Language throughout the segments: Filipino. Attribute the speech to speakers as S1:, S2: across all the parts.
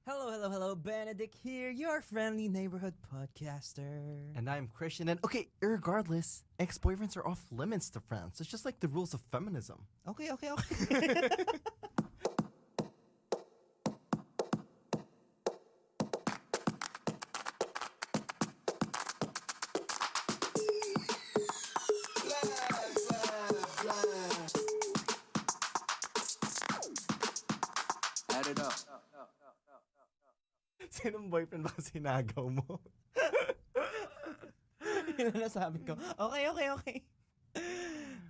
S1: Hello, hello, hello. Benedict here, your friendly neighborhood podcaster.
S2: And I'm Christian. And okay, irregardless, ex-boyfriends are off limits to friends. It's just like the rules of feminism.
S1: Okay, okay, okay.
S3: Add it up.
S2: Sinong boyfriend ba sinagaw mo?
S1: Yun na sabi ko. Okay, okay, okay.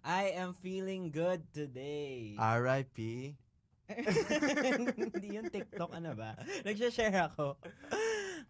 S1: I am feeling good today.
S2: R.I.P.
S1: Hindi yung TikTok, ano ba? Nagsha-share ako.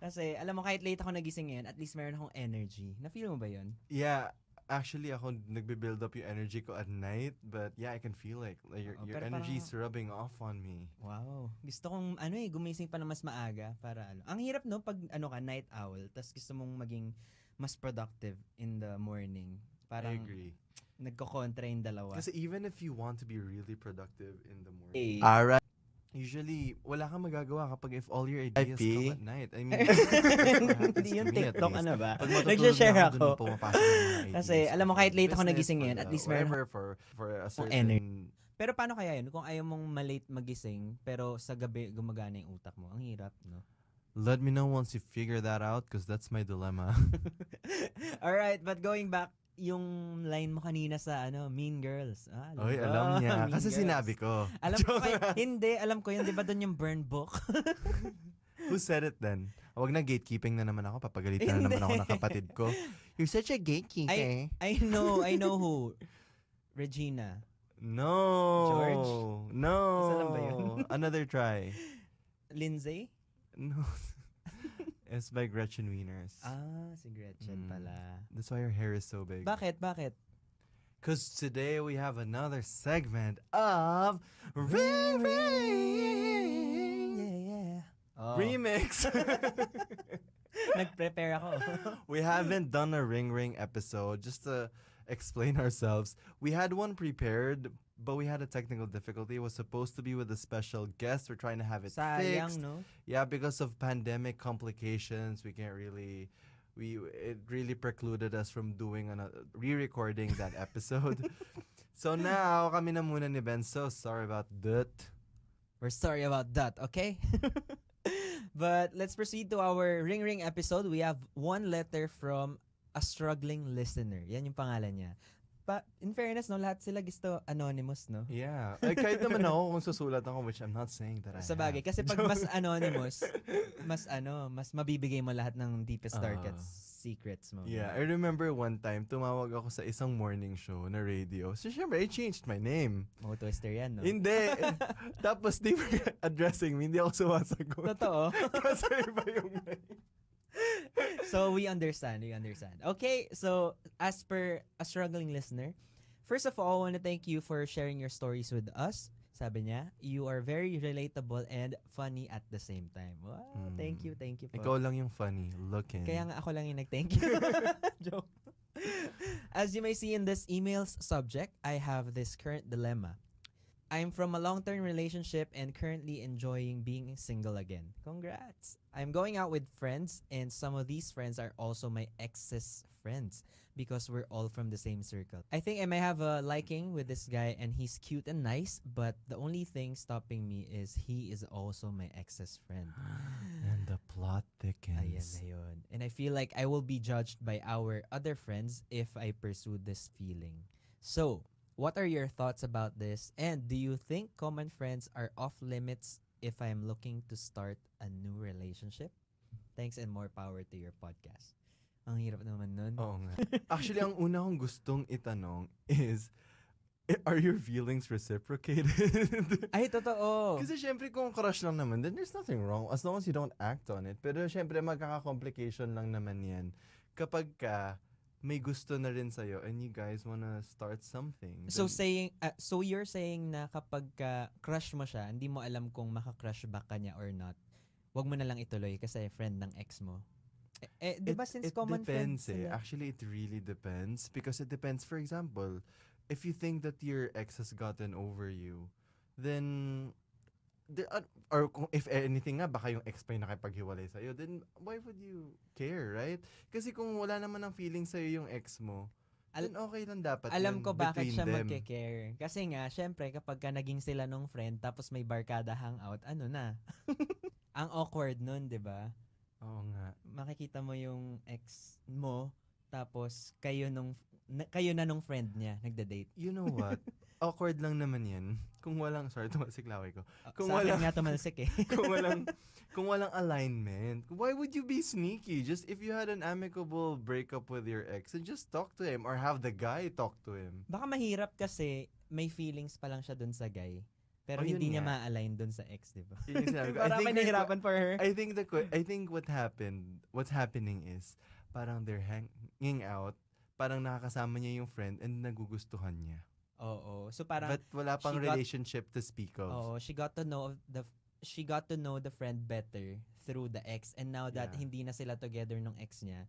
S1: Kasi, alam mo, kahit late ako nagising ngayon, at least meron akong energy. Na-feel mo ba yun?
S2: Yeah, actually ako nagbe-build up yung energy ko at night. But yeah, I can feel like your
S1: pero
S2: energy is
S1: parang-
S2: rubbing off on me.
S1: Wow. Gusto kong, gumising pa na mas maaga para ano. Ang hirap, no, pag ka, night owl, tas gusto mong maging mas productive in the morning.
S2: I
S1: Parang,
S2: agree.
S1: nagko-kontra yung dalawa.
S2: Kasi even if you want to be really productive in the
S1: Eh.
S2: morning, alright. Usually, wala kang magagawa kapag if all your ideas come at night. I mean, that's what happens
S1: Hindi
S2: to
S1: yung
S2: me at
S1: TikTok,
S2: least.
S1: ano ba?
S2: Pag matutulog
S1: Nagsha-share
S2: na
S1: ako.
S2: dun pumapasok yung mga ideas
S1: Kasi,
S2: ko
S1: alam mo,
S2: for
S1: kahit late ako
S2: business,
S1: nagising
S2: for
S1: ngayon, at
S2: the
S1: least meron
S2: whatever, for a certain
S1: energy. Pero paano kaya yun? Kung ayaw mong malate magising, pero sa gabi gumagana yung utak mo. Ang hirap, no?
S2: Let me know once you figure that out because that's my dilemma.
S1: Alright, but going back, yung line mo kanina sa Mean Girls.
S2: Oy,
S1: ba?
S2: alam niya.
S1: Mean
S2: Kasi
S1: Girls.
S2: sinabi ko.
S1: Alam ko, hindi, alam ko yun. Di ba doon yung burn book?
S2: Who said it then? Huwag na gatekeeping na naman ako. Papagalitan na naman ako ng kapatid ko. You're such a gatekeeper.
S1: I know who. Regina.
S2: No.
S1: George?
S2: No.
S1: Isa lang ba yun?
S2: Another try.
S1: Lindsay?
S2: No. It's by Gretchen Wieners.
S1: Si Gretchen
S2: Mm.
S1: pala.
S2: That's why her hair is so big.
S1: Bakit?
S2: Because today we have another segment of Ring Ring
S1: Yeah. Oh.
S2: Remix.
S1: Nag-prepare ako.
S2: We haven't done a Ring Ring episode just to explain ourselves. We had one prepared, but we had a technical difficulty. It was supposed to be with a special guest. We're trying to have it
S1: Sayang,
S2: fixed.
S1: no?
S2: Yeah, because of pandemic complications, we can't really. It really precluded us from doing re-recording that episode. So now kami na muna ni Ben. So sorry about that.
S1: We're sorry about that, okay? But let's proceed to our Ring Ring episode. We have one letter from a struggling listener. Yan yung pangalan niya. In fairness, no, lahat sila gusto anonymous, no?
S2: Yeah. Ay, kahit naman ako kung susulat ako, which I'm not saying that I
S1: Sa bagay,
S2: have.
S1: kasi pag mas anonymous, mas mabibigay mo lahat ng deepest, darkest secrets mo.
S2: Yeah, I remember one time, tumawag ako sa isang morning show na radio. So, syempre, I changed my name.
S1: Mo twister yan, no?
S2: Hindi. Tapos, they were addressing me. Hindi ako sumasagot.
S1: Totoo.
S2: Kasi iba yung name.
S1: So, we understand. Okay, so, as per a struggling listener, first of all, I want to thank you for sharing your stories with us. Sabi niya, you are very relatable and funny at the same time. Wow, thank you po.
S2: Ikaw lang yung funny looking.
S1: Kaya nga ako lang yung nag-thank you. Joke. As you may see in this email's subject, I have this current dilemma. I'm from a long-term relationship and currently enjoying being single again. Congrats! I'm going out with friends and some of these friends are also my ex's friends because we're all from the same circle. I think I may have a liking with this guy and he's cute and nice, but the only thing stopping me is he is also my ex's friend.
S2: And the plot thickens.
S1: Ayan na yun. And I feel like I will be judged by our other friends if I pursue this feeling. So, what are your thoughts about this? And do you think common friends are off limits if I'm looking to start a new relationship? Thanks and more power to your podcast. Ang hirap naman nun.
S2: Oo nga. Actually, ang una kong gustong itanong is, are your feelings reciprocated?
S1: Ay, totoo.
S2: Kasi syempre kung crush lang naman, then there's nothing wrong as long as you don't act on it. Pero syempre magkaka-complication lang naman yan kapag may gusto na rin sa'yo and you guys wanna start something.
S1: So
S2: then-
S1: so you're saying na kapag crush mo siya, hindi mo alam kung maka-crush back ka niya or not. Wag mo na lang ituloy kasi friend ng ex mo. Di ba since
S2: it
S1: common
S2: depends
S1: friends sila?
S2: Actually, it really depends because it depends. For example, if you think that your ex has gotten over you, then or kung if anything nga, baka yung ex pa yung nakipaghiwalay sa'yo, then why would you care, right? Kasi kung wala naman ng feeling sa'yo yung ex mo, then okay lang dapat
S1: Alam
S2: yun
S1: ko bakit
S2: between
S1: siya
S2: them.
S1: magke-care. Kasi nga, syempre, kapag ka naging sila nung friend, tapos may barkada hangout, ano na? Ang awkward nun, di ba?
S2: Oo nga.
S1: Makikita mo yung ex mo, tapos kayo na nung friend niya, nagda-date.
S2: You know what? Awkward lang naman yan. Kung walang, sorry, tumasik laway ko. Kung
S1: Sa akin
S2: walang-
S1: nga tumalsik eh.
S2: kung walang alignment, why would you be sneaky? Just if you had an amicable breakup with your ex, then just talk to him or have the guy talk to him.
S1: Baka mahirap kasi may feelings pa lang siya dun sa guy. Pero
S2: Oh, yun
S1: hindi niya
S2: nga.
S1: ma-align dun sa ex, di ba?
S2: Yun yung sinabi ko.
S1: Parang may nahirapan for her.
S2: I think what's happening is parang they're hanging out, parang nakakasama niya yung friend and nagugustuhan niya.
S1: Oo. So parang,
S2: But wala pang
S1: she got-
S2: relationship to speak of.
S1: she got to know the friend better through the ex, and now that
S2: Yeah.
S1: hindi na sila together nung ex niya,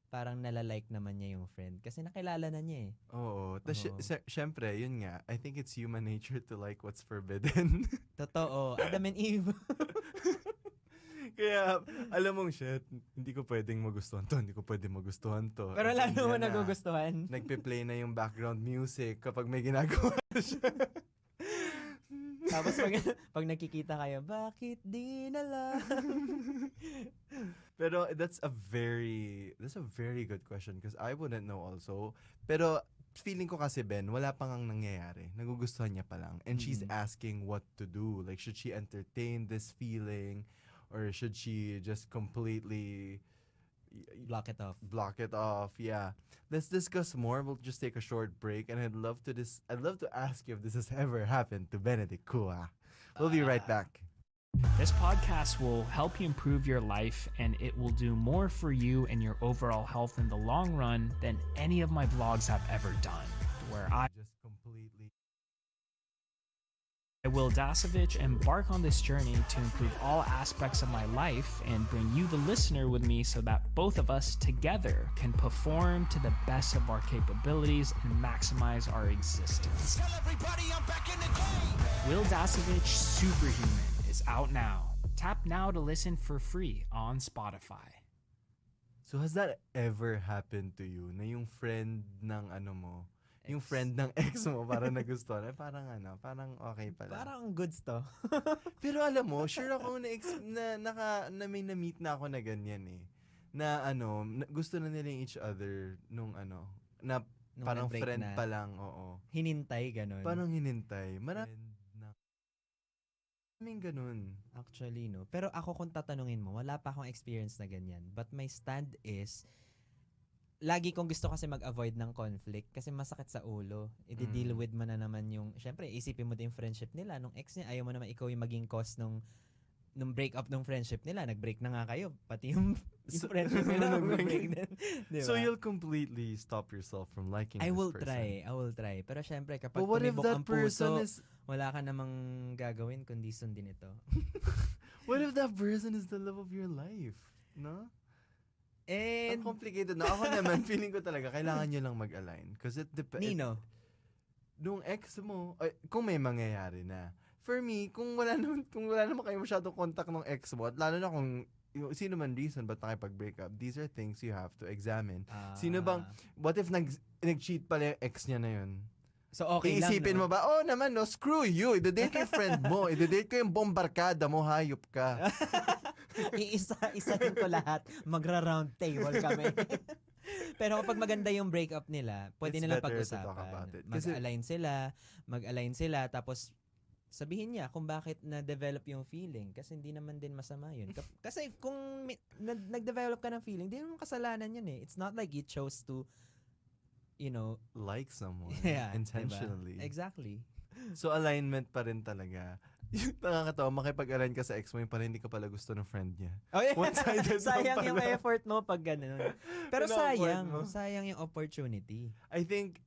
S1: parang nalalike naman niya yung friend kasi nakilala na niya eh.
S2: Oo. Tas
S1: Oo.
S2: syempre, yun nga, I think it's human nature to like what's forbidden.
S1: Totoo. Adam and Eve.
S2: Kaya, alam mong, shit, hindi ko pwedeng magustuhan to, hindi ko pwedeng magustuhan to.
S1: Pero
S2: And
S1: lalo mo
S2: yan na,
S1: nagugustuhan.
S2: Nagpe-play na yung background music kapag may ginagawa siya.
S1: Tapos pag nakikita kayo, bakit di na lang?
S2: Pero that's a very good question because I wouldn't know also. Pero feeling ko kasi, Ben, wala pang ang nangyayari. Nagugustuhan niya pa lang. And she's
S1: Mm.
S2: asking what to do. Like, should she entertain this feeling? Or should she just completely
S1: Block it off.
S2: block it off? Yeah. Let's discuss more. We'll just take a short break. And I'd love to ask you if this has ever happened to Benedict Kua. We'll be right back.
S4: This podcast will help you improve your life, and it will do more for you and your overall health in the long run than any of my vlogs have ever done. Where I,
S2: Just completely.
S4: Will Dasovich, embark on this journey to improve all aspects of my life and bring you, the listener, with me so that both of us together can perform to the best of our capabilities and maximize our existence. Will Dasovich Superhuman is out now. Tap now to listen for free on Spotify.
S2: So has that ever happened to you na yung friend ng ano mo, yung
S1: Ex.
S2: friend ng ex mo parang nagustuhan, parang okay pala.
S1: Parang goods to.
S2: Pero alam mo, sure ako na may na-meet na ako na ganyan eh. Na gusto na nila yung each other nung na
S1: Nung
S2: parang
S1: nag-break
S2: friend
S1: na.
S2: pa lang, oo.
S1: Hinintay, ganun.
S2: Parang hinintay. Maraming ganun.
S1: Actually, no. Pero ako kung tatanungin mo, wala pa akong experience na ganyan. But my stand is, lagi kong gusto kasi mag-avoid ng conflict kasi masakit sa ulo. I-deal with mo na naman yung, syempre, isipin mo din yung friendship nila. Nung ex niya, ayaw mo naman ikaw yung maging cause nung break-up ng friendship nila. Nag-break na nga kayo. Pati yung friendship nila mag-break din. Diba?
S2: So you'll completely stop yourself from liking
S1: I
S2: this
S1: will
S2: person.
S1: I will try. Pero syempre, kapag
S2: But what if
S1: tumibok
S2: that
S1: ang
S2: person
S1: puso,
S2: is
S1: wala ka namang gagawin kundi sundin ito.
S2: what if that person is the love of your life? No?
S1: And,
S2: Ang complicated na. Ako naman, feeling ko talaga, kailangan nyo lang mag-align. Because it depends.
S1: Nino,
S2: Nung ex mo, kung may mangyayari na. For me, kung wala naman kayo masyadong contact ng ex mo, at lalo na kung sino man reason ba't nakipag-break up, these are things you have to examine. Sino bang, what if nag-cheat pala yung ex niya na yun?
S1: So okay lang,
S2: Iisipin
S1: no?
S2: mo ba, oh naman no, screw you, i-date ko yung friend mo, i-date ko yung bombarkada mo, hayop ka.
S1: Iisa-isahin ko lahat. Magra-round table kami. Pero kapag maganda yung breakup nila, pwede
S2: It's
S1: nilang
S2: better to talk
S1: pag-usapan.
S2: about it. Kasi-
S1: Mag-align sila, tapos sabihin niya kung bakit na-develop yung feeling. Kasi hindi naman din masama yun. Kasi kung nag-develop ka ng feeling, hindi naman kasalanan yun eh. It's not like you chose to,
S2: Like someone
S1: yeah,
S2: intentionally.
S1: diba? Exactly.
S2: So alignment pa rin talaga. Yung nakakatawa, makipag-align ka sa ex mo, yung pala hindi ka pala gusto ng friend niya.
S1: Oh, yeah.
S2: One-sided lang
S1: sayang yung
S2: pala.
S1: effort mo pag gano'n. Pero
S2: Pina-awkward mo.
S1: sayang yung opportunity.
S2: I think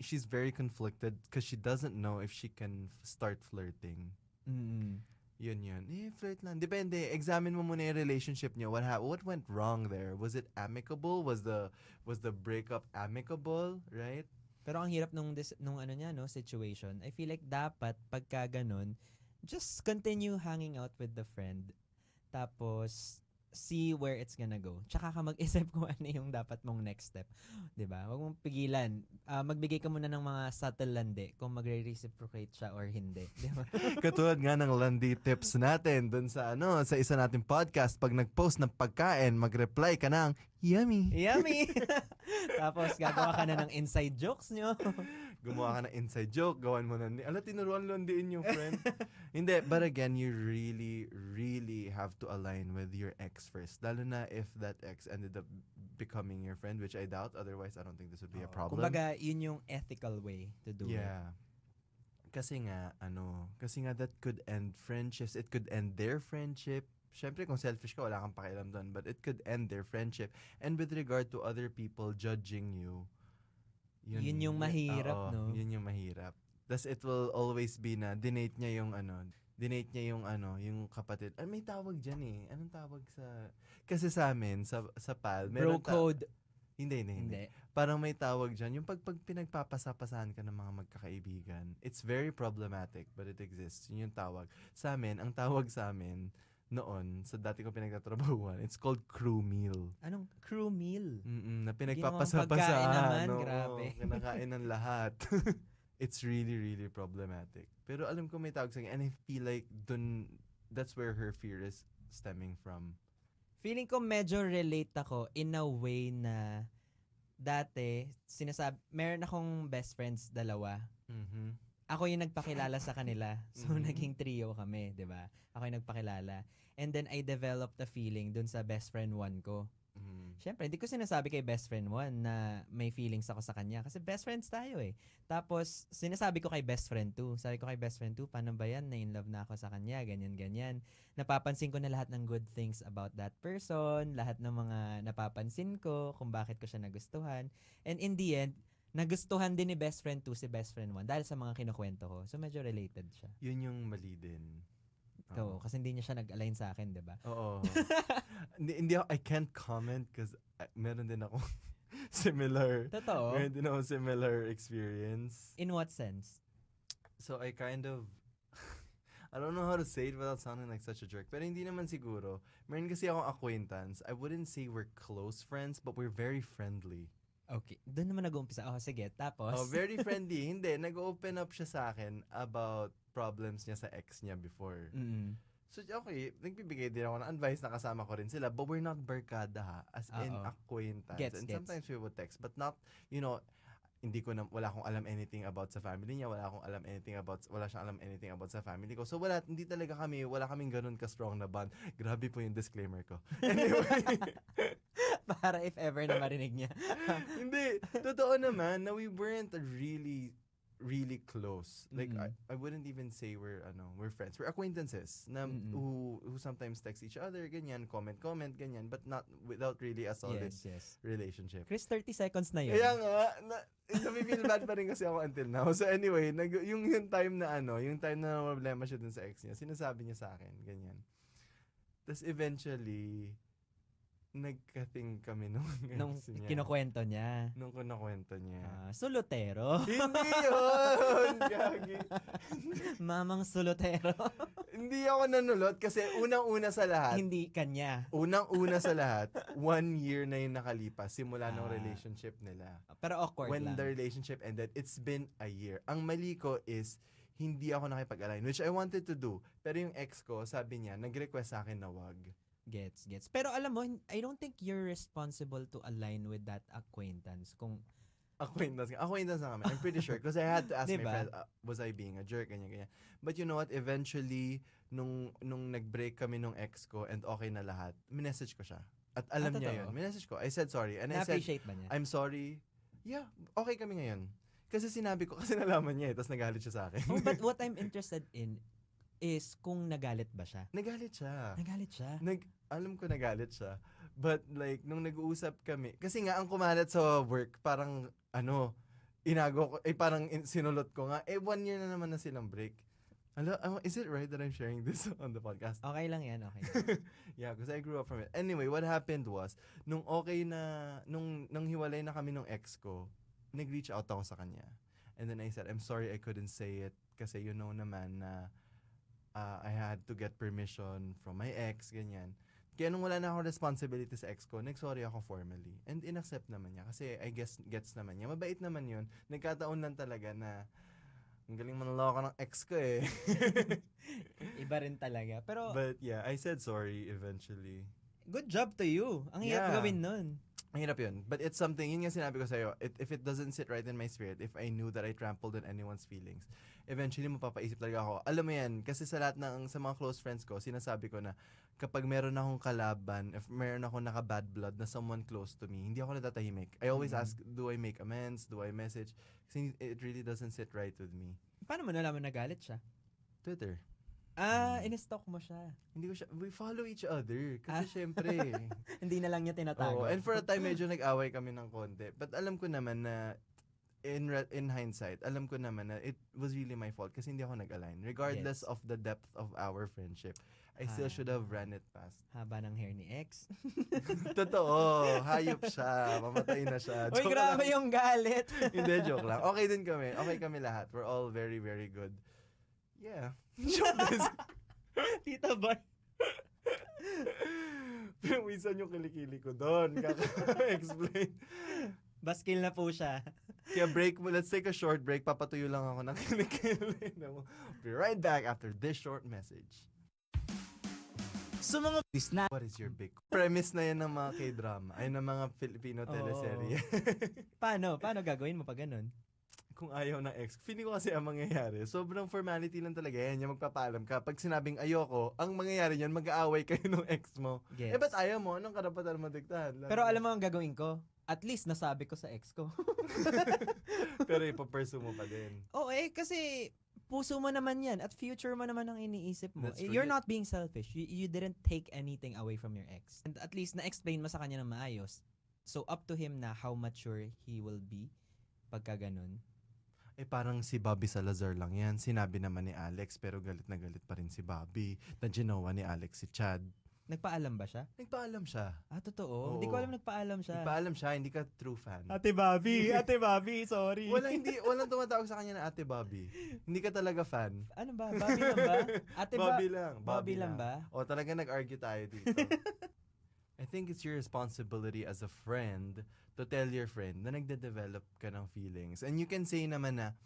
S2: she's very conflicted because she doesn't know if she can start flirting.
S1: Mm.
S2: Yun. Flirt lang. Depende. Examine mo muna yung relationship niyo. What went wrong there? Was it amicable? Was the breakup amicable? Right?
S1: Pero ang hirap nung situation. I feel like dapat pagka ganun, just continue hanging out with the friend. Tapos, see where it's gonna go. Tsaka ka mag-isip kung ano yung dapat mong next step. 'Di ba? Huwag mong pigilan. Magbigay ka muna ng mga subtle landi kung magre-reciprocate siya or hindi. 'Di ba?
S2: Katulad nga ng landi tips natin dun sa sa isa nating podcast, pag nag-post ng pagkain, mag-reply ka ng yummy.
S1: Yummy! Tapos, gagawa ka na ng inside jokes nyo.
S2: Gumawa ka ng inside joke, gawan mo na tinuruan landiin yung friend. Hindi, but again, you really, really have to align with your ex first. Lalo na if that ex ended up becoming your friend, which I doubt. Otherwise, I don't think this would be a problem.
S1: Kumbaga, yun yung ethical way to do it.
S2: Yeah. Kasi nga, that could end friendships. It could end their friendship. Syempre, kung selfish ka, wala kang pakialam doon. But it could end their friendship. And with regard to other people judging you,
S1: Yun yung mahirap, no?
S2: Yun yung mahirap. Thus, it will always be na dinate niya yung yung kapatid. May tawag dyan eh. Anong tawag sa... Kasi sa amin, sa PAL,
S1: Bro code.
S2: Hindi. Parang may tawag dyan. Yung pag pinagpapasapasahan ka ng mga magkakaibigan, it's very problematic, but it exists. Yun yung tawag. Sa amin, ang tawag sa amin, noon, sa dati ko pinagtatrabahuan, it's called crew meal.
S1: Anong crew meal?
S2: Na
S1: Ginawang
S2: pinagpapasapasahan.
S1: pagkain naman,
S2: Oo,
S1: grabe.
S2: kinakain ng lahat. It's really, really problematic. Pero alam ko may tawag sa akin, and I feel like that's where her fear is stemming from.
S1: Feeling ko medyo relate ako in a way na dati, meron akong best friends dalawa.
S2: Mhm.
S1: Ako yung nagpakilala sa kanila. So,
S2: Mhm.
S1: naging trio kami, di ba? Ako yung nagpakilala. And then, I developed a feeling dun sa best friend 1 ko.
S2: Mhm.
S1: Siyempre, hindi ko sinasabi kay best friend 1 na may feelings ako sa kanya. Kasi best friends tayo eh. Tapos, sinasabi ko kay best friend 2. Sabi ko kay best friend 2, paano ba yan? Na in love na ako sa kanya, ganyan. Napapansin ko na lahat ng good things about that person. Lahat ng mga napapansin ko kung bakit ko siya nagustuhan. And in the end, nagustuhan din ni best friend 2 si best friend 1 dahil sa mga kinukwento ko. So, medyo related siya.
S2: Yun yung mali din.
S1: Oo, kasi hindi niya siya nag-align sa akin, di ba?
S2: Oo. hindi I can't comment because meron din ako similar.
S1: Totoo?
S2: Meron din ako similar experience.
S1: In what sense?
S2: So I kind of I don't know how to say it without sounding like such a jerk. Pero hindi naman siguro. Meron kasi akong acquaintance. I wouldn't say we're close friends, but we're very friendly.
S1: Okay. Doon naman nag-uumpisa. Oh, sige. Tapos?
S2: Oh, very friendly. Hindi. Nag-open up siya sa akin about problems niya sa ex niya before.
S1: Mm-mm.
S2: So, okay. Nagbibigay din ako ng advice na kasama ko rin sila. But we're not barkada ha. As in
S1: Oo.
S2: acquaintance.
S1: Gets.
S2: Sometimes we would text. But not, wala akong alam anything about sa family niya. Wala siyang alam anything about sa family ko. So, wala kaming ganun ka-strong na bond. Grabe po yung disclaimer ko. Anyway.
S1: Para if ever na marinig niya.
S2: Hindi. Totoo naman na we weren't really really close. Like I wouldn't even say we're friends. We're acquaintances na who sometimes text each other ganyan, comment ganyan, but not without really a solid
S1: Yes.
S2: relationship.
S1: Chris, 30 seconds na yun.
S2: Kaya nga feel bad pa rin kasi ako until now. So anyway, yung time na problema siya dun sa ex niya, sinasabi niya sa akin ganyan. Tapos eventually nagka-thing kami nung
S1: kinukwento niya.
S2: Nung kinukwento niya.
S1: Sulotero.
S2: Hindi yun! Gagi.
S1: Mamang sulotero.
S2: Hindi ako nanulot kasi unang-una sa lahat.
S1: Hindi kanya.
S2: Unang-una sa lahat, 1 year na yung nakalipas simula ng relationship nila.
S1: Pero awkward
S2: When
S1: lang.
S2: the relationship ended, it's been a year. Ang mali ko is, hindi ako nakipag-align, which I wanted to do. Pero yung ex ko, sabi niya, nag-request sa akin na wag.
S1: Gets. Pero alam mo, I don't think you're responsible to align with that acquaintance. Kung
S2: Acquaintance na kami. I'm pretty sure. Because I had to ask my
S1: Diba?
S2: friend, was I being a jerk? Ganyan. But you know what? Eventually, nung nag-break kami nung ex ko and okay na lahat, minessage ko siya. At alam niya
S1: totoo?
S2: yun. Minessage ko. I said sorry. And I said,
S1: na-appreciate ba niya?
S2: I'm sorry. Yeah, okay kami ngayon. Kasi sinabi ko, kasi nalaman niya tapos nagalit siya sa akin.
S1: But what I'm interested in is kung nagalit ba siya.
S2: Nagalit siya. Alam ko nagalit siya. But like, nung nag-uusap kami, kasi nga ang kumalat sa work, parang, inago ko, parang sinulot ko nga, 1 year na naman na silang break. Hello, is it right that I'm sharing this on the podcast?
S1: Okay lang yan, okay.
S2: Yeah, because I grew up from it. Anyway, what happened was, nung hiwalay na kami nung ex ko, nag-reach out ako sa kanya. And then I said, I'm sorry I couldn't say it kasi you know naman na I had to get permission from my ex, ganyan. Kaya nung wala na ako responsibility sa ex ko, nag-sorry ako formally. And inaccept naman niya. Kasi I guess gets naman niya. Mabait naman yun. Nagkataon lang talaga na ang galing manloko ng ex ko eh.
S1: Iba rin talaga. Pero,
S2: But yeah, I said sorry eventually.
S1: good job to you. Ang hirap
S2: Yeah.
S1: gawin nun.
S2: Ang hirap yun. But it's something, yun nga sinabi ko sa'yo, if it doesn't sit right in my spirit, if I knew that I trampled on anyone's feelings, eventually mapapaisip talaga ako. Alam mo yan, kasi sa lahat sa mga close friends ko, sinasabi ko na kapag meron akong kalaban, if meron akong naka-bad blood na someone close to me, hindi ako natatahimik. I always ask, do I make amends? Do I message? Kasi it really doesn't sit right with me.
S1: Paano mo nalaman nagalit siya?
S2: Twitter.
S1: In-stalk mo siya.
S2: Hindi ko siya, we follow each other. Kasi syempre,
S1: Hindi na lang niya tinatago.
S2: oo, and for a time, medyo nag-away kami ng konti. But alam ko naman na, in hindsight, alam ko naman na it was really my fault kasi hindi ako nag-align. Regardless
S1: Yes.
S2: of the depth of our friendship, I still should have ran it past.
S1: Haba ng hair ni ex.
S2: Totoo, hayop siya, mamatay na siya.
S1: Uy,
S2: Joke
S1: grabe
S2: lang.
S1: yung galit.
S2: Hindi, joke lang. Okay din kami. Okay kami lahat. We're all very, very good. Yeah. Joke din.
S1: Tita Bar.
S2: Pero minsan yung kilikili ko doon. Kaka-explain.
S1: Baskil na po siya.
S2: Kaya break mo. Let's take a short break. Papatuyo lang ako ng kilikili. Be right back after this short message.
S4: Sa mga na
S2: What is your big premise na yan ng mga K-drama? Ay, ng mga Filipino
S1: Oo.
S2: teleserye.
S1: Paano? Paano gagawin mo pag ganun?
S2: Kung ayaw ng ex. Feeling ko kasi ang mangyayari, sobrang formality lang talaga yan. Yung magpapaalam ka. Pag sinabing ayoko, ang mangyayari yan, mag-aaway kayo ng ex mo.
S1: Yes.
S2: Eh, ba't ayaw mo? Anong karapatan mo diktahan?
S1: Pero alam mo ang gagawin ko? At least nasabi ko sa ex ko.
S2: Pero ipapursue mo pa din.
S1: Oo kasi puso mo naman yan at future mo naman ang iniisip mo.
S2: That's true.
S1: You're not being selfish. You didn't take anything away from your ex. And at least na-explain mo sa kanya na maayos. So up to him na how mature he will be pagka ganun.
S2: Eh, parang si Bobby Salazar lang yan. Sinabi naman ni Alex, pero galit na galit pa rin si Bobby. Na ginawa ni Alex si Chad.
S1: Nagpaalam ba siya?
S2: Nagpaalam siya.
S1: Totoo.
S2: Oo.
S1: Hindi ko alam nagpaalam siya.
S2: Nagpaalam siya, hindi ka true fan.
S1: Ate Bobby, sorry.
S2: Walang tumatawag sa kanya na Ate Bobby. Hindi ka talaga fan.
S1: Ano ba? Bobby lang ba? Ate
S2: Bobby lang.
S1: Bobby lang ba?
S2: O, talaga nag-argue tayo dito. I think it's your responsibility as a friend to tell your friend na nagde-develop ka ng feelings. And you can say naman na,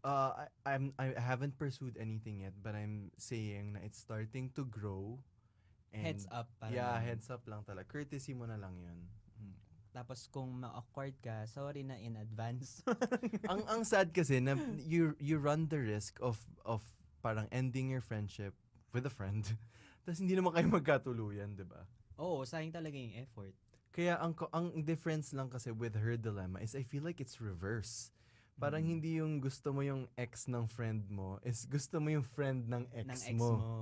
S2: I haven't pursued anything yet, but I'm saying na it's starting to grow. And
S1: Heads up. Parang
S2: yeah,
S1: ganun.
S2: heads up lang talaga. Courtesy mo na lang yun.
S1: Tapos kung ma-awkward ka, sorry na in advance.
S2: ang sad kasi na you run the risk of parang ending your friendship with a friend. Tapos hindi naman kayo magkatuluyan, 'di ba?
S1: Oo, sayang talaga yung effort.
S2: Kaya ang difference lang kasi with her dilemma is I feel like it's reverse. Parang hindi yung gusto mo yung ex ng friend mo, is gusto mo yung friend ng
S1: Ng
S2: ex
S1: ex
S2: mo.
S1: mo.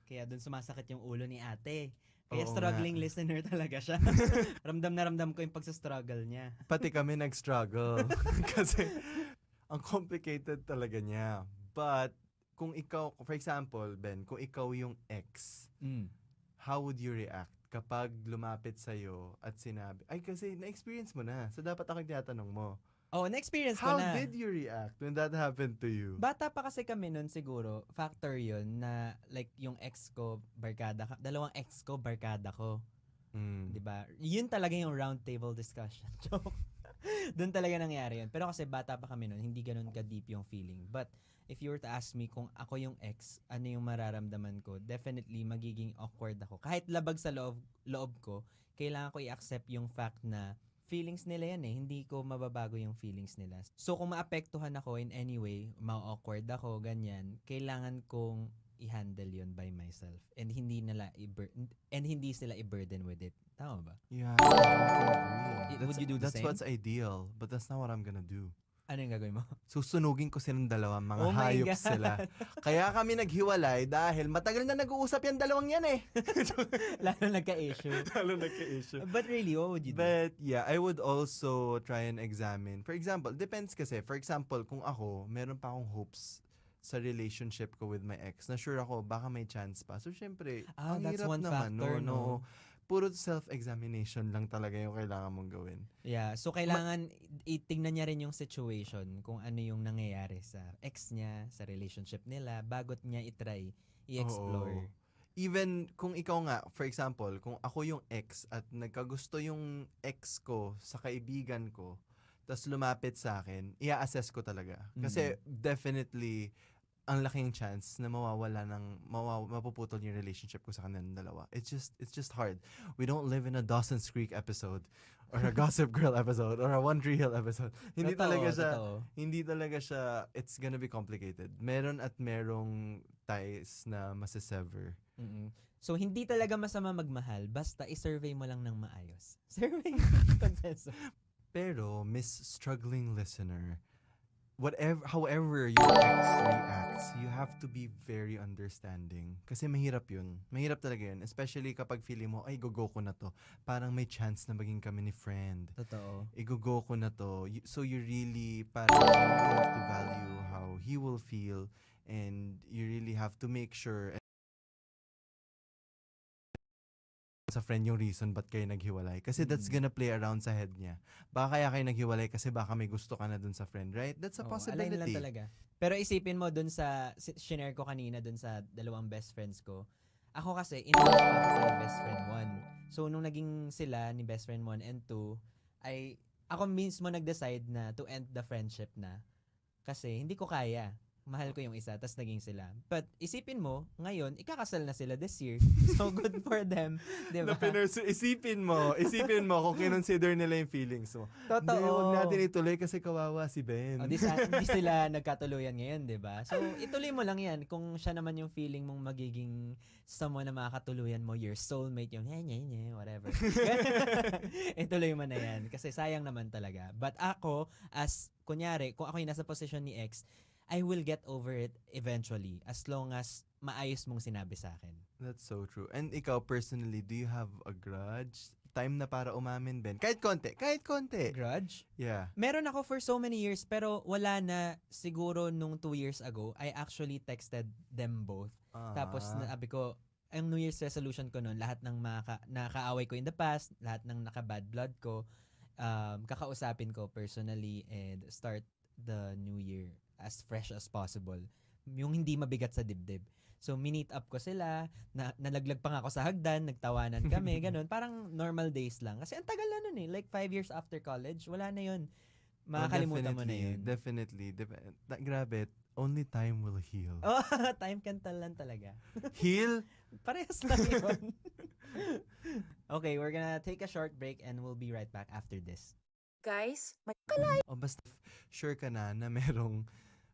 S1: Kaya dun sumasakit yung ulo ni ate. Kaya
S2: Oo
S1: struggling
S2: nga.
S1: listener talaga siya. Ramdam na ramdam ko yung pagsa-struggle niya.
S2: Pati kami nag-struggle. Kasi ang complicated talaga niya. But kung ikaw, for example, Ben, kung ikaw yung ex, how would you react kapag lumapit sa'yo at sinabi, ay kasi na-experience mo na, so dapat ako yung tinatanong mo.
S1: Oh, na-experience ko
S2: How
S1: na.
S2: did you react when that happened to you?
S1: Bata pa kasi kami nun siguro, factor yun na like yung ex ko, barkada ka. Dalawang ex ko, barkada ko.
S2: Mm.
S1: 'Di ba? Yun talaga yung round table discussion. Joke. Doon talaga nangyari yun. Pero kasi bata pa kami nun, hindi ganun ka-deep yung feeling. But if you were to ask me kung ako yung ex, ano yung mararamdaman ko, definitely magiging awkward ako. Kahit labag sa loob ko, kailangan ko i-accept yung fact na feelings nila yan eh. Hindi ko mababago yung feelings nila. So kung maapektuhan ako in any way, ma-awkward ako, ganyan, kailangan kong i-handle yun by myself. And hindi sila i-burden with it. Tama ba?
S2: Yeah, I agree.
S1: Would you do the
S2: that's
S1: same?
S2: what's ideal, but that's not what I'm gonna do.
S1: Ano yung gagawin mo?
S2: Susunugin ko silang dalawa, mga
S1: Oh my
S2: hayop
S1: God.
S2: sila. Kaya kami naghiwalay dahil matagal na nag-uusap yan dalawang yan eh.
S1: Lalo nagka-issue.
S2: Lalo nagka-issue.
S1: But really, what would you do?
S2: But yeah, I would also try and examine. For example, depends kasi. For example, kung ako, meron pa akong hopes sa relationship ko with my ex, na sure ako, baka may chance pa. So, syempre, ang
S1: That's
S2: hirap
S1: one
S2: naman,
S1: factor, no?
S2: puro self-examination lang talaga yung kailangan mong gawin.
S1: Yeah, so kailangan itingnan niya rin yung situation kung ano yung nangyayari sa ex niya, sa relationship nila, bagot niya itry, i-explore.
S2: Oo. Even kung ikaw nga, for example, kung ako yung ex at nagkagusto yung ex ko sa kaibigan ko, tas lumapit sa akin, i-assess ko talaga. Kasi definitely, ang laking chance na mapuputol yung relationship ko sa kanilang dalawa. It's just hard. We don't live in a Dawson's Creek episode or a Gossip Girl episode or a One Tree Hill episode. Hindi talaga siya, it's gonna be complicated. Meron at merong ties na masasever.
S1: Mm-mm. So, hindi talaga masama magmahal, basta i-survey mo lang ng maayos. Survey consensus.
S2: Pero, Miss Struggling Listener, however your ex reacts, you have to be very understanding. Kasi mahirap yun. Mahirap talaga yun. Especially kapag feeling mo, ay, go ko na to. Parang may chance na maging kami ni friend.
S1: Totoo.
S2: Go ko na to. So you really, parang you have to value how he will feel, and you really have to make sure sa friend yung reason ba't kayo naghiwalay. Kasi that's gonna play around sa head niya. Baka kaya kayo naghiwalay kasi baka may gusto ka na dun sa friend, right? That's a
S1: Oo,
S2: possibility.
S1: align lang talaga. Pero isipin mo dun sa, shinare ko kanina dun sa dalawang best friends ko. Ako kasi, in-love ako kay best friend 1. So, nung naging sila ni best friend 1 and 2, ay, ako mismo nag-decide na to end the friendship na. Kasi, hindi ko kaya. Mahal ko yung isa, tas naging sila. But, isipin mo, ngayon, ikakasal na sila this year. So, good for them. Diba?
S2: Isipin mo kung kinonsider nila yung feelings mo.
S1: Totoo.
S2: Hindi, huwag natin ituloy kasi kawawa si Ben.
S1: Di sila nagkatuluyan ngayon, di ba? So, ituloy mo lang yan. Kung siya naman yung feeling mong magiging someone na makakatuluyan mo, your soulmate, yung whatever. Ituloy mo na yan. Kasi sayang naman talaga. But ako, as, kunyari, kung ako yung nasa position ni ex, I will get over it eventually as long as maayos mong sinabi sa akin.
S2: That's so true. And ikaw, personally, do you have a grudge? Time na para umamin, Ben? Kahit konti.
S1: Grudge?
S2: Yeah.
S1: Meron ako for so many years pero wala na. Siguro nung 2 years ago, I actually texted them both. Tapos nabi ko, ang New Year's resolution ko noon, lahat ng nakaaway ko in the past, lahat ng naka-bad blood ko, kakausapin ko personally and start the new year as fresh as possible. Yung hindi mabigat sa dibdib. So, minute up ko sila, nalaglag pa nga ako sa hagdan, nagtawanan kami, ganun. Parang normal days lang. Kasi ang tagal na nun eh. Like 5 years after college, wala na yun. Makakalimutan mo na yun.
S2: Definitely. Grabe, only time will heal.
S1: Oh, time can tell lang talaga.
S2: Heal?
S1: Parehas lang yun. Okay, we're gonna take a short break and we'll be right back after this.
S5: Guys,
S2: O basta sure ka na merong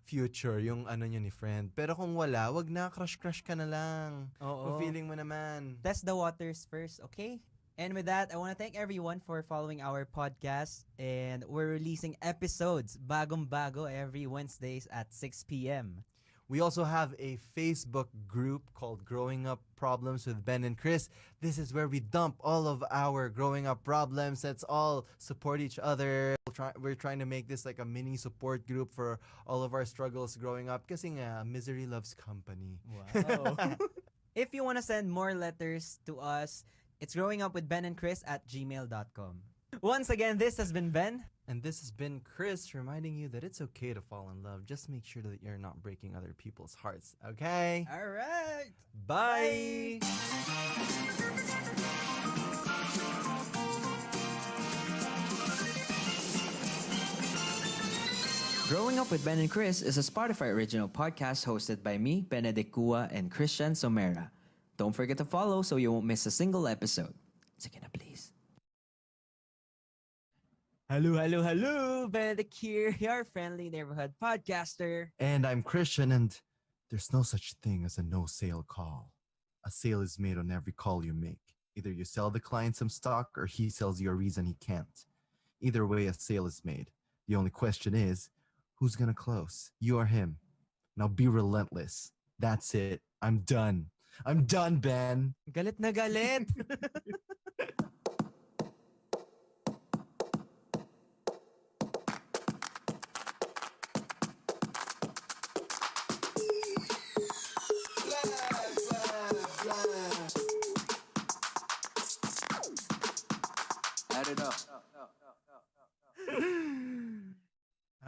S2: future yung ano nyo ni friend. Pero kung wala, wag na, crush ka na lang.
S1: Oo.
S2: Kung feeling mo naman.
S1: Test the waters first, okay? And with that, I want to thank everyone for following our podcast. And we're releasing episodes bagong-bago every Wednesdays at 6 p.m.
S2: We also have a Facebook group called Growing Up Problems with Ben and Chris. This is where we dump all of our growing up problems. Let's all support each other. We're trying to make this like a mini support group for all of our struggles growing up. Kasi nga, misery loves company.
S1: Wow. If you want to send more letters to us, it's growingupwithbenandchris@gmail.com. Once again, this has been Ben.
S2: And this has been Chris reminding you that it's okay to fall in love. Just make sure that you're not breaking other people's hearts. Okay?
S1: All right.
S2: Bye!
S1: Growing Up with Ben and Chris is a Spotify original podcast hosted by me, Benedict Kua, and Christian Somera. Don't forget to follow so you won't miss a single episode. Sige na, please. Hello. Benedict here, your friendly neighborhood podcaster.
S2: And I'm Christian, and there's no such thing as a no-sale call. A sale is made on every call you make. Either you sell the client some stock or he sells you a reason he can't. Either way, a sale is made. The only question is, who's gonna close? You or him? Now be relentless. That's it. I'm done. I'm done, Ben.
S1: Galit na galit.
S3: Add it up.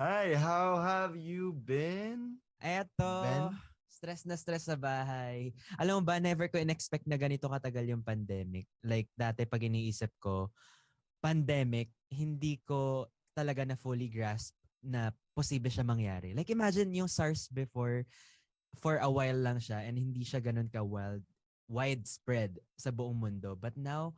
S2: Hi, how have you been?
S1: Eto,
S2: Ben?
S1: stress na stress sa bahay. Alam mo ba, never ko in-expect na ganito katagal yung pandemic. Like, dati pag iniisip ko, pandemic, hindi ko talaga na fully grasp na posible siya mangyari. Like, imagine yung SARS before, for a while lang siya and hindi siya ganun widespread sa buong mundo. But now,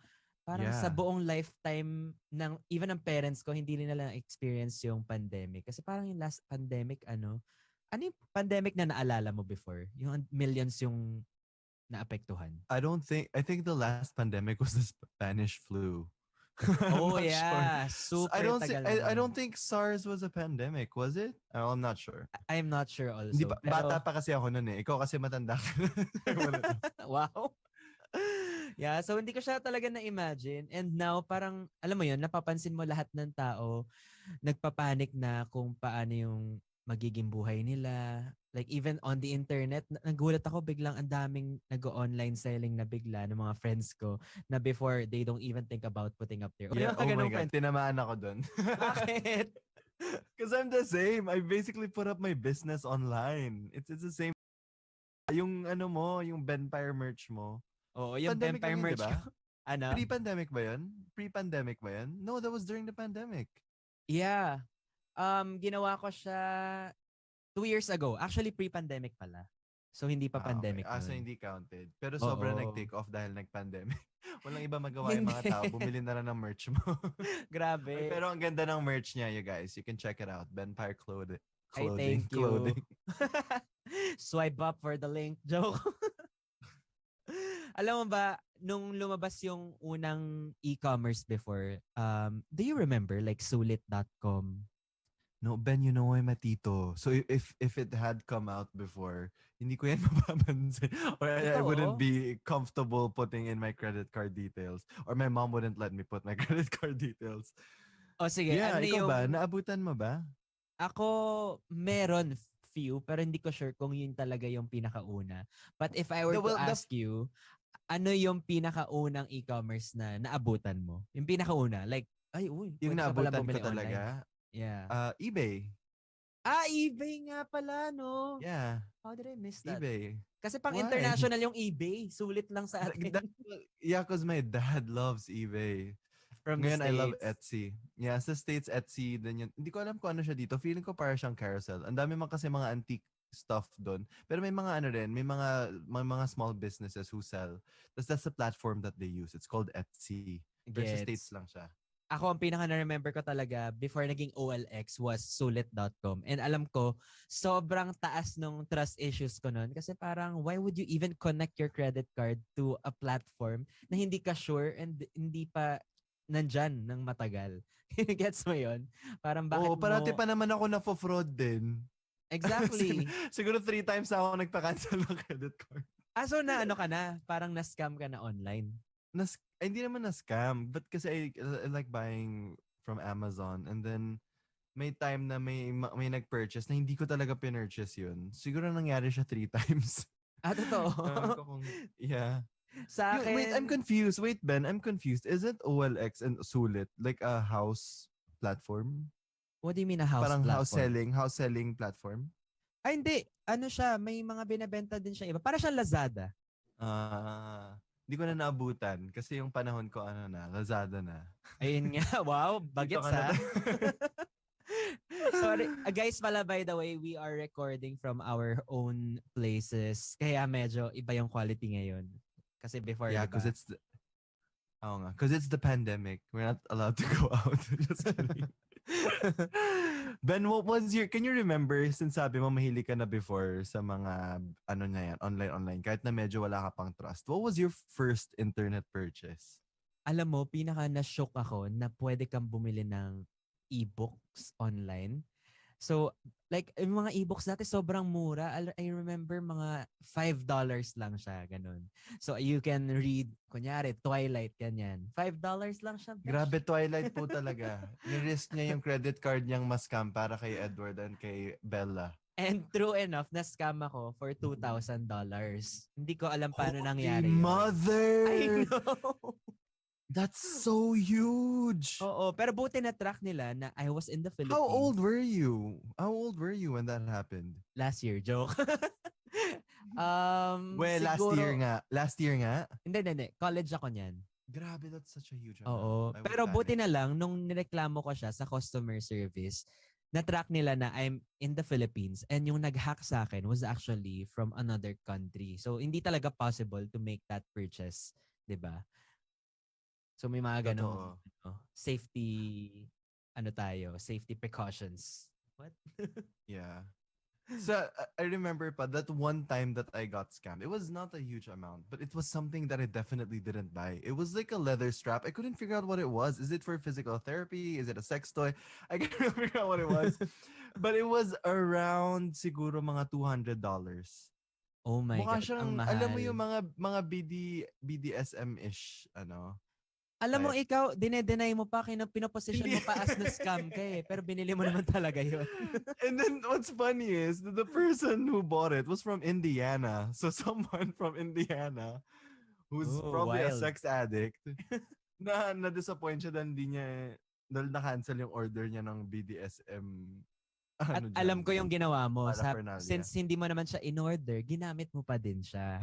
S1: parang sa
S2: Yeah.
S1: buong lifetime ng even ng parents ko hindi nila experience yung pandemic kasi parang yung last pandemic ano yung pandemic na naalala mo before? Yung millions yung naapektuhan.
S2: I think the last pandemic was the Spanish flu. I'm
S1: Oh
S2: not sure.
S1: yeah, super tagal
S2: I
S1: na.
S2: don't think SARS was a pandemic, was it? Oh, I'm not sure.
S1: I'm not sure
S2: Hindi
S1: also.
S2: pa,
S1: Pero,
S2: bata pa kasi ako noon eh. Ikaw kasi matanda ka. Wala na.
S1: wow. Yeah, so hindi ko siya talaga na-imagine. And now, parang, alam mo yun, napapansin mo lahat ng tao, nagpapanik na kung paano yung magiging buhay nila. Like even on the internet, nagulat ako biglang ang daming nag-online selling na bigla ng mga friends ko na before they don't even think about putting up their
S2: Yeah,
S1: Yung mga
S2: oh my
S1: ganong
S2: God.
S1: friends.
S2: Tinamaan ako doon.
S1: Bakit?
S2: Because I'm the same. I basically put up my business online. It's the same. Yung ano mo, yung Benfire merch mo.
S1: Oo, yung
S2: Pandemic
S1: Vampire
S2: lang yun,
S1: merch
S2: diba?
S1: ko. Ano?
S2: Pre-pandemic ba yun? Pre-pandemic ba yun? No, that was during the pandemic.
S1: Yeah. Ginawa ko siya 2 years ago. Actually, pre-pandemic pala. So, hindi pa
S2: Okay.
S1: pandemic
S2: So
S1: nun.
S2: hindi counted. Pero
S1: Oo.
S2: sobrang nag-take off dahil nag-pandemic. Walang iba magawa yung mga
S1: Hindi.
S2: tao. Bumili na lang ng merch mo.
S1: Grabe.
S2: Ay, pero ang ganda ng merch niya, you guys. You can check it out. Benfire Clothing.
S1: Ay, thank you.
S2: Clothing.
S1: Swipe up for the link. Joke. Alam mo ba, nung lumabas yung unang e-commerce before, do you remember like sulit.com?
S2: No, Ben, you know I'm a tito. So if it had come out before, hindi ko yan mapapansin. Or I wouldn't
S1: Totoo?
S2: be comfortable putting in my credit card details. Or my mom wouldn't let me put my credit card details.
S1: O sige,
S2: Yeah,
S1: ano
S2: ikaw
S1: yung...
S2: ba? Naabutan mo ba?
S1: Ako, meron few, pero hindi ko sure kung yun talaga yung pinakauna. But if I were to ask you, ano yung pinakaunang e-commerce na naabutan mo? Yung pinakauna, like, ay, uy,
S2: Yung
S1: pwede ka pala
S2: naabutan ko
S1: bumili
S2: talaga,
S1: online. Yeah.
S2: eBay.
S1: eBay nga pala, no?
S2: Yeah,
S1: How did I miss that?
S2: eBay.
S1: Kasi pang
S2: Why?
S1: international yung eBay. Sulit lang sa atin.
S2: Yeah, because my dad loves eBay.
S1: From
S2: Ngayon,
S1: the
S2: I love
S1: States.
S2: Etsy. Yeah, sa States, Etsy. Then yun. Hindi ko alam kung ano siya dito. Feeling ko para siyang Carousel. Ang dami man kasi mga antique stuff doon. Pero may mga ano rin, may mga small businesses who sell. That's the platform that they use. It's called Etsy. Pero sa States
S1: Gets.
S2: lang siya.
S1: Ako, ang pinaka na-remember ko talaga before naging OLX was sulit.com. And alam ko, sobrang taas nung trust issues ko nun. Kasi parang, why would you even connect your credit card to a platform na hindi ka sure and hindi pa nandyan ng matagal? Gets mo yun? Parang bakit
S2: Oo, parati
S1: mo...
S2: pa naman ako na-fraud din.
S1: Exactly.
S2: Siguro 3 times na ako nagpa-cancel ng credit card.
S1: So na ano ka na? Parang na-scam ka na online?
S2: Hindi naman na-scam. But kasi I like buying from Amazon. And then, may time na may nag-purchase na hindi ko talaga pinurchase yun. Siguro nangyari siya 3 times.
S1: Totoo?
S2: Yeah.
S1: Sa akin...
S2: Wait, I'm confused. Wait, Ben, I'm confused. Isn't OLX and Sulit like a house platform?
S1: What do you mean a house
S2: Parang
S1: platform?
S2: house selling platform?
S1: Ay, hindi. Ano siya, may mga binebenta din siya iba. Para siyang Lazada.
S2: Hindi ko na naabutan kasi yung panahon ko Lazada na.
S1: Ayun nga. Wow,
S2: Dito
S1: bagets
S2: ka na
S1: ha. Sorry. Guys, pala by the way, we are recording from our own places. Kaya medyo iba yung quality ngayon. Kasi before,
S2: Yeah, because it's the pandemic. We're not allowed to go out. Just kidding. Ben, can you remember, since sabi mo mahilig ka na before sa mga, online, kahit na medyo wala ka pang trust, what was your first internet purchase?
S1: Alam mo, pinaka na-shock ako na pwede kang bumili ng e-books online. So, like, yung mga e-books dati sobrang mura. I remember mga $5 lang siya, ganun. So, you can read, kunyari, Twilight, ganyan. $5 lang siya. Besh.
S2: Grabe, Twilight po talaga. Ni-risk niya yung credit card niyang ma-scam para kay Edward and kay Bella.
S1: And true enough, na-scam ako for $2,000. Hindi ko alam paano
S2: Holy
S1: nangyari yun.
S2: mother!
S1: I know!
S2: That's so huge.
S1: Oo, pero buti na track nila na I was in the Philippines.
S2: How old were you? How old were you when that happened?
S1: Last year, joke.
S2: Well,
S1: Siguro,
S2: Last year nga.
S1: hindi. College ako niyan.
S2: Grabe, that's such a huge
S1: Oo.
S2: amount. I would
S1: Pero buti
S2: panic.
S1: na lang, nung nireklamo ko siya sa customer service, na-track nila na I'm in the Philippines and yung nag-hack sa akin was actually from another country. So, hindi talaga possible to make that purchase, 'di ba? So, may mga ganong
S2: Totoo.
S1: safety precautions. What?
S2: Yeah. So I remember pa that one time that I got scammed. It was not a huge amount, but it was something that I definitely didn't buy. It was like a leather strap. I couldn't figure out what it was. Is it for physical therapy? Is it a sex toy? I couldn't figure out what it was. But it was around siguro mga $200.
S1: Oh my
S2: Mukha
S1: God, ang
S2: siyang,
S1: mahal.
S2: alam mo yung mga BDSM-ish, ano?
S1: Alam mo,
S2: type.
S1: ikaw, dinedenay mo pa, pinaposition mo pa as na scam ka eh. Pero binili mo naman talaga yun.
S2: And then what's funny is that the person who bought it was from Indiana. So someone from Indiana who's
S1: Oh,
S2: probably a
S1: wild.
S2: sex addict na-disappoint siya dahil hindi niya dahil na-cancel yung order niya ng BDSM
S1: At
S2: ano
S1: alam
S2: dyan,
S1: ko yung ginawa mo.
S2: paraphernalia.
S1: Since hindi mo naman siya in-order, ginamit mo pa din siya.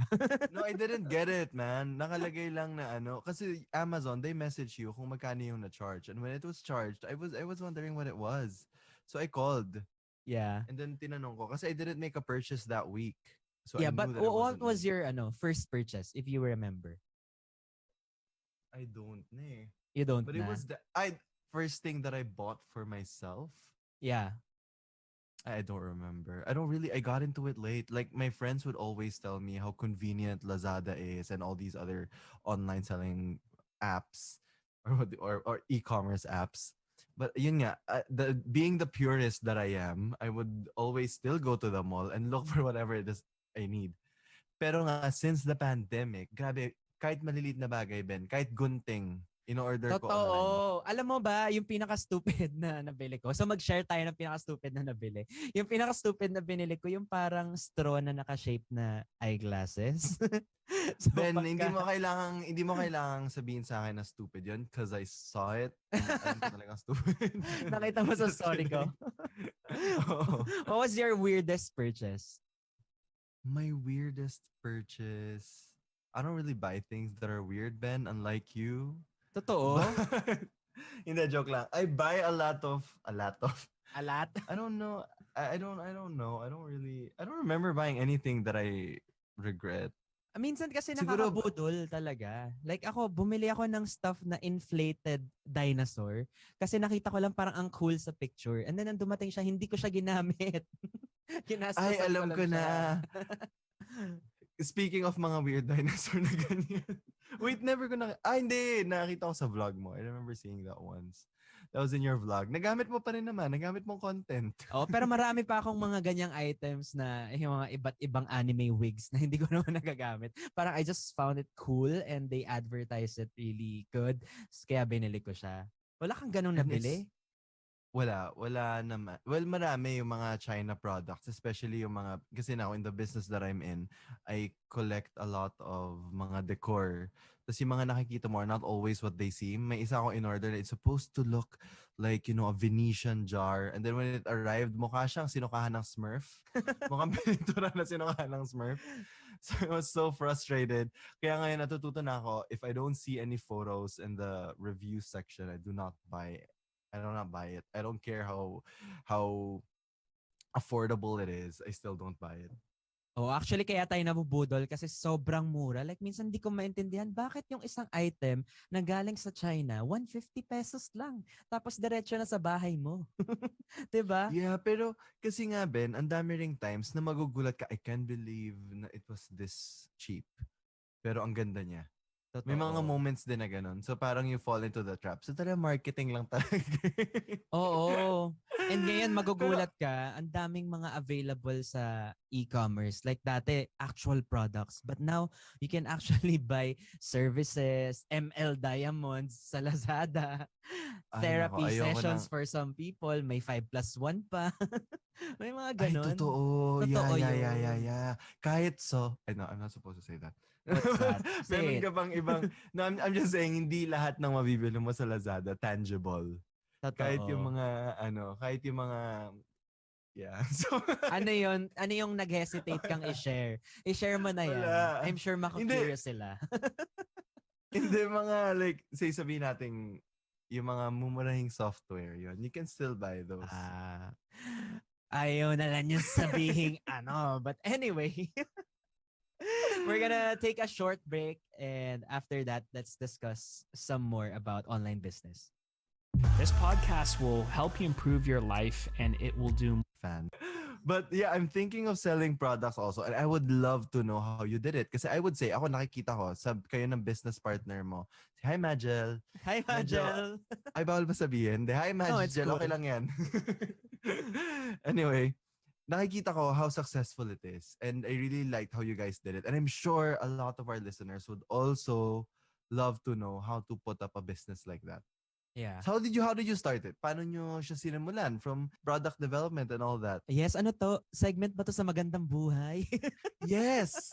S2: No, I didn't get it, man. Nakalagay lang na ano kasi Amazon they message you kung magkano yung na-charge, and when it was charged I was wondering what it was. So I called
S1: Yeah.
S2: and then tinanong ko kasi I didn't make a purchase that week. So
S1: Yeah,
S2: I
S1: but
S2: knew that it
S1: what
S2: wasn't
S1: was
S2: me.
S1: your first purchase, if you remember?
S2: I don't know.
S1: You don't
S2: But it
S1: na?
S2: was the first thing that I bought for myself.
S1: Yeah.
S2: I don't remember. I got into it late. Like my friends would always tell me how convenient Lazada is and all these other online selling apps or e-commerce apps. But yun nga, being the purist that I am, I would always still go to the mall and look for whatever it is I need. Pero nga, since the pandemic, grabe, kahit maliliit na bagay, Ben, kahit gunting, in-order ko online.
S1: Totoo. Alam mo ba, yung pinaka-stupid na nabili ko? So mag-share tayo ng pinaka-stupid na nabili. Yung pinaka-stupid na binili ko, yung parang straw na naka-shape na eyeglasses. So
S2: Ben,
S1: pagka,
S2: hindi mo kailangang sabihin sa akin na stupid yun because I saw it. Alam ko talagang stupid.
S1: nakita mo sa
S2: Just
S1: story ko.
S2: kidding. Oo.
S1: What was your weirdest purchase?
S2: My weirdest purchase. I don't really buy things that are weird, Ben, unlike you.
S1: Totoo?
S2: But, hindi, joke lang. I buy a lot of,
S1: A lot?
S2: I don't know. I don't know. I don't remember buying anything that I regret.
S1: Minsan kasi
S2: Siguro-
S1: nakakabudol talaga. Like ako, bumili ako ng stuff na inflated dinosaur kasi nakita ko lang parang ang cool sa picture. And then nang dumating siya, hindi ko siya ginamit. Ginastosan
S2: Ay, alam
S1: lang
S2: ko
S1: siya.
S2: na. Speaking of mga weird dinosaur na ganyan. Wait, never ko na... hindi. Nakita ko sa vlog mo. I remember seeing that once. That was in your vlog. Nagamit mo pa rin naman. Nagamit mong content.
S1: Oh, pero marami pa akong mga ganyang items na yung mga iba't ibang anime wigs na hindi ko naman nagagamit. Parang I just found it cool and they advertise it really good. Kaya binili ko siya. Wala kang ganong
S2: And
S1: nabili?
S2: Wala naman. Well, marami yung mga China products, especially yung mga, kasi now in the business that I'm in, I collect a lot of mga decor. Tapos yung mga nakikita mo are not always what they seem. May isa akong in-order na it's supposed to look like, a Venetian jar. And then when it arrived, mukha siyang sinukahan ng Smurf. Mukhang pinintura na sinukahan ng Smurf. So I was so frustrated. Kaya ngayon natututo na ako, if I don't see any photos in the review section, I do not buy it. I do not buy it. I don't care how affordable it is. I still don't buy it.
S1: Oh, actually kaya tayo nabubudol kasi sobrang mura. Like minsan di ko maintindihan bakit yung isang item na galing sa China, 150 pesos lang. Tapos diretso na sa bahay mo. 'Di ba?
S2: Yeah, pero kasi nga Ben, ang dami ring times na magugulat ka, I can't believe na it was this cheap. Pero ang ganda niya. May mga moments din na ganun. So parang you fall into the trap. So talaga marketing lang talaga.
S1: Oo. And ngayon magugulat ka, ang daming mga available sa e-commerce. Like dati, actual products. But now, you can actually buy services, ML Diamonds sa Lazada,
S2: Ay, nako,
S1: therapy
S2: ayoko ng...
S1: sessions for some people, may 5+1 pa. May mga
S2: Ay,
S1: ganon.
S2: totoo.
S1: Totoo
S2: Yeah.
S1: yun.
S2: Kahit so... I know, I'm not supposed to say that.
S1: What's that?
S2: Meron
S1: Say
S2: ka
S1: it.
S2: bang ibang... No, I'm just saying, hindi lahat ng mabibili mo sa Lazada tangible. Kahit yung
S1: Totoo.
S2: mga... Yeah. So,
S1: Ano yun? Ano yung nag-hesitate kang i-share? I-share mo na yan.
S2: wala.
S1: I'm sure
S2: Hindi.
S1: maka-curious sila.
S2: Hindi mga like, say sabihin natin, yung mga mumurahing software, yun. You can still buy those.
S1: Ayaw na lang yung sabihin ano. But anyway, we're gonna take a short break and after that, let's discuss some more about online business.
S4: This podcast will help you improve your life and it will do
S2: Fan. But yeah, I'm thinking of selling products also and I would love to know how you did it. Kasi I would say, ako nakikita ko, kayo ng business partner mo. Hi, Majel.
S1: Hi, Majel.
S2: Ay, bawal ba sabihin? Hi,
S1: No,
S2: Majel.
S1: it's cool.
S2: Okay lang yan. Anyway, nakikita ko how successful it is. And I really liked how you guys did it. And I'm sure a lot of our listeners would also love to know how to put up a business like that.
S1: Yeah.
S2: So how did you start it? Paano nyo siya sinimulan from product development and all that?
S1: Yes, ano to? Segment ba to sa Magandang Buhay?
S2: Yes!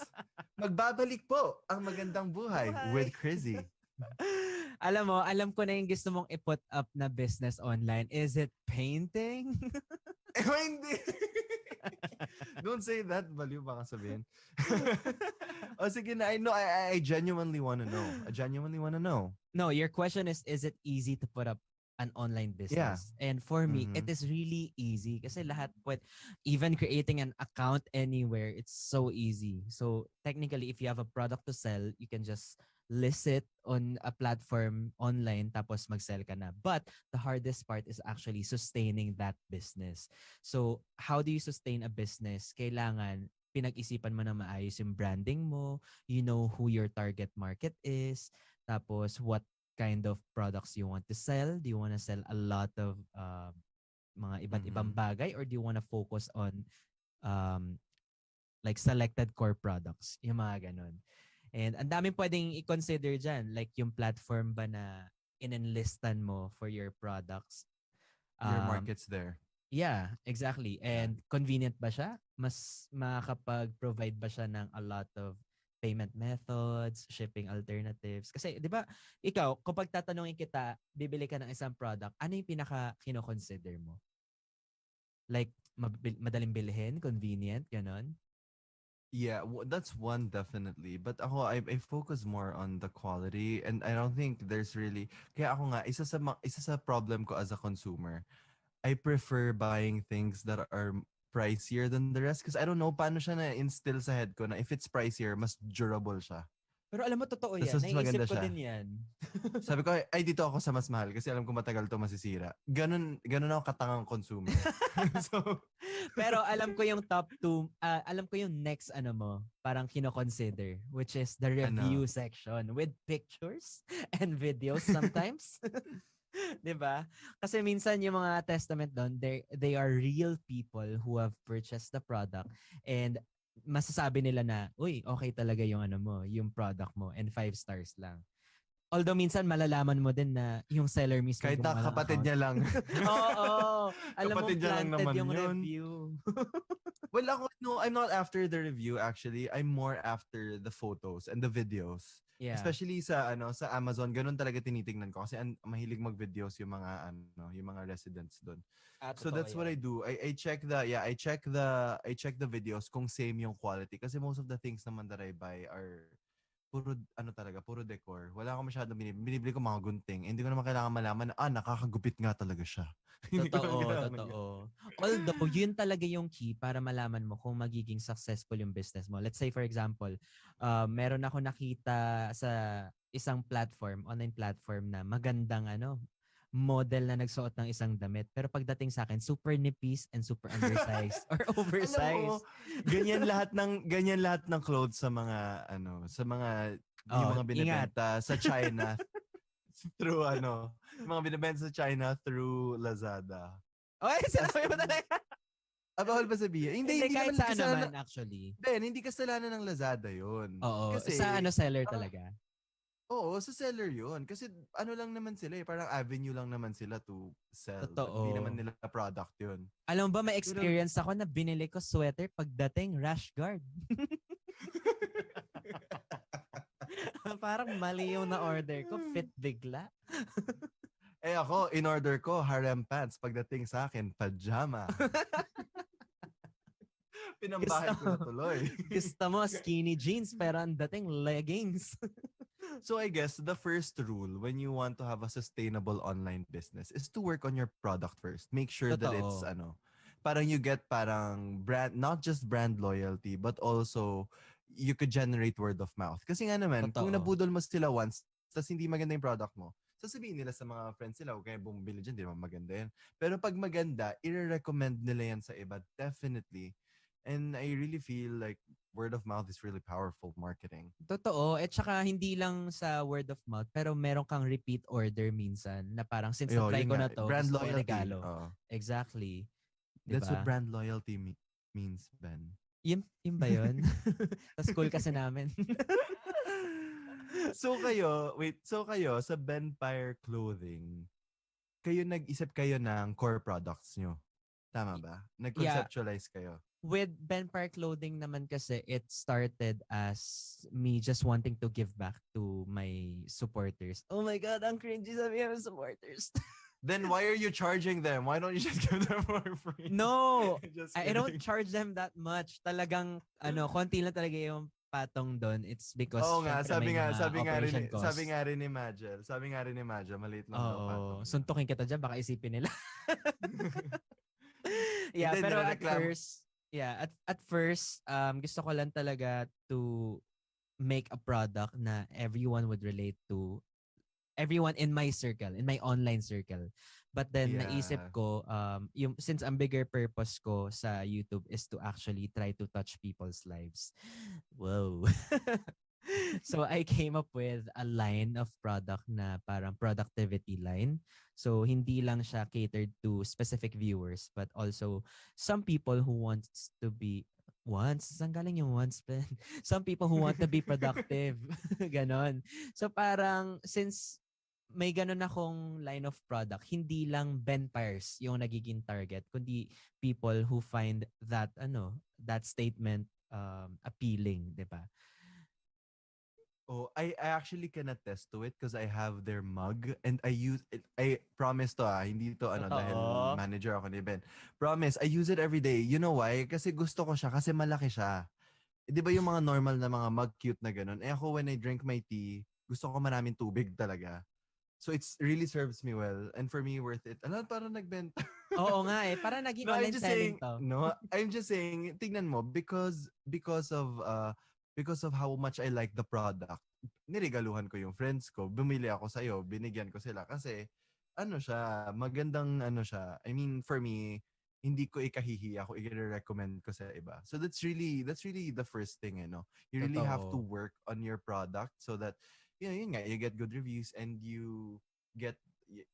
S2: Magbabalik po ang magandang buhay with Crizzy.
S1: Alam ko na yung gusto mong i-put up na business online. Is it painting?
S2: Hindi! Don't say that. Baliw baka sabihin. O sige na, I genuinely want to know.
S1: No, your question is it easy to put up an online business? And for me, it is really easy kasi even creating an account anywhere, it's so easy. So technically, if you have a product to sell, you can just list it on a platform online tapos mag-sell ka na. But the hardest part is actually sustaining that business. So how do you sustain a business? Kailangan pinag-isipan mo na maayos yung branding mo, you know who your target market is, tapos what kind of products you want to sell. Do you want to sell a lot of mga iba't ibang bagay or do you want to focus on like selected core products? Yung mga ganun. And ang daming pwedeng i-consider dyan. Like yung platform ba na in-enlistan mo for your products.
S2: Your market's there.
S1: Yeah, exactly. And convenient ba siya? Mas makakapag-provide ba siya ng a lot of payment methods, shipping alternatives? Kasi, di ba, ikaw, kapag tatanungin kita, bibili ka ng isang product, ano yung pinaka-kino-consider mo? Like, madaling bilhin, convenient, ganon?
S2: Yeah, that's one definitely. But ako, I focus more on the quality and I don't think there's really... Kaya ako nga, isa sa problem ko as a consumer, I prefer buying things that are pricier than the rest because I don't know paano siya na-instill sa head ko na if it's pricier, mas durable siya.
S1: Pero alam mo, totoo yan.
S2: Tas mas
S1: Naisip
S2: maganda
S1: ko
S2: siya.
S1: din yan.
S2: Sabi ko, ay dito ako sa mas mahal kasi alam ko matagal to masisira. Ganun ako katangang consumer. So,
S1: pero alam ko yung top 2, alam ko yung next parang kino-consider, which is the review section with pictures and videos sometimes. 'Di ba? Kasi minsan yung mga testament doon, they are real people who have purchased the product and masasabi nila na, uy, okay talaga yung yung product mo and 5 stars lang. Although minsan malalaman mo din na yung seller mismo
S2: kahit na kapatid niya lang.
S1: Oo. Alam mo,
S2: Kapatid niya lang
S1: planted
S2: naman
S1: yung
S2: yun.
S1: review.
S2: Well, I'm not after the review actually. I'm more after the photos and the videos.
S1: Yeah.
S2: Especially sa Amazon, ganun talaga tinitingnan ko kasi mahilig mag-videos yung mga residents doon. So that's what I do. I check the videos kung same yung quality kasi most of the things naman that I buy are puro decor. Wala akong masyadong binibili ko mga gunting. Hindi ko naman kailangan malaman na nakakagupit nga talaga siya.
S1: Totoo. Although, yun talaga yung key para malaman mo kung magiging successful yung business mo. Let's say, for example, meron ako nakita sa isang online platform na magandang model na nagsuot ng isang damit. Pero pagdating sa akin, super nipis and super undersized or oversized.
S2: Ganyan lahat ng clothes sa mga yung mga binebenta sa China through mga binebenta sa China through Lazada.
S1: Okay, sinabi mo talaga.
S2: Bawal ba sabihin?
S1: Hindi, kahit
S2: naman
S1: saan
S2: kasalanan.
S1: naman actually.
S2: Ben, hindi kasalanan ng Lazada yun.
S1: Oo,
S2: Kasi,
S1: sa seller
S2: parang-
S1: talaga.
S2: oo, sa seller yun. Kasi ano lang naman sila eh. Parang avenue lang naman sila to sell. But hindi naman
S1: Totoo.
S2: nila product yun.
S1: Alam mo ba, may
S2: Pero-
S1: experience ako na binili ko sweater pagdating rash guard. Parang mali yung na-order ko, fit bigla.
S2: Eh ako, in order ko, harem pants. Pagdating sa akin, pajama. Pinambahay ko na tuloy.
S1: Gusto mo skinny jeans pero ang dating leggings.
S2: So I guess the first rule when you want to have a sustainable online business is to work on your product first. Make sure that it's
S1: Totoo.
S2: parang you get parang brand, not just brand loyalty, but also you could generate word of mouth. Kasi nga naman, kung
S1: Totoo.
S2: nabudol mo sila once, tas hindi maganda yung product mo, sasabihin nila sa mga friends nila, huwag kayo bumili dyan, di naman maganda yan. Pero pag maganda, i-recommend nila yan sa iba, definitely. And I really feel like word of mouth is really powerful marketing.
S1: Totoo. At saka hindi lang sa word of mouth, pero meron kang repeat order minsan na parang since
S2: Yo,
S1: na-try
S2: yun
S1: ko
S2: nga,
S1: na to,
S2: brand
S1: gusto ko
S2: loyalty.
S1: regalo.
S2: Oo.
S1: Exactly.
S2: That's what
S1: Diba?
S2: brand loyalty means, Ben.
S1: Yun ba yun? Sa school kasi namin.
S2: So kayo sa Benpire Clothing, nag-isip kayo ng core products nyo. Tama ba? Nag-conceptualize kayo.
S1: With Benpire Clothing naman kasi, it started as me just wanting to give back to my supporters. Oh my God, ang cringy sabihin ng supporters.
S2: Then why are you charging them? Why don't you just give them for free?
S1: No,
S2: Just
S1: I don't
S2: kidding.
S1: charge them that much. Talagang, konti lang talaga yung patong doon. It's because,
S2: Oo nga,
S1: syempre, may mga operation costs.
S2: sabi nga rin ni Majel, maliit lang daw patong.
S1: Oo, suntukin kita dyan, baka isipin nila. Yeah,
S2: Hindi,
S1: pero at first, gusto ko lang talaga to make a product na everyone would relate to, everyone in my circle, in my online circle. But then naisip
S2: Yeah.
S1: ko, since ang bigger purpose ko sa YouTube is to actually try to touch people's lives. Whoa. So I came up with a line of product na parang productivity line. So hindi lang siya catered to specific viewers, but also some people who saan galing yung wants, Ben? Some people who want to be productive. Ganon. So parang since may ganon akong line of product, hindi lang Benpires yung nagiging target, kundi people who find that statement appealing, 'di ba?
S2: Oh, I actually can attest to it because I have their mug and I promise to hindi to dahil
S1: Totoo.
S2: manager ako ni Ben. Promise, I use it every day. You know why? Kasi gusto ko siya kasi malaki siya. 'Di ba yung mga normal na mga mug cute na ganun? Ako when I drink my tea, gusto ko maraming tubig talaga. So it's really serves me well and for me worth it. Parang nagbenta.
S1: Oo nga parang naging
S2: No, I'm
S1: online
S2: just
S1: selling
S2: saying,
S1: to.
S2: no, I'm just saying, tignan mo, because of how much I like the product, niregaluhan ko yung friends ko, bumili ako sa'yo, binigyan ko sila kasi, magandang siya. I mean, for me, hindi ko ikahihiya ako, i-recommend ko sa iba. So that's really the first thing, You really have to
S1: Totoo.
S2: work on your product so that, yun nga, you get good reviews and you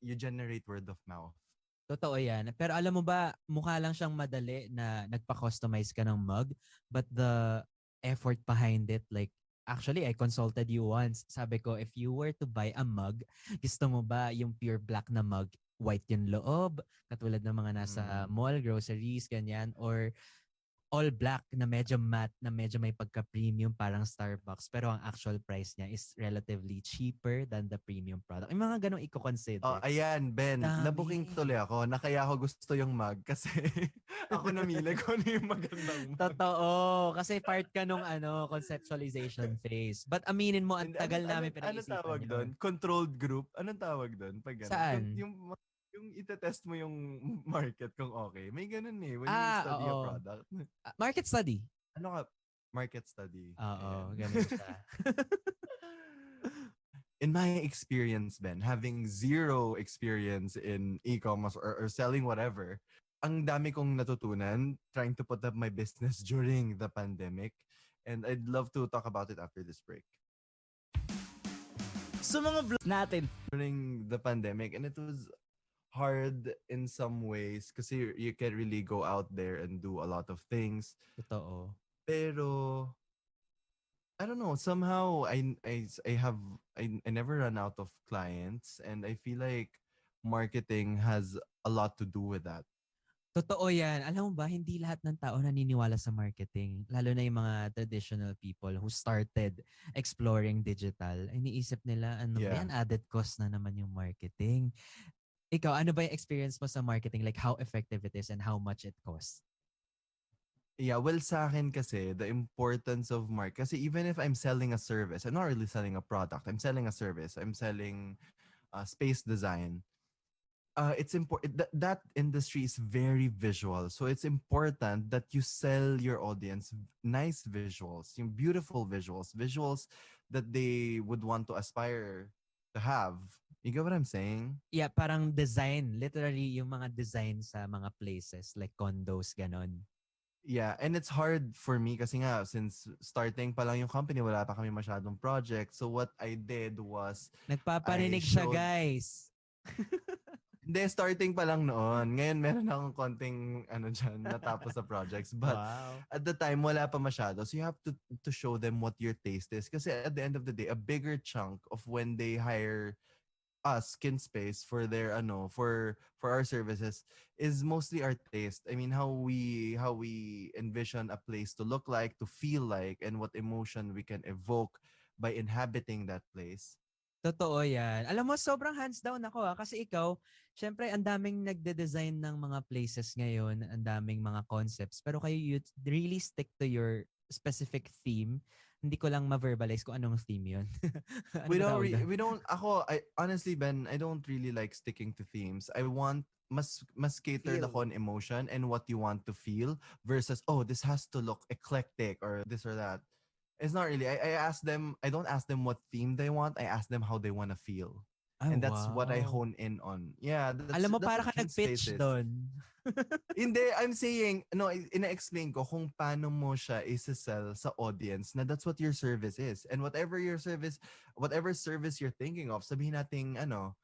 S2: generate word of mouth.
S1: Totoo yan. Pero alam mo ba, mukha lang siyang madali na nagpa-customize ka ng mug, but the effort behind it, like, actually, I consulted you once. Sabi ko, if you were to buy a mug, gusto mo ba yung pure black na mug, white yung loob, katulad ng mga nasa mall, groceries, ganyan, or all black na medyo matte, na medyo may pagka-premium, parang Starbucks, pero ang actual price niya is relatively cheaper than the premium product. Yung mga ganong i-consider.
S2: Oh, ayan, Ben.
S1: Dami.
S2: Nabooking tuloy ako. Kaya ako gusto yung mug kasi ako namili ko ano yung magandang mug.
S1: Totoo. Kasi part ka nung conceptualization phase. But aminin mo, ang tagal namin
S2: Anong
S1: pinag-isipan
S2: tawag
S1: yun.
S2: doon? Controlled group? Anong tawag doon? Pag ganun?
S1: Saan?
S2: Yung itetest mo yung market kung okay. May ganun when you study a
S1: oo.
S2: product.
S1: Market study.
S2: Ano ka? Market study.
S1: Oo,
S2: Ayan.
S1: ganun siya.
S2: In my experience, Ben, having zero experience in e-commerce or selling whatever, ang dami kong natutunan trying to put up my business during the pandemic. And I'd love to talk about it after this break.
S4: Sa mga vlogs natin,
S2: During the pandemic, and it was hard in some ways kasi you can really go out there and do a lot of things.
S1: Totoo.
S2: Pero I don't know, somehow I never run out of clients, and I feel like marketing has a lot to do with that.
S1: Totoo yan. Alam mo ba, hindi lahat ng tao naniniwala sa marketing. Lalo na yung mga traditional people who started exploring digital. Iniisip nila, ano ba
S2: Yeah.
S1: yan, added cost na naman yung marketing. Ikaw, ano ba yung experience mo sa marketing? Like how effective it is and how much it costs?
S2: Yeah, well, sa akin kasi, the importance of kasi even if I'm selling a service, I'm not really selling a product. I'm selling a service. I'm selling space design. It's important that industry is very visual. So it's important that you sell your audience nice visuals, yung beautiful visuals, visuals that they would want to aspire to have. You get what I'm saying?
S1: Yeah, parang design. Literally, yung mga design sa mga places like condos, ganon.
S2: Yeah, and it's hard for me kasi nga since starting pa lang yung company, wala pa kami masyadong project. So what I did was
S1: Nagpaparinig
S2: I
S1: siya,
S2: showed-
S1: guys.
S2: hindi, starting pa lang noon. Ngayon meron akong konting dyan, natapos sa projects. But
S1: Wow.
S2: at the time, wala pa masyado. So you have to show them what your taste is. Kasi at the end of the day, a bigger chunk of when they hire us, Skin Space, for their for our services is mostly our taste. I mean, how we envision a place to look like, to feel like, and what emotion we can evoke by inhabiting that place.
S1: Totoo yan. Alam mo, sobrang hands down ako kasi ikaw, syempre, ang daming nagde-design ng mga places ngayon, ang daming mga concepts, pero kayo, you really stick to your specific theme. Hindi ko lang ma-verbalize kung anong theme yun. Ano ba tawag doon?
S2: Honestly, Ben, I don't really like sticking to themes. I want mas catered
S1: Feel.
S2: ako on emotion and what you want to feel versus, oh, this has to look eclectic or this or that. It's not really. I don't ask them what theme they want. I ask them how they want to feel.
S1: Ay,
S2: And that's what I
S1: wow.
S2: hone in on. Yeah,
S1: Alam mo,
S2: that's
S1: para
S2: what
S1: ka
S2: King Space
S1: nag-pitch
S2: is.
S1: doon.
S2: Hindi, I'm saying, no, ina-explain ko kung paano mo siya isa-sell sa audience na that's what your service is. And whatever service you're thinking of, sabihin natin, ano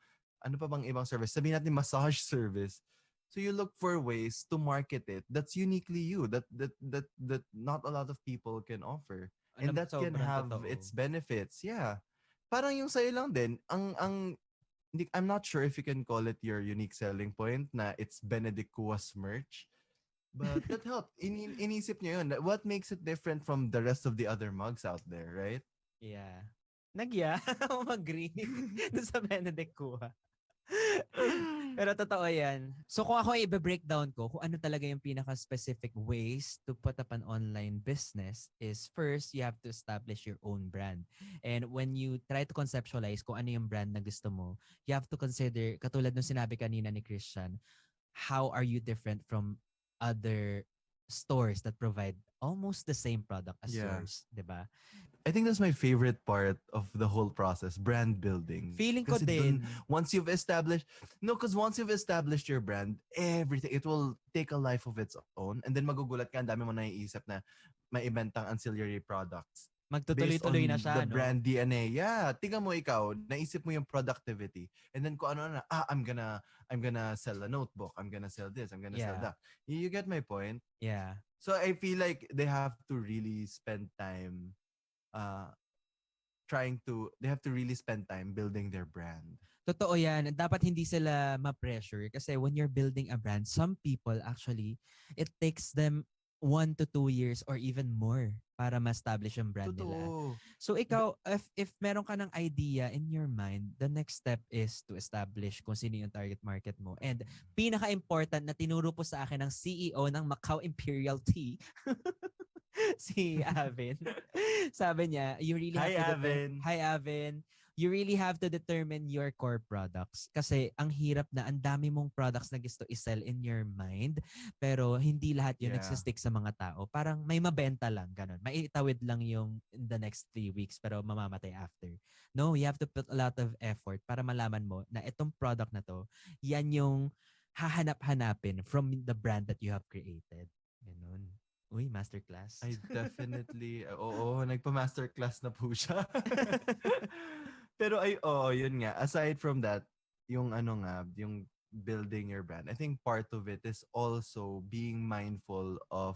S2: pa bang ibang service? Sabihin natin massage service. So you look for ways to market it that's uniquely you, that not a lot of people can offer.
S1: Alam
S2: And
S1: mo,
S2: that can
S1: sobrang
S2: have
S1: totoo.
S2: its benefits. Yeah. Parang yung sa'yo lang din, I'm not sure if you can call it your unique selling point na it's Benedict Cuas merch. But that helped. Inisip niyo yun. What makes it different from the rest of the other mugs out there, right?
S1: Yeah. Nagya. Mag-green. Doon sa Benedict Kuha. Pero totoo yan. So kung ako i-breakdown ko, kung ano talaga yung pinaka-specific ways to put up an online business is first, you have to establish your own brand. And when you try to conceptualize kung ano yung brand na gusto mo, you have to consider, katulad nung sinabi kanina ni Christian, how are you different from other stores that provide almost the same product as
S2: Yeah.
S1: yours, 'di ba?
S2: I think that's my favorite part of the whole process, brand building.
S1: Feeling ko
S2: Kasi
S1: din.
S2: once you've established your brand, everything, it will take a life of its own. And then magugulat ka, ang dami mo naiisip na may ibentang ancillary products.
S1: Magtutuloy-tuloy na
S2: Based
S1: siya,
S2: on the
S1: no?
S2: brand DNA. Yeah, tingnan mo ikaw, naisip mo yung productivity. And then kung ano na, I'm gonna sell a notebook. I'm gonna sell this. I'm gonna sell
S1: Yeah.
S2: that. You get my point?
S1: Yeah.
S2: So I feel like they have to really spend time they have to really spend time building their brand.
S1: Totoo yan. Dapat hindi sila ma-pressure kasi when you're building a brand, some people actually, it takes them 1 to 2 years or even more para ma-establish yung brand nila.
S2: Totoo.
S1: So ikaw, if meron ka ng idea in your mind, the next step is to establish kung sino yung target market mo. And pinaka-important na tinuro po sa akin ng CEO ng Macau Imperial Tea, si Avin. Sabi niya, you really have
S2: Hi,
S1: to
S2: Avin.
S1: Hi, Avin. You really have to determine your core products. Kasi ang hirap na, ang dami mong products na gusto i-sell in your mind, pero hindi lahat yun
S2: Yeah.
S1: nagsistick sa mga tao. Parang may mabenta lang, ganun. May itawid lang yung in the next 3 weeks, pero mamamatay after. No, you have to put a lot of effort para malaman mo na itong product na to, yan yung hahanap-hanapin from the brand that you have created. Ganun. Uy, masterclass.
S2: I definitely, nagpa-masterclass na po siya. Pero yun nga, aside from that, yung building your brand, I think part of it is also being mindful of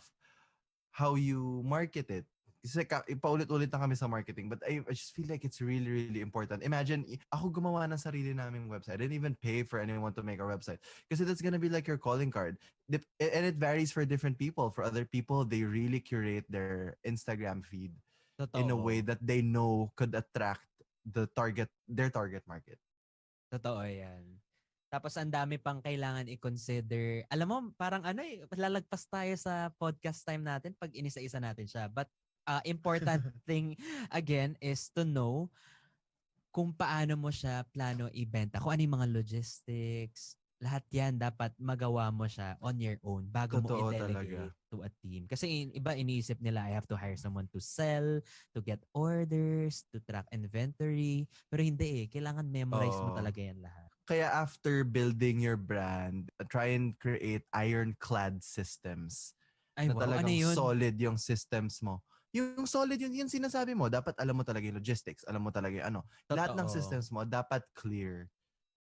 S2: how you market it. Kasi paulit-ulit na kami sa marketing, but I just feel like it's really, really important. Imagine, ako gumawa ng sarili naming website. I didn't even pay for anyone to make our website. Kasi that's gonna be like your calling card. And it varies for different people. For other people, they really curate their Instagram feed in a way
S1: Totoo.
S2: that they know could attract their target market.
S1: Totoo yan. Tapos ang dami pang kailangan i-consider. Alam mo, parang lalagpas tayo sa podcast time natin pag inisa-isa natin siya. But important thing again is to know kung paano mo siya plano ibenta. Kung ano yung mga logistics, lahat yan dapat magawa mo siya on your own bago mo
S2: Totoo
S1: i-delegate
S2: talaga.
S1: to a team. Kasi iba iniisip nila, I have to hire someone to sell, to get orders, to track inventory. Pero hindi Kailangan memorize mo
S2: Oo.
S1: talaga yan lahat.
S2: Kaya after building your brand, try and create ironclad systems
S1: Ay
S2: na
S1: wow, ano
S2: talagang
S1: yun?
S2: solid yung systems mo. Yung solid yung sinasabi mo, dapat alam mo talaga yung logistics, alam mo talaga yung ano. Lahat ng
S1: Totoo.
S2: systems mo dapat clear.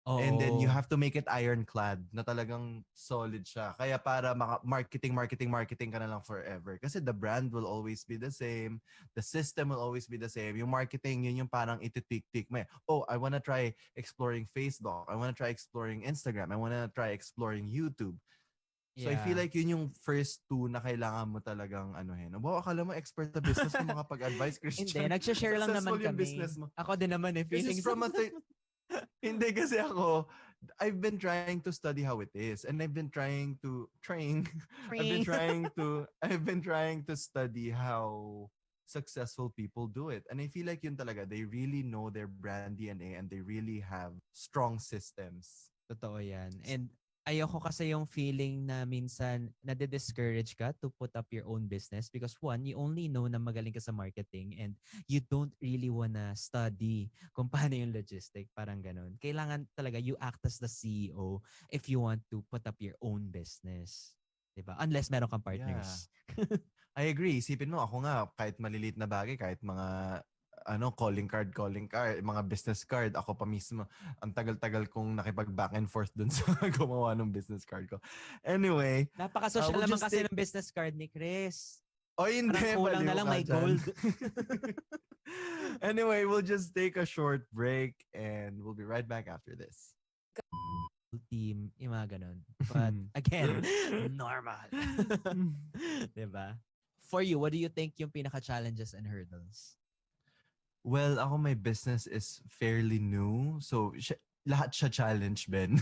S1: Oo.
S2: And then you have to make it ironclad na talagang solid siya. Kaya para marketing ka na lang forever. Kasi the brand will always be the same. The system will always be the same. Yung marketing, yun yung parang ititik-tik mo. Oh, I wanna try exploring Facebook. I wanna try exploring Instagram. I wanna try exploring YouTube. So I feel like yun yung first two na kailangan mo talagang anuhin. Wow, akala mo expert sa business mo makapag-advise,
S1: Hindi,
S2: Christian.
S1: nagsha-share lang naman
S2: Successful yung
S1: kami.
S2: business mo.
S1: Ako din naman
S2: This is
S1: feelings.
S2: from hindi kasi ako, I've been trying to study how it is, and I've been trying to I've been trying to study how successful people do it. And I feel like yun talaga, they really know their brand DNA and they really have strong systems.
S1: Totoo yan. And ayoko kasi yung feeling na minsan nade-discourage ka to put up your own business because one, you only know na magaling ka sa marketing and you don't really wanna study kung paano yung logistic. Parang ganun. Kailangan talaga you act as the CEO if you want to put up your own business. Diba? Unless meron kang partners.
S2: I agree. Isipin mo, ako nga, kahit maliliit na bagay, kahit mga calling card, mga business card, ako pa mismo, ang tagal-tagal kong nakipag back and forth dun sa gumawa ng business card ko. Anyway,
S1: Napaka-social
S2: we'll
S1: naman
S2: just
S1: kasi ng business card ni Chris.
S2: oh, hindi.
S1: Parang kulang na
S2: baliw
S1: lang
S2: ka
S1: may
S2: dyan.
S1: gold.
S2: Anyway, we'll just take a short break and we'll be right back after this.
S1: Team, yung mga ganun. But again, normal. Diba? For you, what do you think yung pinaka-challenges and hurdles?
S2: Well, ako my business is fairly new. So, lahat siya challenge, Ben.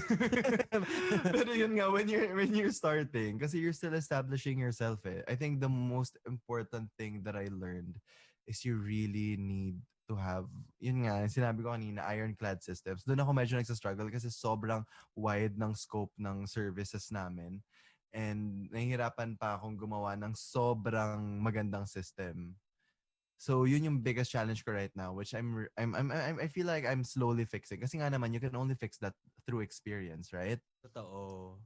S2: Pero yun nga, when you're starting, kasi you're still establishing yourself I think the most important thing that I learned is you really need to have, yun nga, sinabi ko kanina, ironclad systems. Doon ako medyo nagsastruggle kasi sobrang wide ng scope ng services namin. And nahihirapan pa akong gumawa ng sobrang magandang system. So yun yung biggest challenge ko right now, which I feel like I'm slowly fixing. Kasi nga naman, you can only fix that through experience, right?
S1: Totoo.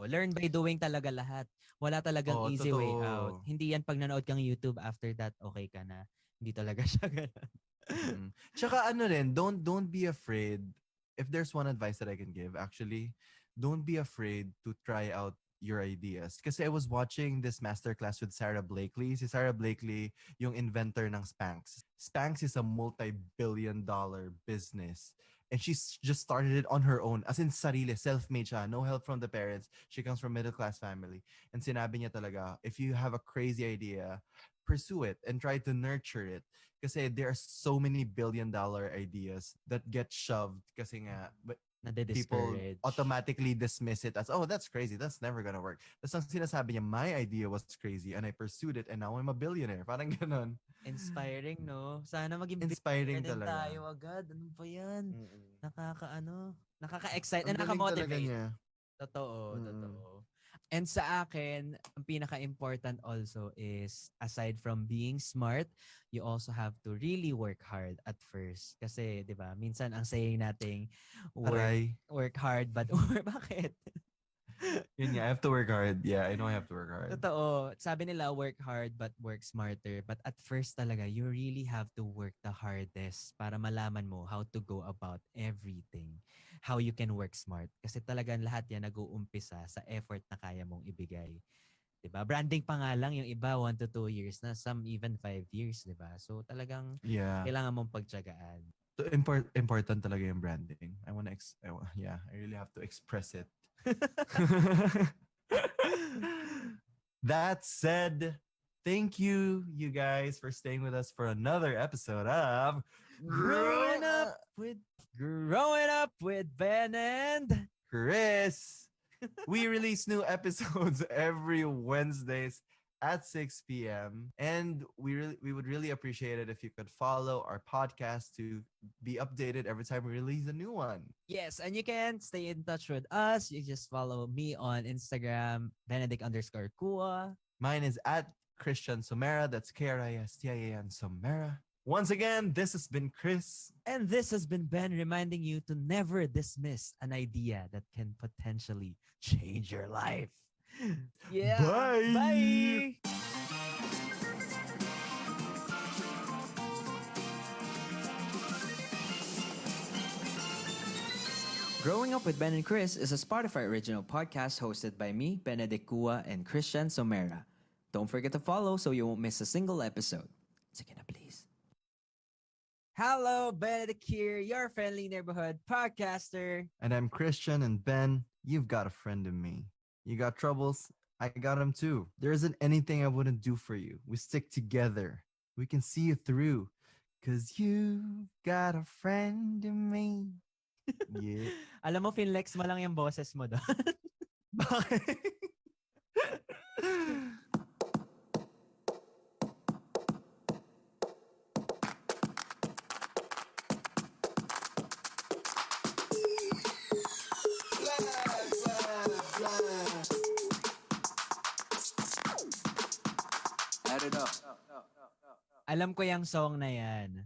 S1: Learn by doing talaga lahat. Wala talagang easy way out. Hindi yan pag nanood kang YouTube, after that, okay ka na. Hindi talaga siya ganun.
S2: Tsaka don't be afraid. If there's one advice that I can give, actually, don't be afraid to try out your ideas. Kasi I was watching this masterclass with Sarah Blakely. Si Sarah Blakely, yung inventor ng Spanx. Spanx is a multi-billion-dollar business. And she's just started it on her own. As in, sarili, self-made siya. No help from the parents. She comes from middle-class family. And sinabi niya talaga, if you have a crazy idea, pursue it and try to nurture it. Kasi there are so many billion-dollar ideas that get shoved kasi nga, people automatically dismiss it as, oh, that's crazy. That's never gonna work. Tapos ang sinasabi niya, my idea was crazy and I pursued it and now I'm a billionaire. Parang ganon.
S1: Inspiring, no? Sana maging
S2: inspiring
S1: billionaire din
S2: talaga.
S1: tayo agad. Ano ba yan?
S2: Mm-mm.
S1: Nakaka-excite and
S2: Ang galing talaga
S1: nakaka-motivate.
S2: niya.
S1: Totoo. And sa akin, ang pinaka-important also is, aside from being smart, you also have to really work hard at first. Kasi, di ba, minsan ang saying nating work hard, but bakit?
S2: Yun nga, I have to work hard. Yeah, I know I have to work hard.
S1: Totoo. Sabi nila, work hard but work smarter. But at first talaga, you really have to work the hardest para malaman mo how to go about everything. How you can work smart. Kasi talagang lahat yan nag-uumpisa sa effort na kaya mong ibigay. 'Di ba? Branding pa nga lang yung iba 1 to 2 years na, some even 5 years, 'di ba? So talagang
S2: Yeah.
S1: kailangan mong pagtiyagaan.
S2: So important talaga yung branding. Yeah, I really have to express it. That said, thank you guys for staying with us for another episode of
S1: Growing up with Ben and
S2: Chris. We release new episodes every Wednesdays at 6 p.m. And we would really appreciate it if you could follow our podcast to be updated every time we release a new one.
S1: yes, and you can stay in touch with us. You just follow me on Instagram, Benedict_Kua.
S2: Mine is at Christian Somera. That's Kristian Somera. Once again, this has been Chris.
S1: And this has been Ben reminding you to never dismiss an idea that can potentially change your life. Yeah.
S2: Bye.
S1: Bye. Growing Up with Ben and Chris is a Spotify original podcast hosted by me, Benedict Kua, and Christian Somera. Don't forget to follow so you won't miss a single episode. Sige na, please. Hello, Benedict here, your friendly neighborhood podcaster.
S2: And I'm Christian, and Ben, you've got a friend in me. You got troubles? I got them too. There isn't anything I wouldn't do for you. We stick together. We can see you through. 'Cause you've got a friend in me. Yeah.
S1: Alam mo, finlex mo lang yung boses mo doon.
S2: Bakit?
S3: Add it up.
S1: Alam ko yung song na yan.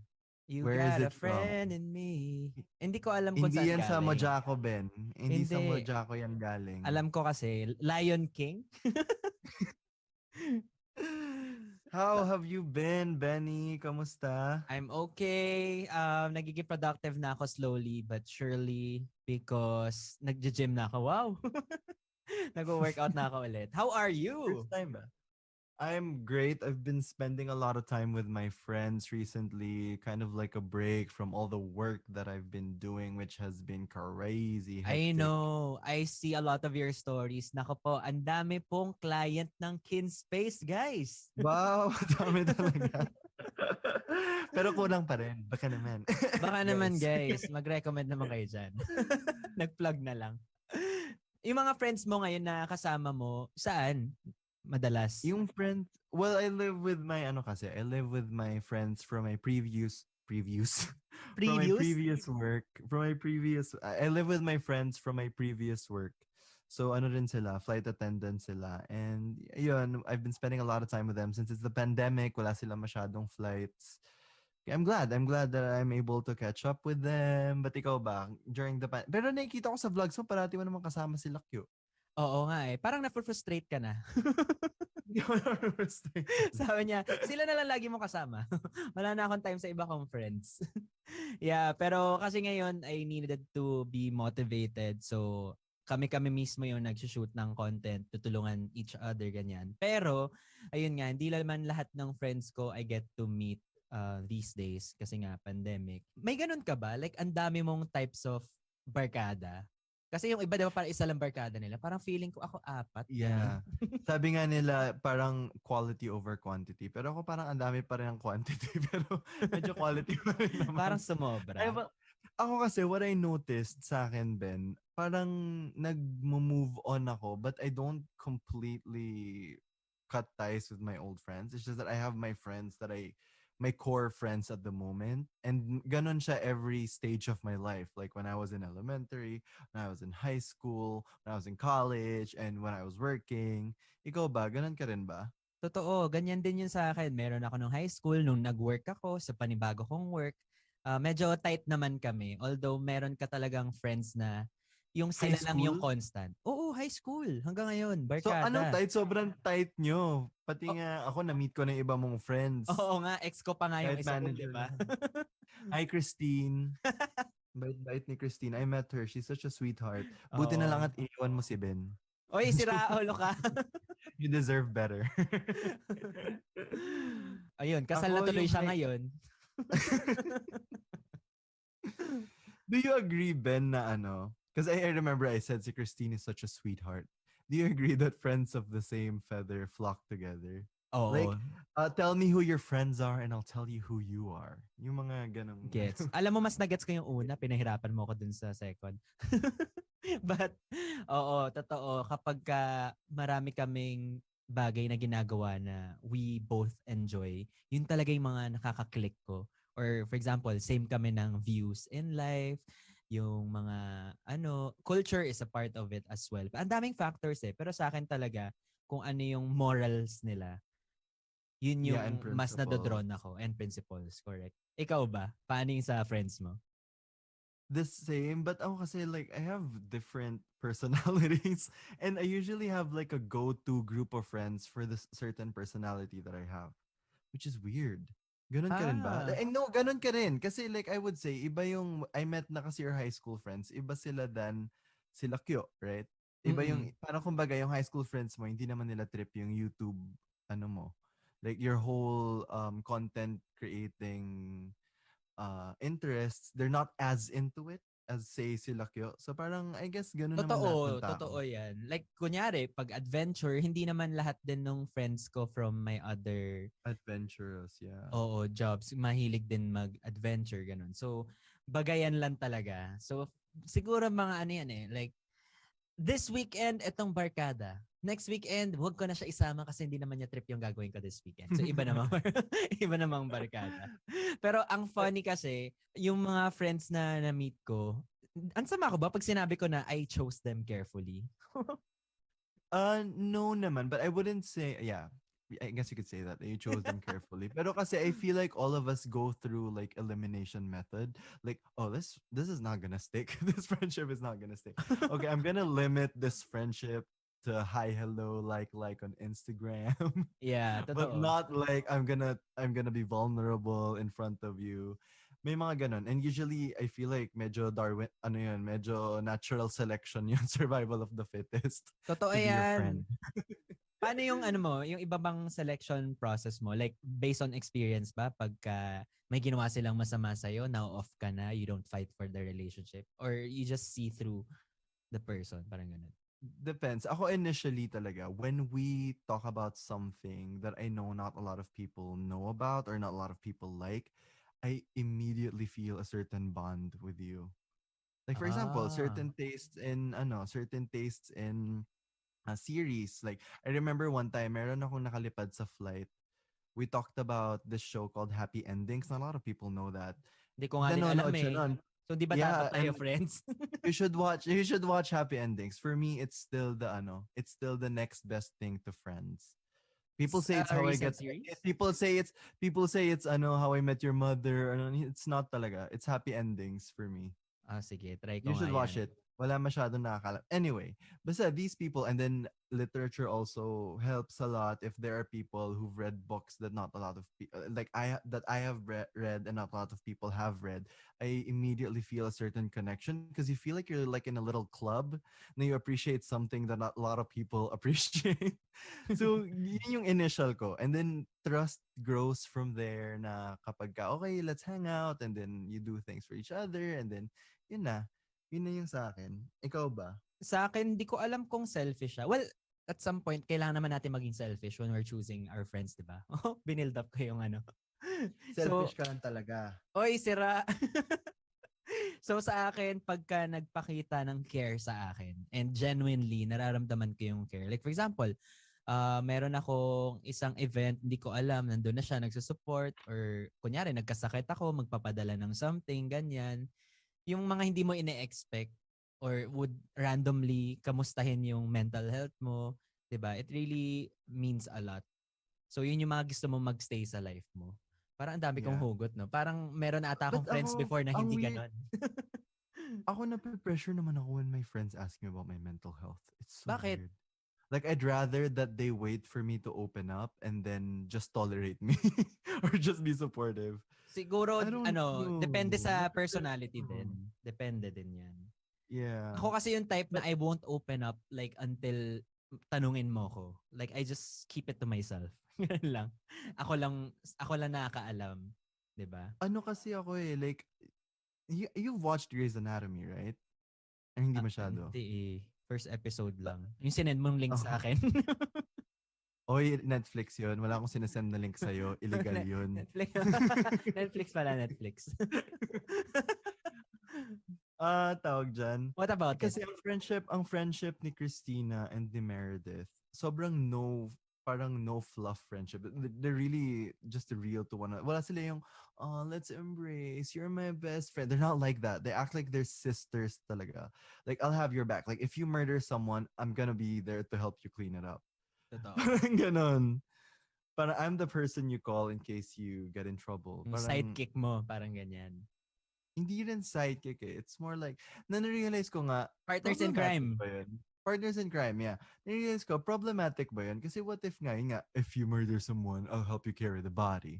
S1: You
S2: Where
S1: got
S2: is
S1: a
S2: it from?
S1: friend in me. Hindi ko alam kung
S2: Hindi
S1: saan
S2: yan sa
S1: galing.
S2: Mojako, Ben. Hindi sa
S1: Hindi.
S2: Mojako yan galing.
S1: Alam ko kasi, Lion King.
S2: How have you been, Benny? Kamusta?
S1: I'm okay. Nagiging productive na ako slowly but surely because nagja-gym na ako. Wow! Nag-workout na ako ulit. How are you?
S2: First time ba? I'm great. I've been spending a lot of time with my friends recently, kind of like a break from all the work that I've been doing, which has been crazy
S1: I
S2: hectic.
S1: know. I see a lot of your stories. Nako po, ang dami pong client ng KinSpace, guys.
S2: Wow, dami talaga. Pero kulang pa rin. Baka naman.
S1: Baka naman, guys. Mag-recommend naman kayo dyan. Nag-plug na lang. Yung mga friends mo ngayon na kasama mo, saan? Madalas.
S2: Yung friend, well, I live with my friends from my previous from my previous work. I live with my friends from my previous work. So ano rin sila, flight attendant sila. And yun, I've been spending a lot of time with them since it's the pandemic, wala sila masyadong flights. I'm glad that I'm able to catch up with them. But ikaw ba, during the pero nakikita ko sa vlogs mo, parati mo naman kasama sila Q.
S1: Oo nga eh. Parang na-frustrate ka na.
S2: Hindi ko na-frustrate.
S1: Sabi niya, sila na lang lagi mo kasama. Wala na akong time sa iba kong friends. Yeah, pero kasi ngayon I needed to be motivated. So kami mismo yung nag-shoot ng content, tutulungan each other, ganyan. Pero, ayun nga, hindi naman lahat ng friends ko I get to meet these days kasi nga pandemic. May ganun ka ba? Like, ang dami mong types of barkada? Kasi yung iba, di ba, parang isa lang barkada nila. Parang feeling ko ako 4.
S2: Yeah. Sabi nga nila, parang quality over quantity. Pero ako parang ang dami pa rin ang quantity. Pero medyo quality pa rin naman.
S1: Parang sumobra.
S2: Ako kasi, what I noticed sa akin, Ben, parang nag-move on ako, but I don't completely cut ties with my old friends. It's just that I have my friends my core friends at the moment. And ganon siya every stage of my life. Like when I was in elementary, when I was in high school, when I was in college, and when I was working. Ikaw ba? Ganon ka rin ba?
S1: Totoo, ganyan din yun sa akin. Meron ako nung high school, nung nag-work ako sa panibago kong work. Medyo tight naman kami. Although meron ka talagang friends na Yung
S2: High
S1: sila lang yung
S2: school?
S1: constant. Oo, high school. Hanggang ngayon,
S2: So, anong
S1: barkada.
S2: tight? Sobrang tight nyo. Pati nga ako, na-meet ko na yung iba mong friends.
S1: Oo nga, ex ko pa nga yung
S2: Kahit
S1: isa dun, di
S2: manager
S1: ba?
S2: na. Hi, Christine. Bait-bait ni Christine. I met her. She's such a sweetheart. Buti na lang
S1: Oo.
S2: at iwan mo si Ben.
S1: Oy, si Raulo ka.
S2: You deserve better.
S1: Ayun, kasal na
S2: Ako
S1: tuloy
S2: yung
S1: siya ngayon.
S2: Do you agree, Ben, na ano? Because I remember I said si Christine is such a sweetheart. Do you agree that friends of the same feather flock together? Like,
S1: Oo,
S2: tell me who your friends are and I'll tell you who you are. Yung mga ganong...
S1: gets. Alam mo, mas na-gets ko yung una, pinahirapan mo ko dun sa second. But, oo, totoo, kapag marami kaming bagay na ginagawa na we both enjoy, yun talaga yung mga nakaka-click ko. Or for example, same kami ng views in life, yung mga, culture is a part of it as well. Ang daming factors pero sa akin talaga, kung ano yung morals nila, yun
S2: Yeah,
S1: yung
S2: and
S1: mas
S2: principles.
S1: nadodron ako, and principles, correct. Ikaw ba? Paano yung sa friends mo?
S2: The same, but ako kasi like I have different personalities and I usually have like a go-to group of friends for this certain personality that I have, which is weird. Ganun ka rin ba?
S1: Ah,
S2: I know, ganun ka rin. Kasi like I would say, iba yung, I met na kasi your high school friends, iba sila than sila Kyo, right? Iba yung,
S1: mm.
S2: parang kumbaga yung high school friends mo, hindi naman nila trip yung YouTube, ano mo, like your whole content creating interests, they're not as into it as say sila Kyo. So parang I guess ganun naman lahat ng
S1: Totoo
S2: tao.
S1: yan. Like, kunyari, pag adventure, hindi naman lahat din ng friends ko from my other,
S2: Adventurous, yeah.
S1: jobs, mahilig din mag-adventure, ganun. So, bagayan lang talaga. So, siguro mga ano yan like, this weekend, etong barkada. Next weekend, wag ko na siya isama kasi hindi naman niya trip yung gagawin ko this weekend. So, iba naman, iba namang barkada. Pero ang funny kasi, yung mga friends na na-meet ko, ang sama ko ba pag sinabi ko na I chose them carefully?
S2: No naman, but I wouldn't say, yeah, I guess you could say that you chose them carefully. Pero kasi I feel like all of us go through like elimination method. Like, oh, this is not gonna stick. This friendship is not gonna stick. Okay, I'm gonna limit this friendship to hi, hello, like on Instagram.
S1: Yeah,
S2: But
S1: totoo.
S2: not like I'm gonna be vulnerable in front of you. May mga ganun. And usually, I feel like medyo Darwin, ano yun, medyo natural selection yun, survival of the fittest
S1: Totoo
S2: to be your
S1: yan.
S2: friend.
S1: Paano yung yung iba bang selection process mo? Like, based on experience ba? Pagka may ginawa silang masama sa'yo, now off ka na, you don't fight for the relationship? Or you just see through the person? Parang ganun.
S2: Depends. Ako initially talaga, when we talk about something that I know not a lot of people know about or not a lot of people like, I immediately feel a certain bond with you. Like for example,
S1: Ah.
S2: certain tastes in a series. Like I remember one time, meron akong nakalipad sa flight. We talked about this show called Happy Endings. Not a lot of people know that.
S1: Hindi ko nga din alam
S2: Nanonood siya
S1: eh.
S2: nun.
S1: So, di ba dapat
S2: Yeah,
S1: tayo
S2: and
S1: friends?
S2: you should watch Happy Endings. For me, it's still the next best thing to Friends. People say it's
S1: A
S2: how I
S1: recent
S2: get
S1: series?
S2: people say it's how I met your mother. It's not talaga. It's Happy Endings for me.
S1: Ah, sige. Try
S2: You
S1: ko nga
S2: should watch
S1: yan.
S2: it. Wala masyadong nakakala. Anyway, basta these people, and then literature also helps a lot if there are people who've read books that not a lot of people that I have read and not a lot of people have read. I immediately feel a certain connection because you feel like you're like in a little club and you appreciate something that not a lot of people appreciate. So yun yung initial ko, and then trust grows from there. Na kapag okay, let's hang out, and then you do things for each other, and then yun na. Yun na yung sa akin. Ikaw ba?
S1: Sa akin, di ko alam kung selfish siya. Well, at some point, kailangan naman natin maging selfish when we're choosing our friends, di ba? Binild up ko yung ano. So,
S2: Selfish ka lang talaga.
S1: oy, sira. So, sa akin, pagka nagpakita ng care sa akin and genuinely nararamdaman ko yung care. Like, for example, meron akong isang event, hindi ko alam, nandun na siya, nagsusupport, or kunyari, nagkasakit ako, magpapadala ng something, ganyan. Yung mga hindi mo ine-expect or would randomly kamustahin yung mental health mo, 'di ba? It really means a lot. So yun yung mga gusto mo magstay sa life mo. Parang ang dami kong
S2: Yeah.
S1: hugot, no? Parang meron ata
S2: But
S1: akong friends
S2: ako,
S1: before na
S2: ang
S1: hindi
S2: weird,
S1: ganon.
S2: Ako nape-pressure naman ako when my friends ask me about my mental health. It's so
S1: Bakit?
S2: weird. Like, I'd rather that they wait for me to open up and then just tolerate me or just be supportive.
S1: Siguro,
S2: I don't know.
S1: depende sa
S2: Nape-pressure
S1: personality din.
S2: ako.
S1: Depende din yan.
S2: Yeah.
S1: Ako kasi yung type na I won't open up like until tanungin mo ko. Like, I just keep it to myself. Ganun lang. Ako lang nakakaalam. 'Di ba?
S2: Ano kasi ako like, you've watched Grey's Anatomy, right? Ay, hindi masyado.
S1: Hindi eh. First episode lang. Yung sinend mong link sa akin.
S2: Oy, Netflix yun. Wala akong sinasend na link sa'yo. Illegal yun.
S1: Netflix. Netflix pala, Netflix.
S2: Tawag dyan.
S1: What about
S2: Kasi
S1: it?
S2: ang friendship ni Christina and ni Meredith, parang no fluff friendship. They're really just real to one another. Wala sila yung, let's embrace, you're my best friend. They're not like that. They act like they're sisters talaga. Like, I'll have your back. Like, if you murder someone, I'm gonna be there to help you clean it up.
S1: Totoo.
S2: Parang ganon. Parang I'm the person you call in case you get in trouble.
S1: Yung
S2: Parang,
S1: sidekick mo, parang ganyan.
S2: hindi rin sidekick eh. It's more like, na-realize ko nga,
S1: Partners in
S2: problematic
S1: crime.
S2: ba yun? Partners in crime, yeah. Na-realize ko, problematic ba yun? Kasi what if nga, yun nga, if you murder someone, I'll help you carry the body.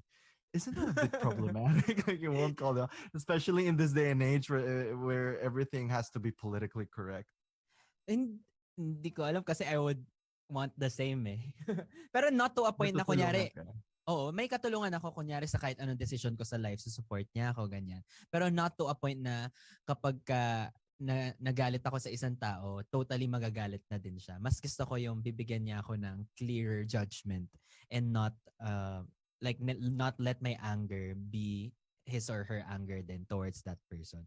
S2: Isn't that a bit problematic? Like, you won't call them, especially in this day and age where everything has to be politically correct.
S1: And, hindi ko alam kasi I would want the same eh. Pero not to a point na kunyari,
S2: Natutulungan ka.
S1: oo, may katulungan ako kunyari sa kahit anong decision ko sa life, sa support niya ako, ganyan. Pero not to a point na kapag nagalit ako sa isang tao, totally magagalit na din siya. Mas gusto ko yung bibigyan niya ako ng clearer judgment and not not let my anger be his or her anger then towards that person.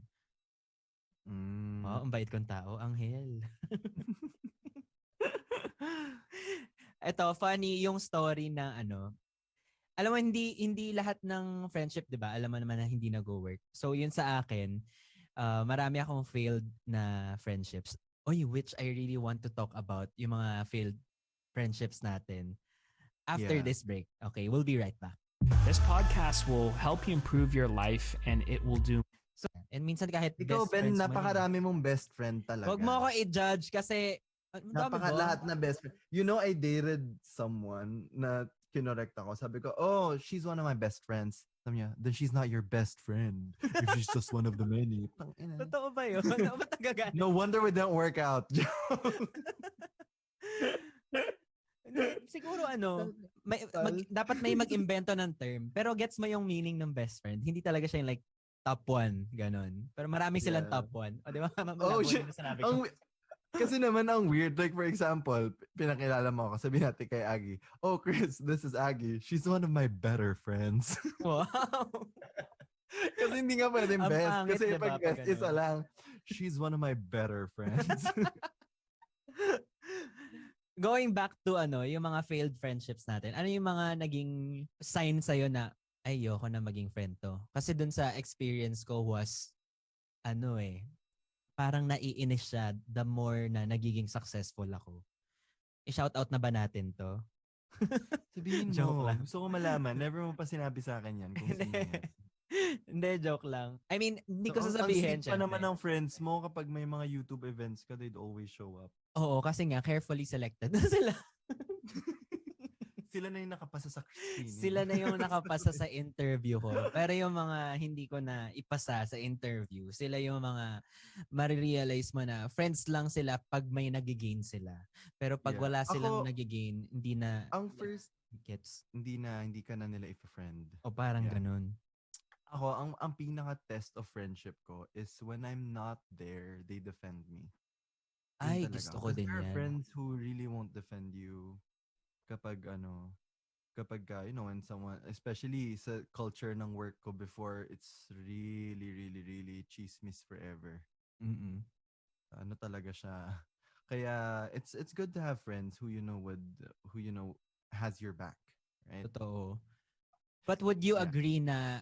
S1: Oh, ang bait kong tao, Anghel. Ito, funny yung story na alam mo, hindi lahat ng friendship, 'di ba? Alam mo naman na hindi nag-work. So, yun sa akin, marami akong failed na friendships. Which I really want to talk about yung mga failed friendships natin after
S2: Yeah.
S1: this break. Okay, we'll be right back.
S4: This podcast will help you improve your life and it will do
S1: So, and minsan kahit
S2: Ikaw,
S1: best
S2: Ben,
S1: friends mo
S2: napakarami mong best friend talaga.
S1: Huwag mo ako i-judge kasi ang dami ko.
S2: Lahat na best friend. You know, I dated someone na kinorek ako. Sabi ko, oh, she's one of my best friends. Sabi niya, then she's not your best friend. If she's just one of the many. Tangina.
S1: Totoo ba yun? Ba't nagagalit?
S2: No wonder we don't work out.
S1: Siguro dapat may mag-imbento ng term. Pero gets mo yung meaning ng best friend. Hindi talaga siya yung like top 1, ganon. Pero marami silang
S2: Yeah.
S1: top 1. O, di ba?
S2: Oh, shit.
S1: Sinabi ko.
S2: Kasi naman ang weird. Like, for example, pinakilala mo ako. Sabi natin kay Aggie, oh, Chris, this is Aggie. She's one of my better friends.
S1: Wow.
S2: Kasi hindi nga pwedeng
S1: Ang
S2: best.
S1: pangit,
S2: Kasi
S1: diba,
S2: pag
S1: pag
S2: best,
S1: ganun?
S2: isa lang. She's one of my better friends.
S1: Going back to yung mga failed friendships natin. Ano yung mga naging sign sa'yo na ayoko na maging friend to? Kasi dun sa experience ko was parang naiinis siya the more na nagiging successful ako. I-shout out na ba natin to?
S2: Sabihin
S1: Joke
S2: mo.
S1: lang.
S2: Gusto ko malaman. Never mo pa sinabi sa akin yan. Kung sino yan.
S1: Hindi, joke lang. I mean, hindi ko
S2: Ang
S1: sasabihin
S2: sweet pa naman
S1: syempre.
S2: ng friends mo kapag may mga YouTube events ka, they'd always show up.
S1: Oo, kasi nga, carefully selected na sila.
S2: Sila na yung nakapasa sa screening.
S1: Sila na yung nakapasa sa interview ko. Pero yung mga hindi ko na ipasa sa interview, sila yung mga marirealize mo na friends lang sila pag may nagigain sila. Pero pag
S2: Yeah.
S1: wala silang
S2: Ako,
S1: nagigain, hindi na
S2: Ang first,
S1: gets.
S2: hindi ka na nila ipa-friend.
S1: O parang
S2: Yeah.
S1: ganun.
S2: Ako, ang pinaka-test of friendship ko is when I'm not there, they defend me. Yun
S1: Ay,
S2: talaga.
S1: gusto ko
S2: Kasi
S1: din
S2: there are
S1: yan.
S2: friends who really won't defend you kapag when someone, especially sa culture ng work ko before, it's really, really, really chismis forever.
S1: Mm-mm.
S2: Ano talaga siya. Kaya it's good to have friends who has your back, right?
S1: Totoo. But would you
S2: Yeah.
S1: agree na,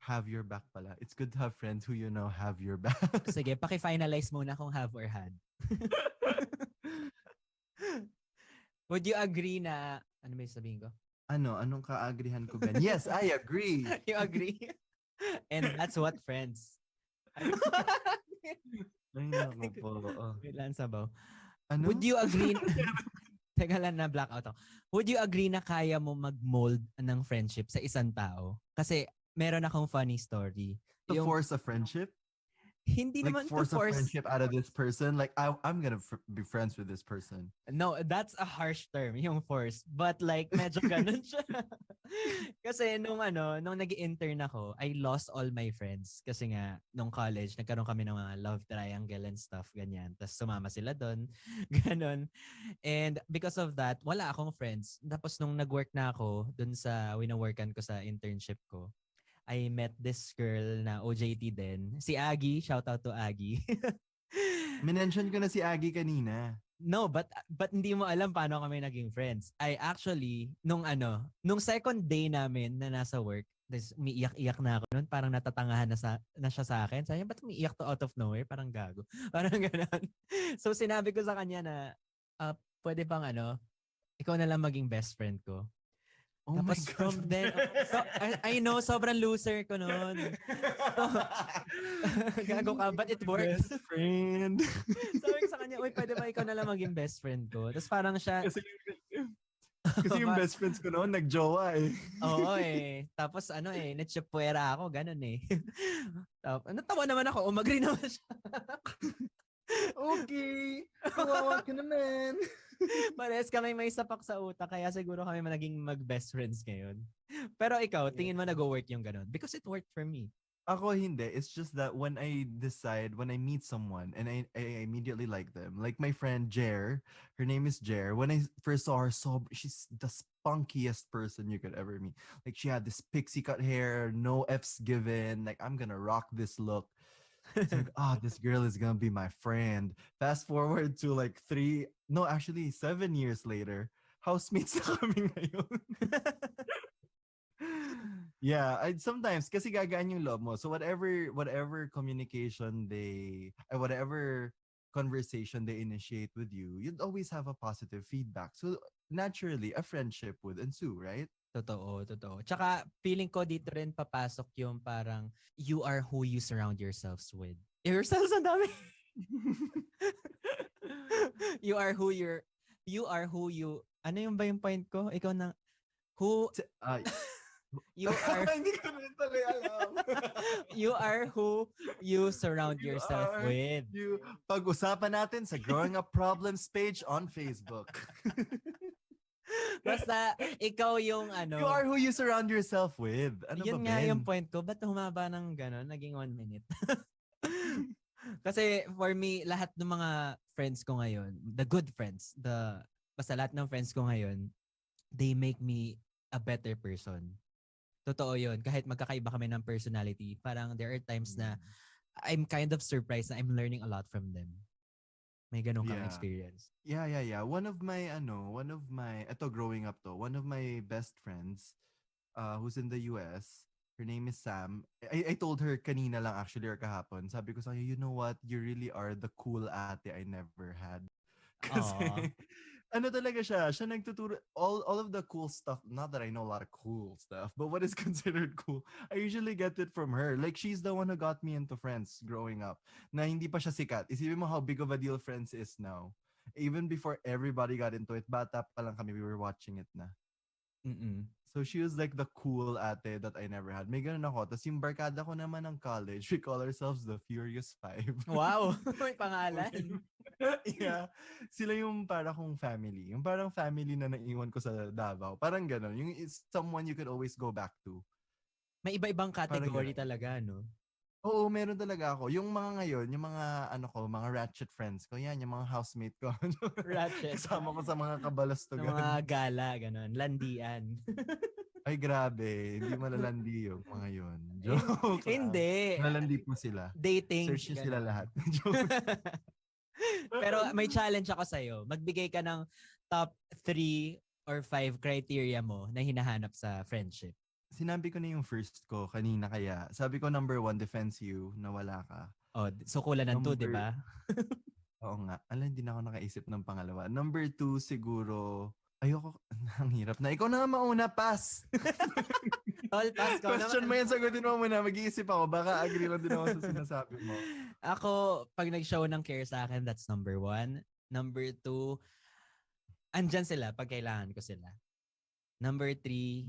S2: Have your back pala. It's good to have friends who have your back.
S1: sige, paki-finalize muna kung have or had. Would you agree na, ano ba yung sabihin ko?
S2: Anong kaagrihan ko, Ben? Yes, I agree.
S1: You agree? And that's what friends.
S2: Ay, naku po. Oh.
S1: Wait lang, sabaw.
S2: Ano?
S1: Would you agree? Teka lang na blackout ako. Would you agree na kaya mo mag-mold ng friendship sa isang tao? Kasi meron akong funny story.
S2: To
S1: Yung
S2: force a friendship?
S1: hindi
S2: Like
S1: naman to
S2: force a
S1: force.
S2: friendship out of this person? Like, I'm gonna be friends with this person.
S1: No, that's a harsh term, yung force. But like, medyo ganun siya. Kasi nung nag-intern ako, I lost all my friends. Kasi nga, nung college, nagkaroon kami ng mga love triangle and stuff, ganyan. Tapos sumama sila doon. Ganon. And because of that, wala akong friends. Tapos nung nag-work na ako, dun sa winaworkan ko sa internship ko, I met this girl na OJT din. Si Aggie, shout out to Aggie.
S2: Minention ko na si Aggie kanina.
S1: No, but hindi mo alam paano kami naging friends. I actually, nung second day namin na nasa work, umiiyak-iyak na ako noon, parang natatangahan na siya sa akin. Sabi niya, ba't umiiyak to out of nowhere? Parang gago. Parang gano'n. So sinabi ko sa kanya na, pwede bang ikaw na lang maging best friend ko.
S2: Oh
S1: Tapos
S2: my God.
S1: from then, I know, sobrang loser ko noon. So, gago ka, but it worked.
S2: Best friend.
S1: Sabi ko sa kanya, uy, pwede ba ikaw na lang maging best friend ko? Tapos parang siya,
S2: Kasi yung best friends ko noon, nagjowa eh.
S1: oo Tapos natsyapuera ako, ganun eh. Tapos, natawa naman ako, umagri naman siya.
S2: Okay. Kawawa ka naman.
S1: Parehas kami may sapak sa utak, kaya siguro kami naging mag-best friends ngayon. Pero ikaw, tingin mo nag-work yung ganun? Because it worked for me.
S2: Ako hindi. It's just that when I meet someone and I immediately like them. Like my friend Jer, her name is Jer. When I first saw her, she's the spunkiest person you could ever meet. Like she had this pixie cut hair, no F's given. Like I'm gonna rock this look. It's like, this girl is gonna be my friend. Fast forward to like 7 years later, housemates na kami ngayon. Yeah, sometimes kasi gagaan yung love mo. So whatever communication whatever conversation they initiate with you, you'd always have a positive feedback. So naturally, a friendship would ensue, right?
S1: Totoo. Tsaka feeling ko dito rin papasok yung parang you are who you surround yourselves with. Yourselves ang dami. You are who ano yung ba yung point ko? Ikaw na who you are
S2: Hindi ko rin tuloy alam.
S1: you are who you surround yourself with.
S2: Pag-usapan natin sa Growing Up Problems page on Facebook.
S1: Basta ikaw yung
S2: You are who you surround yourself with. Ano
S1: yun
S2: ba,
S1: nga
S2: Ben?
S1: yung point ko. Ba't humaba ng gano'n? Naging 1 minute. Kasi for me, lahat ng mga friends ko ngayon, the good friends, basta lahat ng friends ko ngayon, they make me a better person. Totoo yun. Kahit magkakaiba kami ng personality, parang there are times na I'm kind of surprised na I'm learning a lot from them. May ganun kang experience.
S2: Yeah. One of my, growing up to, one of my best friends, who's in the US, her name is Sam. I told her kanina lang actually or kahapon. Sabi ko sa kanya, you know what? You really are the cool ate I never had. Kasi, talaga siya nagtuturo, all of the cool stuff, not that I know a lot of cool stuff, but what is considered cool, I usually get it from her. Like, she's the one who got me into Friends growing up, na hindi pa siya sikat. Isipin mo how big of a deal Friends is now. Even before everybody got into it, bata pa lang kami, we were watching it na. So she was like the cool ate that I never had. May ganun ako. Tapos yung barkada ko naman ng college, we call ourselves the Furious Five.
S1: Wow! May pangalan.
S2: Yeah. Sila yung parang kong family. Yung parang family na naiwan ko sa Davao. Parang ganun. Yung it's someone you could always go back to.
S1: May iba-ibang category talaga, no?
S2: Oo, meron talaga ako. Yung mga ngayon, yung mga mga ratchet friends ko, yan, yung mga housemate ko.
S1: Ratchet.
S2: Kasama ko sa mga kabalastugan.
S1: Mga gala, ganun. Landian.
S2: Ay, grabe. Hindi malalandi yung mga yun. Joke.
S1: Hindi.
S2: Malalandi po sila.
S1: Dating.
S2: Search nyo sila lahat. Joke.
S1: Pero may challenge ako sa'yo. Magbigay ka ng top 3 or 5 criteria mo na hinahanap sa friendship.
S2: Sinabi ko na yung first ko kanina kaya. Sabi ko number 1, defense you, na wala ka.
S1: Oh, so kulang ng 2, di ba?
S2: Oo nga. Alam, hindi na ako nakaisip ng pangalawa. Number 2, siguro, ayoko, ang hirap na. Ikaw na nga mauna, pass.
S1: Tol, pass ko
S2: Question mo
S1: naman.
S2: yan, sagutin mo muna. Mag-iisip ako. Baka agree lang din ako sa sinasabi mo.
S1: Ako, pag nag-show ng care sa akin, that's number 1. Number 2, andyan sila pag kailangan ko sila. Number 3,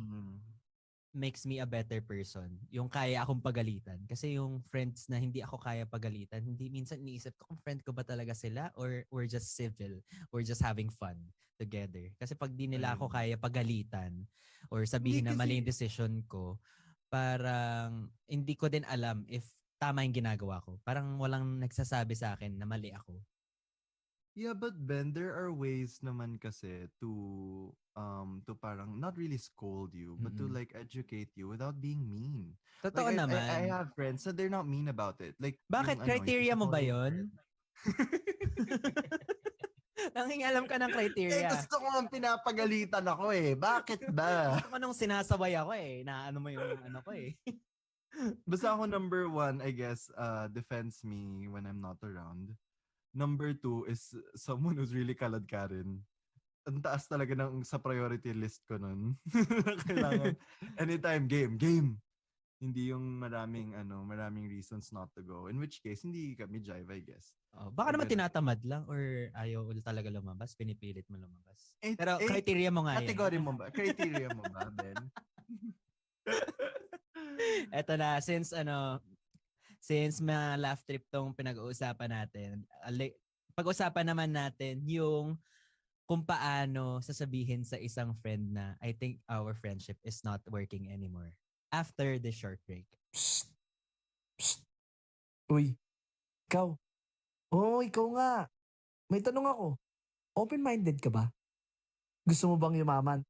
S1: makes me a better person. Yung kaya akong pagalitan. Kasi yung friends na hindi ako kaya pagalitan, hindi minsan iniisip ko kung friend ko ba talaga sila or we're just civil, we're just having fun together. Kasi pag di nila ako kaya pagalitan or sabihin na mali yung decision ko, parang hindi ko din alam if tama yung ginagawa ko. Parang walang nagsasabi sa akin na mali ako.
S2: Yeah, but Ben, there are ways naman kasi to parang not really scold you, but to like educate you without being mean.
S1: Totoo
S2: Like
S1: naman.
S2: I have friends that they're not mean about it. Like
S1: Bakit?
S2: yung
S1: Criteria mo ba
S2: yung
S1: yon? Nangingalam ka ng criteria.
S2: gusto ko nga pinapagalitan ako eh. Bakit ba?
S1: Gusto ko nung sinasabay ako eh. Na ano mo yung ano ko eh.
S2: Basta ako number 1, I guess, defends me when I'm not around. Number 2 is someone who's really kalad ka rin. Ang taas talaga ng sa priority list ko nun. Kailangan anytime game. Hindi yung maraming reasons not to go. In which case, hindi kami jive, I guess.
S1: Oh, baka naman tinatamad lang or ayaw talaga lumabas, pinipilit mo lumabas.
S2: Eh,
S1: Pero criteria mo nga yan.
S2: Category mo ba? Criteria mo ba, Ben?
S1: Eto na, since mga laugh trip tong pinag-uusapan natin, pag-usapan naman natin yung kung paano sasabihin sa isang friend na I think our friendship is not working anymore after the short break.
S5: Psst. Psst. Uy, ikaw. Oo, ikaw nga. May tanong ako. Open-minded ka ba? Gusto mo bang yumaman?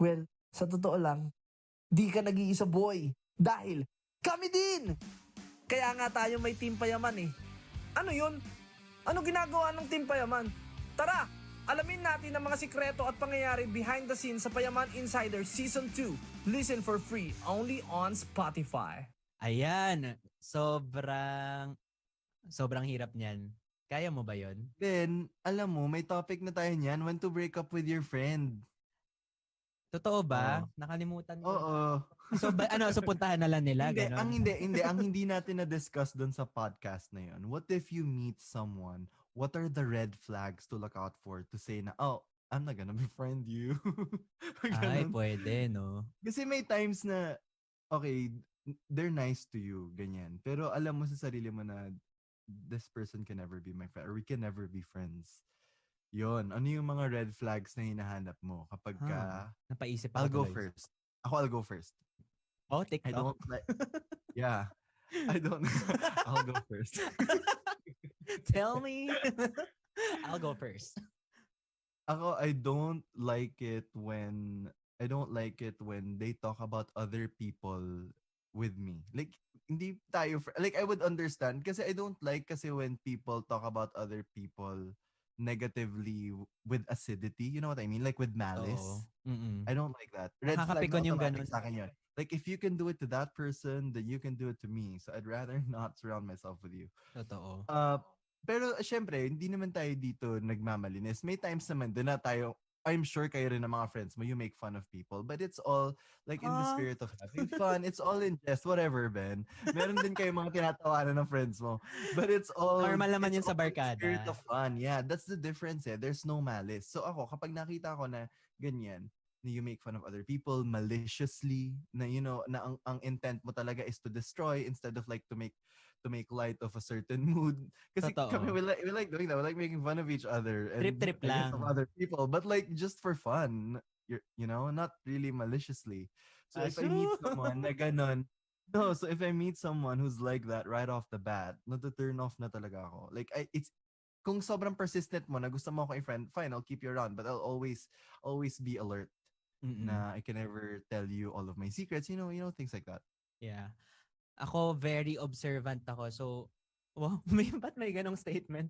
S5: Well, sa totoo lang, di ka nag-iisa boy. Dahil kami din! Kaya nga tayo may Team Payaman eh. Ano yun? Ano ginagawa ng Team Payaman? Tara! Alamin natin ang mga sikreto at pangyayari behind the scenes sa Payaman Insider Season 2. Listen for free only on Spotify.
S1: Ayan, sobrang hirap niyan. Kaya mo ba yon?
S2: Ben, alam mo, may topic na tayo niyan. When to break up with your friend.
S1: Totoo ba?
S2: Oo.
S1: Nakalimutan ko.
S2: Oo.
S1: So, so puntahan na lang nila?
S2: Hindi. Ang hindi natin na-discuss doon sa podcast na yun. What if you meet someone? What are the red flags to look out for to say na, oh, I'm not gonna befriend you.
S1: Ay, pwede, no?
S2: Kasi may times na, okay, they're nice to you, ganyan. Pero alam mo sa sarili mo na, this person can never be my friend or we can never be friends. Yon, ano yung mga red flags na hinahanap mo kapag ka...
S1: Napaisip
S2: I'll
S1: ako
S2: go
S1: tuloy.
S2: first. I'll go first.
S1: Oh, TikTok?
S2: I don't like... Yeah. I don't... I'll go first.
S1: Tell me. I'll go first.
S2: Ako, I don't like it when they talk about other people with me. Like, hindi tayo... Like, I would understand kasi I don't like kasi when people talk about other people negatively with acidity. You know what I mean? Like with malice. I don't like that. Red flag
S1: Nakakapikon yung
S2: automatic
S1: ganun.
S2: sa akin yun. Like if you can do it to that person, then you can do it to me. So I'd rather not surround myself with you.
S1: Totoo.
S2: Pero syempre, hindi naman tayo dito nagmamalinis. May times naman din na tayo, I'm sure kayo rin ng mga friends mo, you make fun of people. But it's all like in the spirit of having fun. It's all in jest, whatever, Ben. Meron din kayo mga tinatawanan ng friends mo. But it's all...
S1: Normal naman yun
S2: it's
S1: sa
S2: all in the
S1: barkada.
S2: spirit of fun. Yeah, that's the difference eh. There's no malice. So ako, kapag nakita ko na ganyan, na you make fun of other people maliciously, na you know, na ang intent mo talaga is to destroy instead of like to make light of a certain mood. Kasi
S1: Totoo.
S2: kami, we like doing that. We like making fun of each other. And
S1: Trip
S2: I guess
S1: lang.
S2: of other people. But like, just for fun. You know, not really maliciously. So if I meet someone na ganon, no, so if I meet someone who's like that right off the bat, turn off na talaga ako. Like, it's, kung sobrang persistent mo na gusto mo ako i-friend, fine, I'll keep you around. But I'll always be alert. Na I can never tell you all of my secrets. You know, things like that.
S1: Yeah. Ako, very observant ako. So, wow, ba't may ganong statement?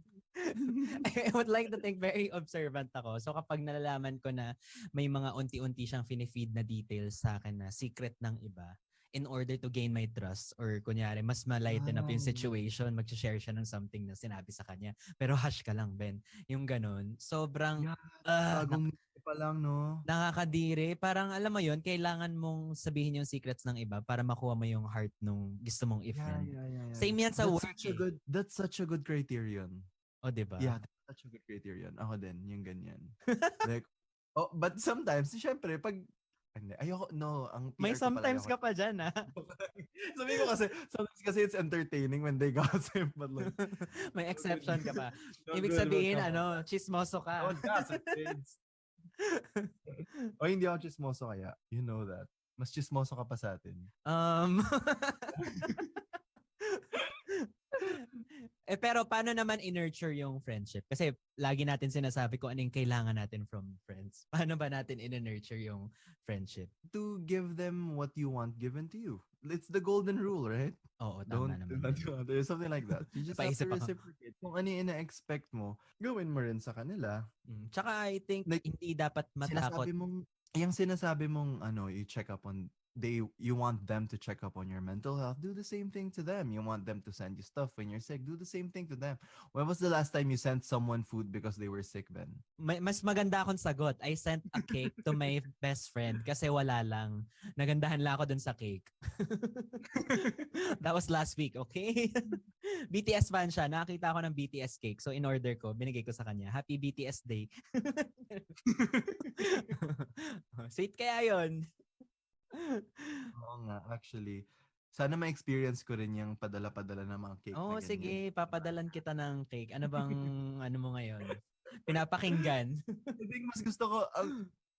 S1: I would like to think very observant ako. So, kapag nalalaman ko na may mga unti-unti siyang finifeed na details sa akin na secret ng iba, in order to gain my trust or kunyari, mas ma-lighten up yung situation, mag-share siya ng something na sinabi sa kanya. Pero hush ka lang, Ben. Yung ganon. Sobrang...
S2: pa lang, no?
S1: Nakakadiri. Parang alam mo yon, kailangan mong sabihin yung secrets ng iba para makuha mo yung heart nung gusto mong i-friend.
S2: Yeah.
S1: Same yan sa
S2: That's
S1: work
S2: such a
S1: eh.
S2: good, that's such a good criterion.
S1: O, diba?
S2: Yeah, that's such a good criterion. Ako din, yung ganyan. Like, but sometimes, syempre, pag, hindi, ayoko, no, ang PR
S1: May
S2: ko pala,
S1: sometimes
S2: ayoko.
S1: ka pa dyan, ha?
S2: Sabi ko kasi, sometimes kasi it's entertaining when they gossip, but like,
S1: May exception ka pa.
S2: don't
S1: Ibig
S2: do it,
S1: sabihin,
S2: come on.
S1: chismoso ka.
S2: Don't gossip, kids. O hindi ako chismoso kaya. You know that. Mas chismoso ka pa sa atin.
S1: Pero paano naman i-nurture yung friendship? Kasi lagi natin sinasabi kung anong kailangan natin from friends. Paano ba natin i-nurture yung friendship?
S2: To give them what you want given to you. It's the golden rule, right?
S1: Oo, tama naman.
S2: There's something like that. You just have
S1: Paisip
S2: to
S1: ako.
S2: reciprocate. Kung ano yung ina-expect mo, gawin mo rin sa kanila.
S1: Tsaka I think
S2: Like,
S1: hindi dapat matakot.
S2: Sinasabi mong you check up on you want them to check up on your mental health, do the same thing to them. You want them to send you stuff when you're sick, do the same thing to them. When was the last time you sent someone food because they were sick, Ben?
S1: Mas maganda akong sagot. I sent a cake to my best friend kasi wala lang. Nagandahan lang ako dun sa cake. That was last week, okay? BTS fan siya. Nakita ako ng BTS cake. So in order ko, binigay ko sa kanya. Happy BTS Day. Sweet kaya yun.
S2: Oo nga, actually. Sana ma-experience ko rin yung padala-padala ng mga cake.
S1: Oo,
S2: na ganyan.
S1: sige. Papadalan kita ng cake. Ano bang ano mo ngayon? Pinapakinggan.
S2: I think mas gusto ko,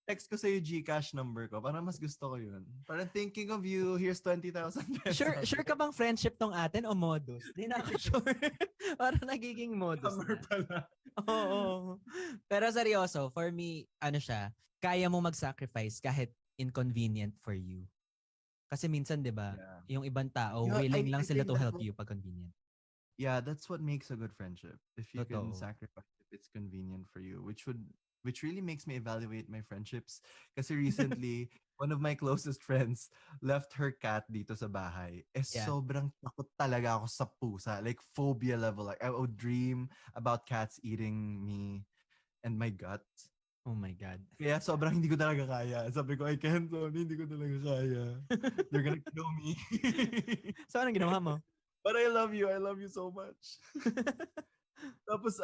S2: text ko sa'yo Gcash number ko. Parang mas gusto ko yun. Parang thinking of you, here's 20,000 pesos.
S1: Sure ka bang friendship tong atin o modus? Di na ako sure. Parang nagiging modus
S2: Number
S1: na.
S2: pala.
S1: Oo. Pero seryoso, for me, kaya mo mag-sacrifice kahit inconvenient for you. Kasi minsan, di ba, yung ibang tao,
S2: Yeah,
S1: willing
S2: I
S1: lang sila
S2: think
S1: to help you pag convenient.
S2: Yeah, that's what makes a good friendship. If you can
S1: Totoo.
S2: sacrifice if it's convenient for you, which really makes me evaluate my friendships. Kasi recently, one of my closest friends left her cat dito sa bahay.
S1: Yeah.
S2: Sobrang takot talaga ako sa pusa. Like, phobia level. Like, I would dream about cats eating me and my guts.
S1: Oh my God.
S2: Kaya sobrang hindi ko talaga kaya. Sabi ko, I can't, Tony, hindi ko talaga kaya. They're gonna kill me.
S1: So, anong ginawa mo?
S2: But I love you so much. Tapos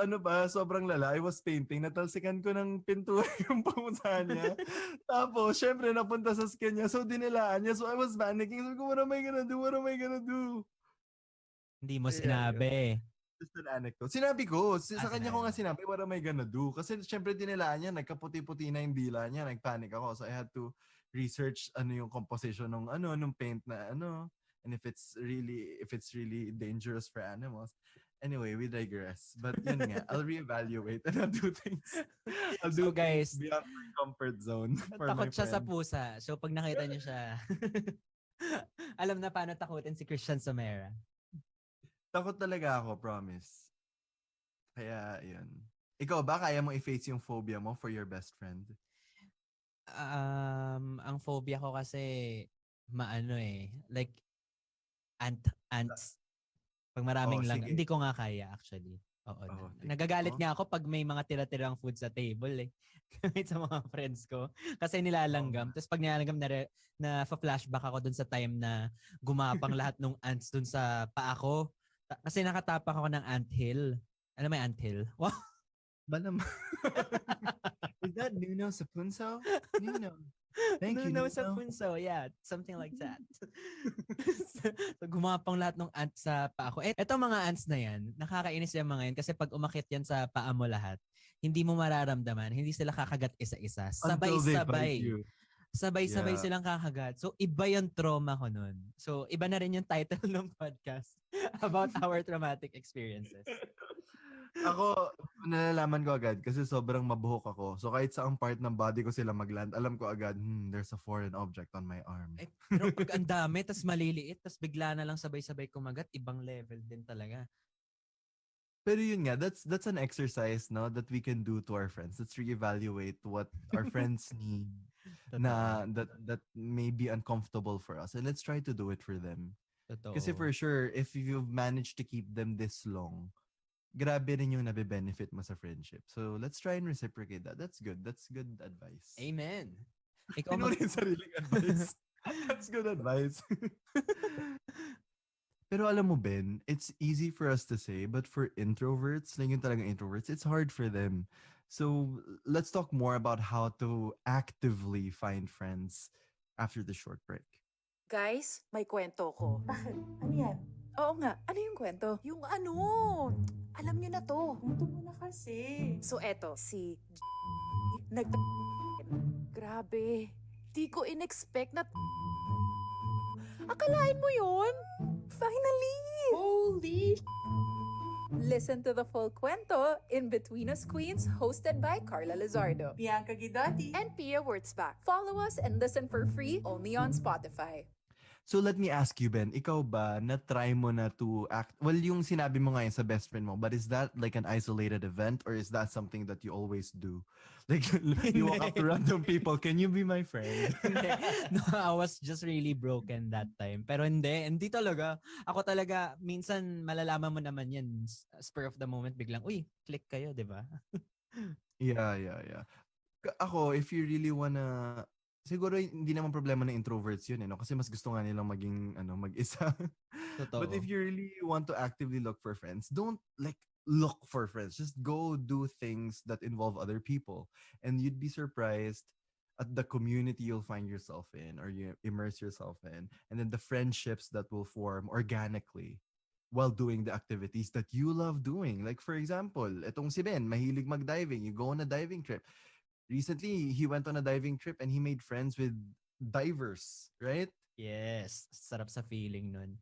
S2: sobrang lala. I was painting. Natalsikan ko ng pintura yung pusa niya. Tapos, syempre, napunta sa skin niya. So, dinilaan niya. So, I was panicking. Sabi ko, what am I gonna do?
S1: Hindi mo
S2: Yeah,
S1: sinabi.
S2: Just an anecdote. Sinabi ko. Sa
S1: sinabi
S2: kanya ko nga
S1: mo.
S2: sinabi, what am I gonna do? Kasi, syempre, dinilaan niya. Nagkaputi-puti na yung dila niya. Nagpanic ako. So, I had to research yung composition ng paint na and if it's really dangerous for animals. Anyway, we digress. But yun nga, I'll reevaluate and I'll do things. I'll do
S1: guys,
S2: things beyond my comfort zone for my
S1: Takot siya sa
S2: friends.
S1: pusa. So, pag nakita niyo siya, alam na paano takutin si Christian Somera.
S2: Takot talaga ako, promise. Kaya, yun. Ikaw ba, kaya mo i-face yung phobia mo for your best friend?
S1: Ang phobia ko kasi, like, ants. Pag maraming lang,
S2: sige.
S1: hindi ko nga kaya actually. Oo.
S2: Sige.
S1: Nagagalit nga ako pag may mga tira-tirang food sa table Kahit sa mga friends ko. Kasi nilalanggam. Tapos pag nilalanggam na flashback ako dun sa time na gumapang lahat ng ants dun sa paa ko. Kasi nakatapak ako ng anthill. Alam mo yung anthill? Wow.
S2: Balam. Is that Nuno sa Punso? Nuno. Thank you,
S1: Nuno
S2: Nuno.
S1: sa punso. Yeah, something like that. So, gumapang lahat ng ants sa paa ko. Eto mga ants na yan, nakakainis yung mga yan kasi pag umakit yan sa paa mo lahat, hindi mo mararamdaman, hindi sila kakagat isa-isa.
S2: Until they bite you.
S1: Sabay-sabay
S2: Yeah.
S1: silang kakagat. So, iba yung trauma ko nun. So, iba na rin yung title ng podcast about our traumatic experiences.
S2: Ako, nalalaman ko agad kasi sobrang mabuhok ako. So kahit saang part ng body ko sila magland, alam ko agad, there's a foreign object on my arm.
S1: Pero pag ang dami, tas maliliit, tas bigla na lang sabay-sabay kumagat, ibang level din talaga.
S2: Pero yun nga, that's an exercise, no, that we can do to our friends. Let's reevaluate what our friends need na that may be uncomfortable for us. And let's try to do it for them.
S1: Totoo.
S2: Kasi for sure, if you've managed to keep them this long, grabe rin yung nabe-benefit mo sa friendship. So, let's try and reciprocate that. That's good. That's good advice.
S1: Amen. Ikaw
S2: Pinuri yung sariling advice. That's good advice. Pero alam mo, Ben, it's easy for us to say, but for introverts, like yung talagang introverts, it's hard for them. So, let's talk more about how to actively find friends after the short break.
S6: Guys, may kwento ko.
S7: Bakit? Ano yan?
S6: Oo nga, ano yung kwento? Yung ano, alam niyo na to.
S7: Kwento mo na kasi.
S6: So eto, si nag Grabe, di ko in-expect na akalain mo yun? Finally!
S7: Holy
S6: Listen to the full kwento in Between Us Queens, hosted by Carla Lizardo.
S7: Bianca Guidotti.
S6: And Pia Wurtzbach. Follow us and listen for free only on Spotify.
S2: So let me ask you, Ben, ikaw ba na-try mo na to act, well, yung sinabi mo ngayon sa best friend mo, but is that like an isolated event or is that something that you always do? Like, you walk up to random people, can you be my friend?
S1: Hindi. No, I was just really broken that time. Pero hindi talaga. Ako talaga, minsan malalaman mo naman yan, spur of the moment, biglang, uy, click kayo, di ba?
S2: Yeah. Ako, if you really wanna, siguro hindi naman problema ng introverts yun, no? Kasi mas gusto nga nilang maging, mag-isa.
S1: Totoo.
S2: But if you really want to actively look for friends, don't like look for friends. Just go do things that involve other people. And you'd be surprised at the community you'll find yourself in or you immerse yourself in. And then the friendships that will form organically while doing the activities that you love doing. Like for example, etong si Ben, mahilig mag-diving. You go on a diving trip. Recently, he went on a diving trip and he made friends with divers, right?
S1: Yes, sarap sa feeling nun.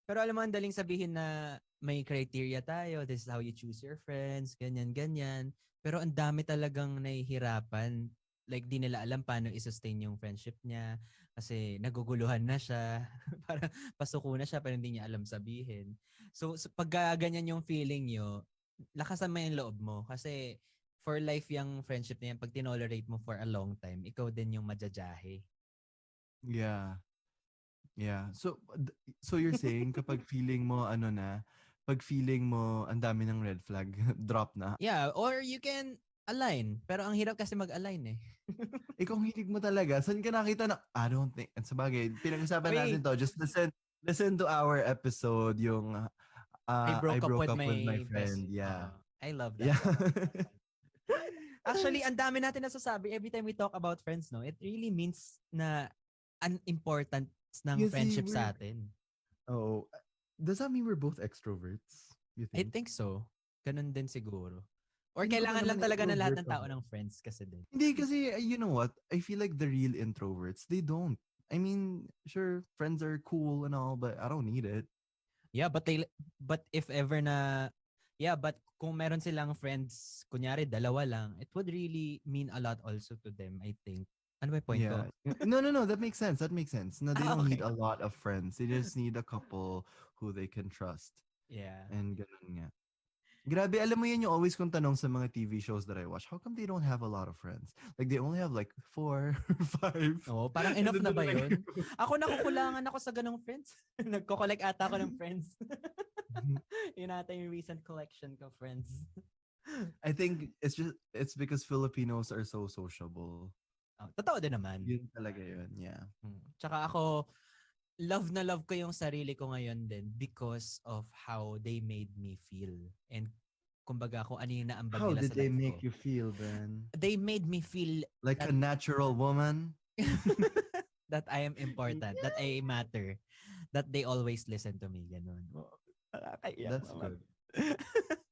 S1: Pero alam mo, ang daling sabihin na may criteria tayo, this is how you choose your friends, ganyan. Pero ang dami talagang nahihirapan. Like, di nila alam paano i-sustain yung friendship niya kasi naguguluhan na siya. Para pasuko na siya pero hindi niya alam sabihin. So pag ganyan yung feeling nyo, lakasan mo yung loob mo kasi for life yung friendship na yan, pag tinolerate mo for a long time, ikaw din yung majajahe.
S2: Yeah. So you're saying kapag feeling mo pag feeling mo ang dami ng red flag, drop na.
S1: Yeah, or you can align. Pero ang hirap kasi mag-align eh.
S2: Ikaw ang hilig mo talaga. Saan ka nakita na, I don't think, at sabagay, pinag-usapan natin to, just listen to our episode, yung
S1: I broke up with
S2: my
S1: my
S2: friend.
S1: best.
S2: Yeah.
S1: I love that.
S2: Yeah.
S1: Actually, ang dami natin nasasabi every time we talk about friends, no? It really means na an importance ng
S2: Kasi
S1: friendship sa atin.
S2: Oh, does that mean we're both extroverts? You
S1: I
S2: think?
S1: think so. Ganun din siguro. Or
S2: Hindi ko
S1: kailangan
S2: pa
S1: lang
S2: naman
S1: talaga na lahat
S2: introvert
S1: ng tao
S2: ako.
S1: ng friends kasi din.
S2: Hindi kasi, you know what? I feel like the real introverts, they don't. I mean, sure, friends are cool and all, but I don't need it.
S1: Yeah, but if ever na but kung meron silang friends, kunyari dalawa lang, it would really mean a lot also to them, I think. Ano ba yung point ko?
S2: No, that makes sense. No, they don't need
S1: Okay.
S2: a lot of friends. They just need a couple who they can trust.
S1: Yeah.
S2: And ganun nga. Grabe, alam mo yun yung always kong tanong sa mga TV shows that I watch. How come they don't have a lot of friends? Like, they only have like 4 or 5.
S1: Oo, parang enough na ba yun? Ako nakukulangan ako sa ganong friends. Nagko-collect ata ako ng friends. Yun ata yung recent collection ko, friends.
S2: I think it's because Filipinos are so sociable.
S1: Oh, totoo din naman.
S2: Yun talaga yun, yeah.
S1: Tsaka ako, love na love ko yung sarili ko ngayon din because of how they made me feel. And kumbaga kung ano yung naambag
S2: How
S1: nila
S2: did
S1: sa
S2: they
S1: life
S2: make
S1: ko.
S2: you feel, Ben?
S1: They made me feel
S2: Like a natural woman?
S1: that I am important, that I matter, that they always listen to me. Ganun.
S2: That's good.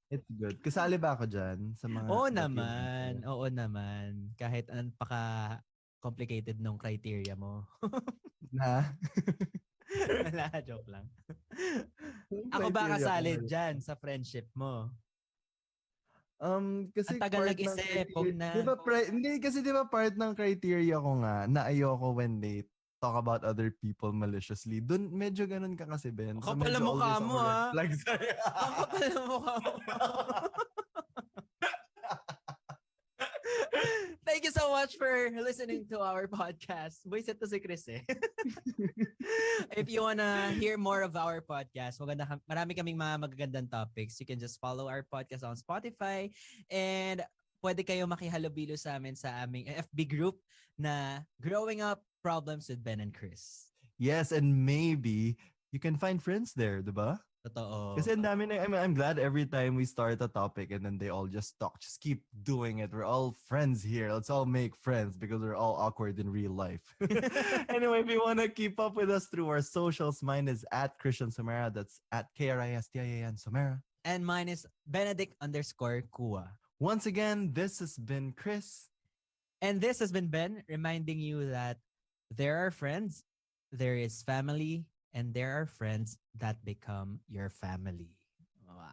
S2: It's good. Kasali ba ako dyan sa mga...
S1: Oo
S2: that you
S1: naman.
S2: mentioned?
S1: Oo naman. Kahit anong complicated nung criteria mo.
S2: Na?
S1: Wala, joke lang. Ako ba kasali dyan sa friendship mo?
S2: Kasi
S1: Ang tagal
S2: part ng
S1: nag-isip,
S2: criteria-
S1: huwag na.
S2: Hindi, kasi di ba part ng criteria ko nga na ayoko when they talk about other people maliciously. Doon, medyo ganun ka kasi, Ben. So,
S1: Kapal
S2: medyo
S1: ang mukha
S2: always
S1: mo,
S2: ako red
S1: ah.
S2: flag sa'yo.
S1: Ang kapal ng mukha mo. Thank you so much for listening to our podcast. Boys, ito si Chris eh. If you wanna hear more of our podcast, marami kaming mga magagandang topics. You can just follow our podcast on Spotify and pwede kayo makihalubilo sa amin sa aming FB group na Growing Up Problems with Ben and Chris.
S2: Yes, and maybe you can find friends there, diba?
S1: Totoo.
S2: Kasi ang dami na, I'm glad every time we start a topic and then they all just talk, just keep doing it. We're all friends here. Let's all make friends because we're all awkward in real life. Anyway, if you want to keep up with us through our socials, mine is at Christian Somera. That's at KRISTIAN Somera.
S1: And mine is Benedict_Kua.
S2: Once again, this has been Chris.
S1: And this has been Ben reminding you that there are friends, there is family, and there are friends that become your family. Wow.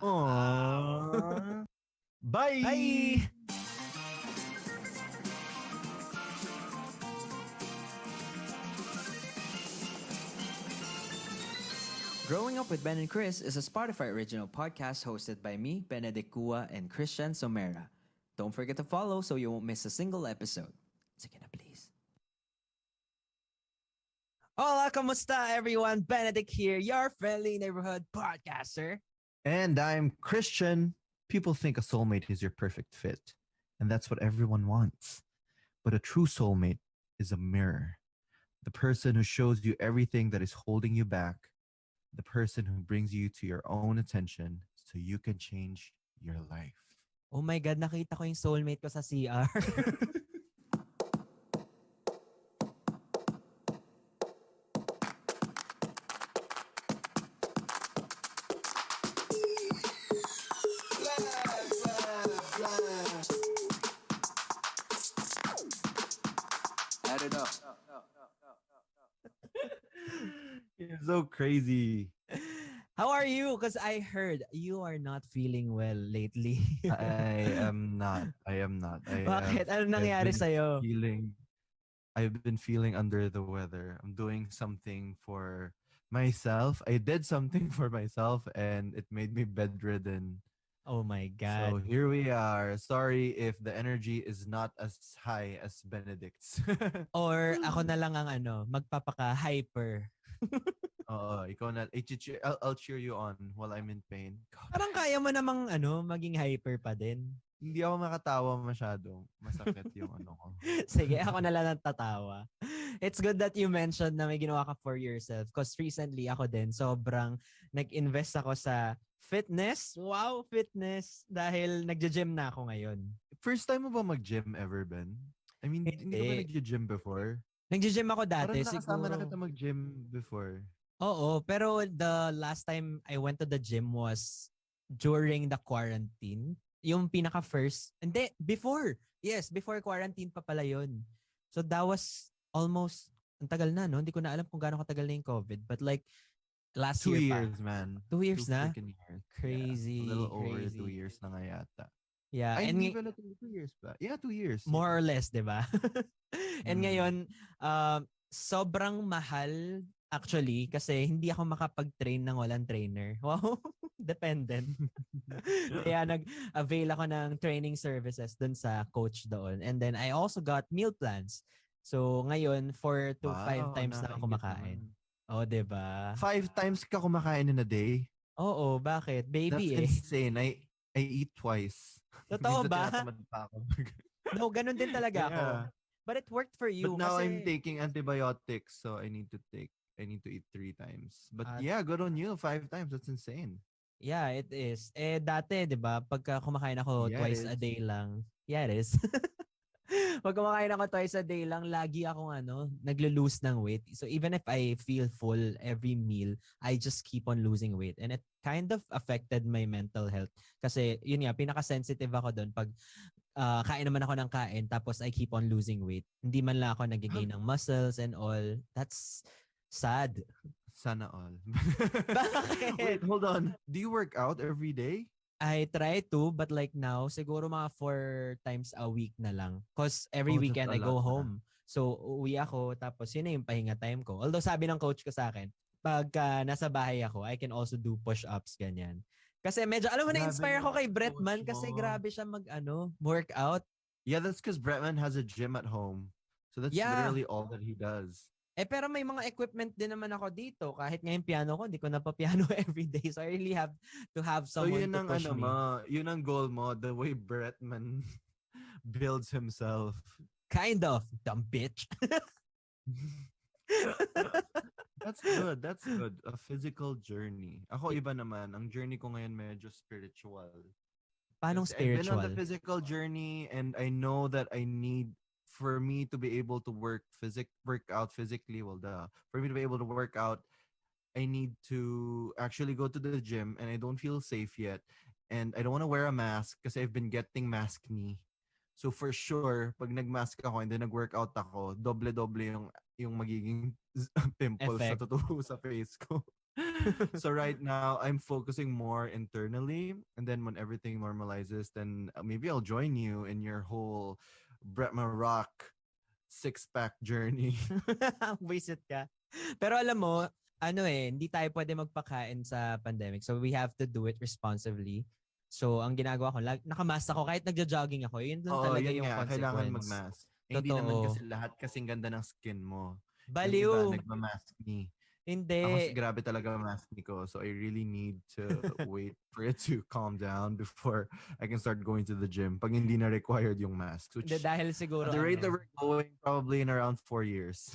S2: Aww. Bye.
S1: Bye. Growing Up with Ben and Chris is a Spotify original podcast hosted by me, Benedict Kua, and Christian Somera. Don't forget to follow so you won't miss a single episode. Sige na, please. Hola, kamusta everyone? Benedict here, your friendly neighborhood podcaster.
S2: And I'm Christian. People think a soulmate is your perfect fit, and that's what everyone wants. But a true soulmate is a mirror. The person who shows you everything that is holding you back. The person who brings you to your own attention so you can change your life.
S1: Oh my God, nakita ko yung soulmate ko sa CR.
S3: Add it up.
S2: You're so crazy.
S1: How are you? Because I heard you are not feeling well lately.
S2: I am not.
S1: Bakit? Ano nangyari sa'yo?
S2: I've been feeling under the weather. I'm doing something for myself. I did something for myself and it made me bedridden.
S1: Oh my
S2: So
S1: God.
S2: here we are. Sorry if the energy is not as high as Benedict's.
S1: Or ako na lang ang magpapaka-hyper.
S2: Ikaw na. I'll cheer you on while I'm in pain. God,
S1: Parang kaya mo namang maging hyper pa din.
S2: hindi ako makatawa masyado. Masakit yung ko.
S1: Sige, ako na lang ang tatawa. It's good that you mentioned na may ginawa ka for yourself because recently ako din, sobrang nag-invest ako sa fitness. Wow, fitness. Dahil nagja-gym na ako ngayon.
S2: First time mo ba mag-gym ever, Ben? I mean, hindi ka ba nag-gym before?
S1: Nagja-gym ako dati.
S2: Parang nakasama na
S1: siguro.
S2: kita mag-gym before.
S1: Oo, pero the last time I went to the gym was during the quarantine. Yung pinaka-first. Hindi, before. Yes, before quarantine pa pala yun. So that was almost, ang tagal na, no? Hindi ko na alam kung gaano katagal na yung COVID. But like, last
S2: 2
S1: year
S2: years,
S1: pa.
S2: man.
S1: 2 years na?
S2: freaking years.
S1: Crazy.
S2: Yeah, a little over
S1: crazy.
S2: 2 years na nga yata.
S1: Yeah.
S2: Ay,
S1: And
S2: hindi pala 2 years pa. Yeah, 2 years.
S1: more or less, di ba? And
S2: Mm.
S1: ngayon, sobrang mahal actually kasi hindi ako makapag-train ng walang trainer. Wow, dependent. Kaya nag-avail ako ng training services dun sa coach doon. And then I also got meal plans. So ngayon, 4 to 5 times na ako kumakain. Oh, di ba?
S2: 5 times ka kumakain in a day?
S1: Oo, bakit?
S2: That's
S1: Baby
S2: insane. I eat twice.
S1: Totoo
S2: Minsan
S1: ba?
S2: tinatamad pa ako.
S1: No, ganun din talaga ako.
S2: Yeah.
S1: But it worked for you.
S2: But now
S1: kasi,
S2: I'm taking antibiotics, so I need to eat 3 times. But
S1: Ah.
S2: yeah, good on you. 5 times. That's insane.
S1: Yeah, it is. Eh, dati, di ba, pagka kumakain ako
S2: Yeah, it
S1: twice a
S2: is.
S1: day lang. Yeah, it is. Pag kumakain ako twice a day lang, lagi akong naglo-lose ng weight. So even if I feel full every meal, I just keep on losing weight. And it kind of affected my mental health. Kasi yun nga, pinaka-sensitive ako doon pag kain naman ako ng kain tapos I keep on losing weight. Hindi man lang ako nag-gain ng muscles and all. That's sad.
S2: Sana all.
S1: Bakit?
S2: Wait, hold on. Do you work out every day?
S1: I try to, but like now, siguro mga 4 times a week na lang. Cause every
S2: Oh, that's
S1: weekend
S2: a
S1: I go
S2: lot na.
S1: home. So, uwi ako, tapos yun na yung pahinga time ko. Although sabi ng coach ko sa akin, pagka nasa bahay ako, I can also do push-ups, ganyan. Kasi medyo, alam mo,
S2: Grabe
S1: na-inspire ako
S2: yung
S1: kay Bretman
S2: coach
S1: kasi
S2: mo.
S1: grabe siya workout.
S2: Yeah, that's because Bretman has a gym at home. So that's
S1: Yeah.
S2: literally all that he does.
S1: Pero may mga equipment din naman ako dito. Kahit ngayon piano ko, hindi ko napapiano every day. So I really have to have
S2: So
S1: someone
S2: yun
S1: to
S2: ang
S1: push me.
S2: yun ang goal mo, the way Bretman builds himself.
S1: Kind of, dumb bitch.
S2: That's good. That's good. A physical journey. Ako iba naman. Ang journey ko ngayon medyo spiritual.
S1: Paanong
S2: Kasi I've been on the
S1: spiritual?
S2: physical journey and I know that I need for me to be able to work out physically. For me to be able to work out, I need to actually go to the gym and I don't feel safe yet. And I don't want to wear a mask kasi I've been getting mask knee. So for sure, pag nag-mask ako and then nag-workout ako, doble-doble yung magiging pimples na
S1: Effect.
S2: tutubo sa face ko. So right now, I'm focusing more internally. And then when everything normalizes, then maybe I'll join you in your whole Bretman Rock six-pack journey.
S1: Visit ka. Pero alam mo, hindi tayo pwede magpakain sa pandemic. So we have to do it responsibly. So ang ginagawa ko, nakamask ako kahit nagja-jogging ako. Yun lang
S2: Oo,
S1: talaga
S2: yun
S1: yung
S2: nga. Kailangan
S1: consequence.
S2: mag-mask. Hindi naman
S1: Totoo.
S2: kasi lahat kasing ganda ng skin mo. Yung
S1: Baliw.
S2: iba, nagma-mask me. Ako
S1: Hindi.
S2: grabe talaga mask me ko. So I really need to wait for it to calm down before I can start going to the gym. Pag hindi na required yung mask. Which,
S1: Hindi, dahil siguro
S2: at the rate that we're going, probably in around 4 years.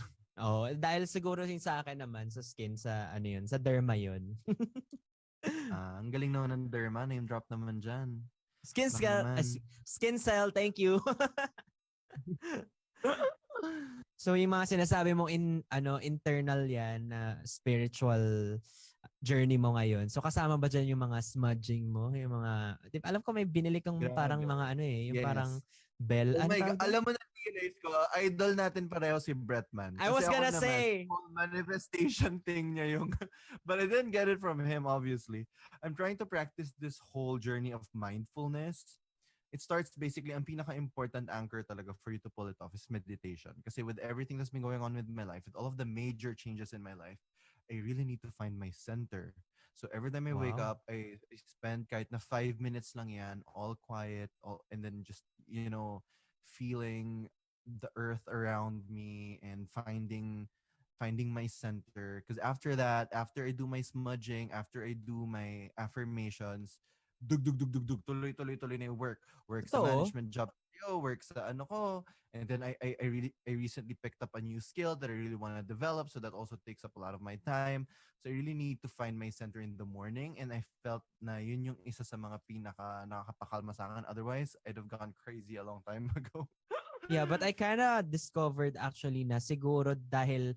S1: dahil siguro yung sa akin naman sa skin, sa sa derma yun.
S2: Ang galing naman ng derma. Name drop naman dyan.
S1: Skin
S2: Baka
S1: cell,
S2: naman.
S1: skin cell, thank you. So yung mga sinasabi mong internal yan na spiritual journey mo ngayon. So kasama ba dyan yung mga smudging mo? Yung mga, alam ko may binili kang parang
S2: Grabe.
S1: mga yung
S2: Yes.
S1: parang bell.
S2: Oh
S1: Ano
S2: my
S1: tawag
S2: God.
S1: doon?
S2: Alam mo na realize ko, idol natin pareho si Bretman.
S1: I was
S2: Kasi ako
S1: gonna
S2: naman,
S1: say.
S2: full manifestation thing niya yung, but I didn't get it from him, obviously. I'm trying to practice this whole journey of mindfulness. It starts basically, ang pinaka-important anchor talaga for you to pull it off is meditation. Kasi with everything that's been going on with my life, with all of the major changes in my life, I really need to find my center. So every time I wake
S1: Wow.
S2: up, I spend kahit na 5 minutes lang yan, all quiet, and then just, feeling the earth around me and finding my center. Because after that, after I do my smudging, after I do my affirmations, dug, tuloy na yung work sa
S1: Totoo.
S2: management job ko, work sa ano ko, and then I recently picked up a new skill that I really want to develop, so that also takes up a lot of my time. So I really need to find my center in the morning, and I felt na yun yung isa sa mga pinaka nakakapakalma sa akin. Otherwise, I'd have gone crazy a long time ago.
S1: Yeah, but I kinda discovered actually na siguro dahil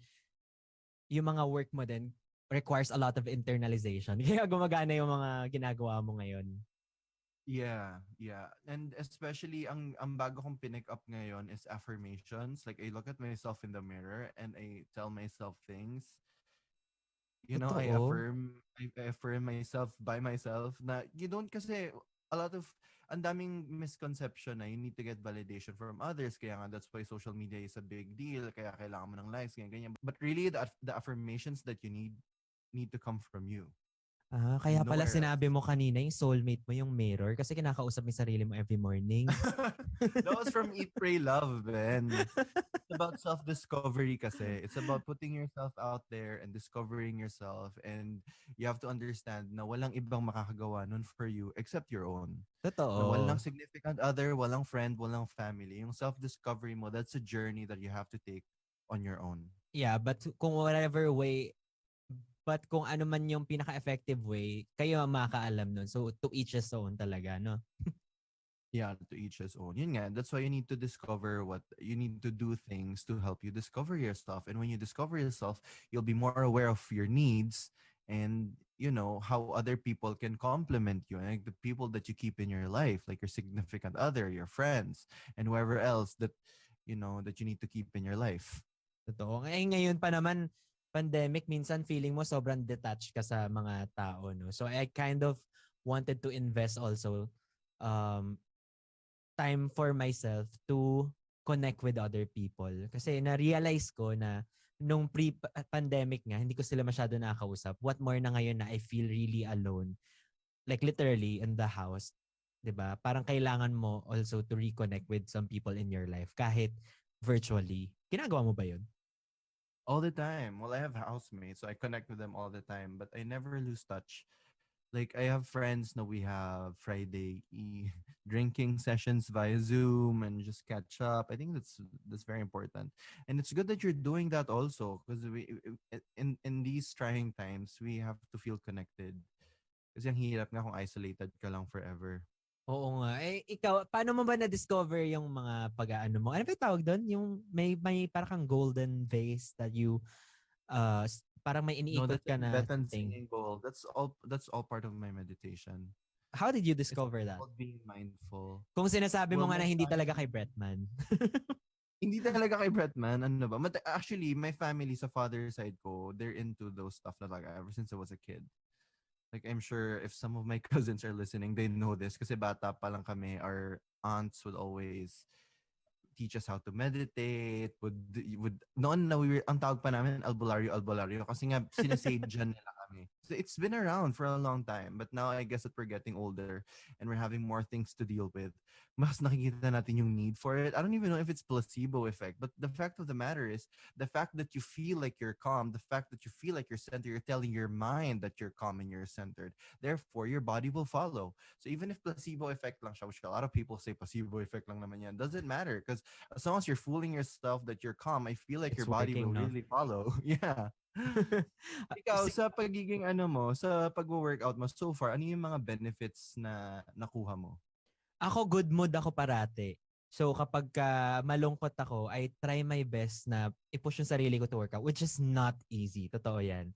S1: yung mga work mo din requires a lot of internalization. Kaya gumagana yung mga ginagawa mo ngayon.
S2: Yeah. And especially ang bago kong pinick up ngayon is affirmations. Like I look at myself in the mirror and I tell myself things. I
S1: Totoo.
S2: affirm myself by myself na you don't kasi ang daming misconception na you need to get validation from others. Kaya nga, that's why social media is a big deal. Kaya kailangan mo ng likes, ganyan. But really, the affirmations that you need to come from you.
S1: Kaya pala
S2: Nowhere
S1: sinabi mo kanina yung soulmate mo yung mirror kasi kinakausap mo yung sarili mo every morning.
S2: That was from Eat, Pray, Love, Ben. It's about self-discovery kasi. It's about putting yourself out there and discovering yourself, and you have to understand na walang ibang makakagawa nun for you except your own. Na
S1: Totoo.
S2: walang significant other, walang friend, walang family. Yung self-discovery mo, that's a journey that you have to take on your own.
S1: Yeah, but kung ano man yung pinaka-effective way, kayo ang makakaalam nun. So, to each his own talaga, no?
S2: Yeah, to each his own. Yun nga, that's why you need to discover you need to do things to help you discover yourself. And when you discover yourself, you'll be more aware of your needs and, how other people can complement you. Like the people that you keep in your life, like your significant other, your friends, and whoever else that you need to keep in your life.
S1: Totoo. Ngayon pa naman, pandemic, minsan feeling mo sobrang detached ka sa mga tao, no? So, I kind of wanted to invest also time for myself to connect with other people. Kasi na-realize ko na nung pre-pandemic nga, hindi ko sila masyado nakakausap. What more na ngayon na I feel really alone. Like literally in the house. 'Di ba? Parang kailangan mo also to reconnect with some people in your life kahit virtually. Ginagawa mo ba 'yun?
S2: All the time. Well, I have housemates, so I connect with them all the time, but I never lose touch. Like I have friends now we have Friday drinking sessions via Zoom and just catch up. I think that's very important. And it's good that you're doing that also because in these trying times, we have to feel connected. Kasi ang hirap nga kung isolated ka lang forever.
S1: Oo nga. Eh, ikaw, paano mo ba na-discover yung mga pag-aano mo? Ano ba yung tawag doon? Yung may parang kang golden vase that you, parang may
S2: No,
S1: iniikot
S2: that's
S1: ka
S2: a
S1: na
S2: Tibetan
S1: thing.
S2: singing bowl. That's all part of my meditation.
S1: How did you
S2: It's
S1: discover that?
S2: called being mindful.
S1: Kung sinasabi mo
S2: Well,
S1: nga
S2: my
S1: na hindi talaga kay
S2: family,
S1: Bretman.
S2: hindi talaga kay Bretman, ano ba? But actually, my family sa father side ko, they're into those stuff na talaga ever since I was a kid. Like, I'm sure if some of my cousins are listening, they know this kasi bata pa lang kami, our aunts would always teach us how to meditate, would noon na ang tawag pa namin albularyo kasi nga sinasay dyan nila kami. So it's been around for a long time, but now I guess that we're getting older and we're having more things to deal with. Mas nakikita natin yung need for it. I don't even know if it's placebo effect, but the fact of the matter is the fact that you feel like you're calm, the fact that you feel like you're centered, you're telling your mind that you're calm and you're centered. Therefore, your body will follow. So even if placebo effect lang siya, which a lot of people say placebo effect lang naman yan, doesn't matter because as long as you're fooling yourself that you're calm, I feel like
S1: It's
S2: your body
S1: working,
S2: will
S1: no?
S2: really follow. Yeah. Ikaw, sa pagiging sa pag-workout mo so far, ano yung mga benefits na nakuha mo?
S1: Ako, good mood ako parate. So kapag malungkot ako, I try my best na i-push yung sarili ko to workout, which is not easy. Totoo yan.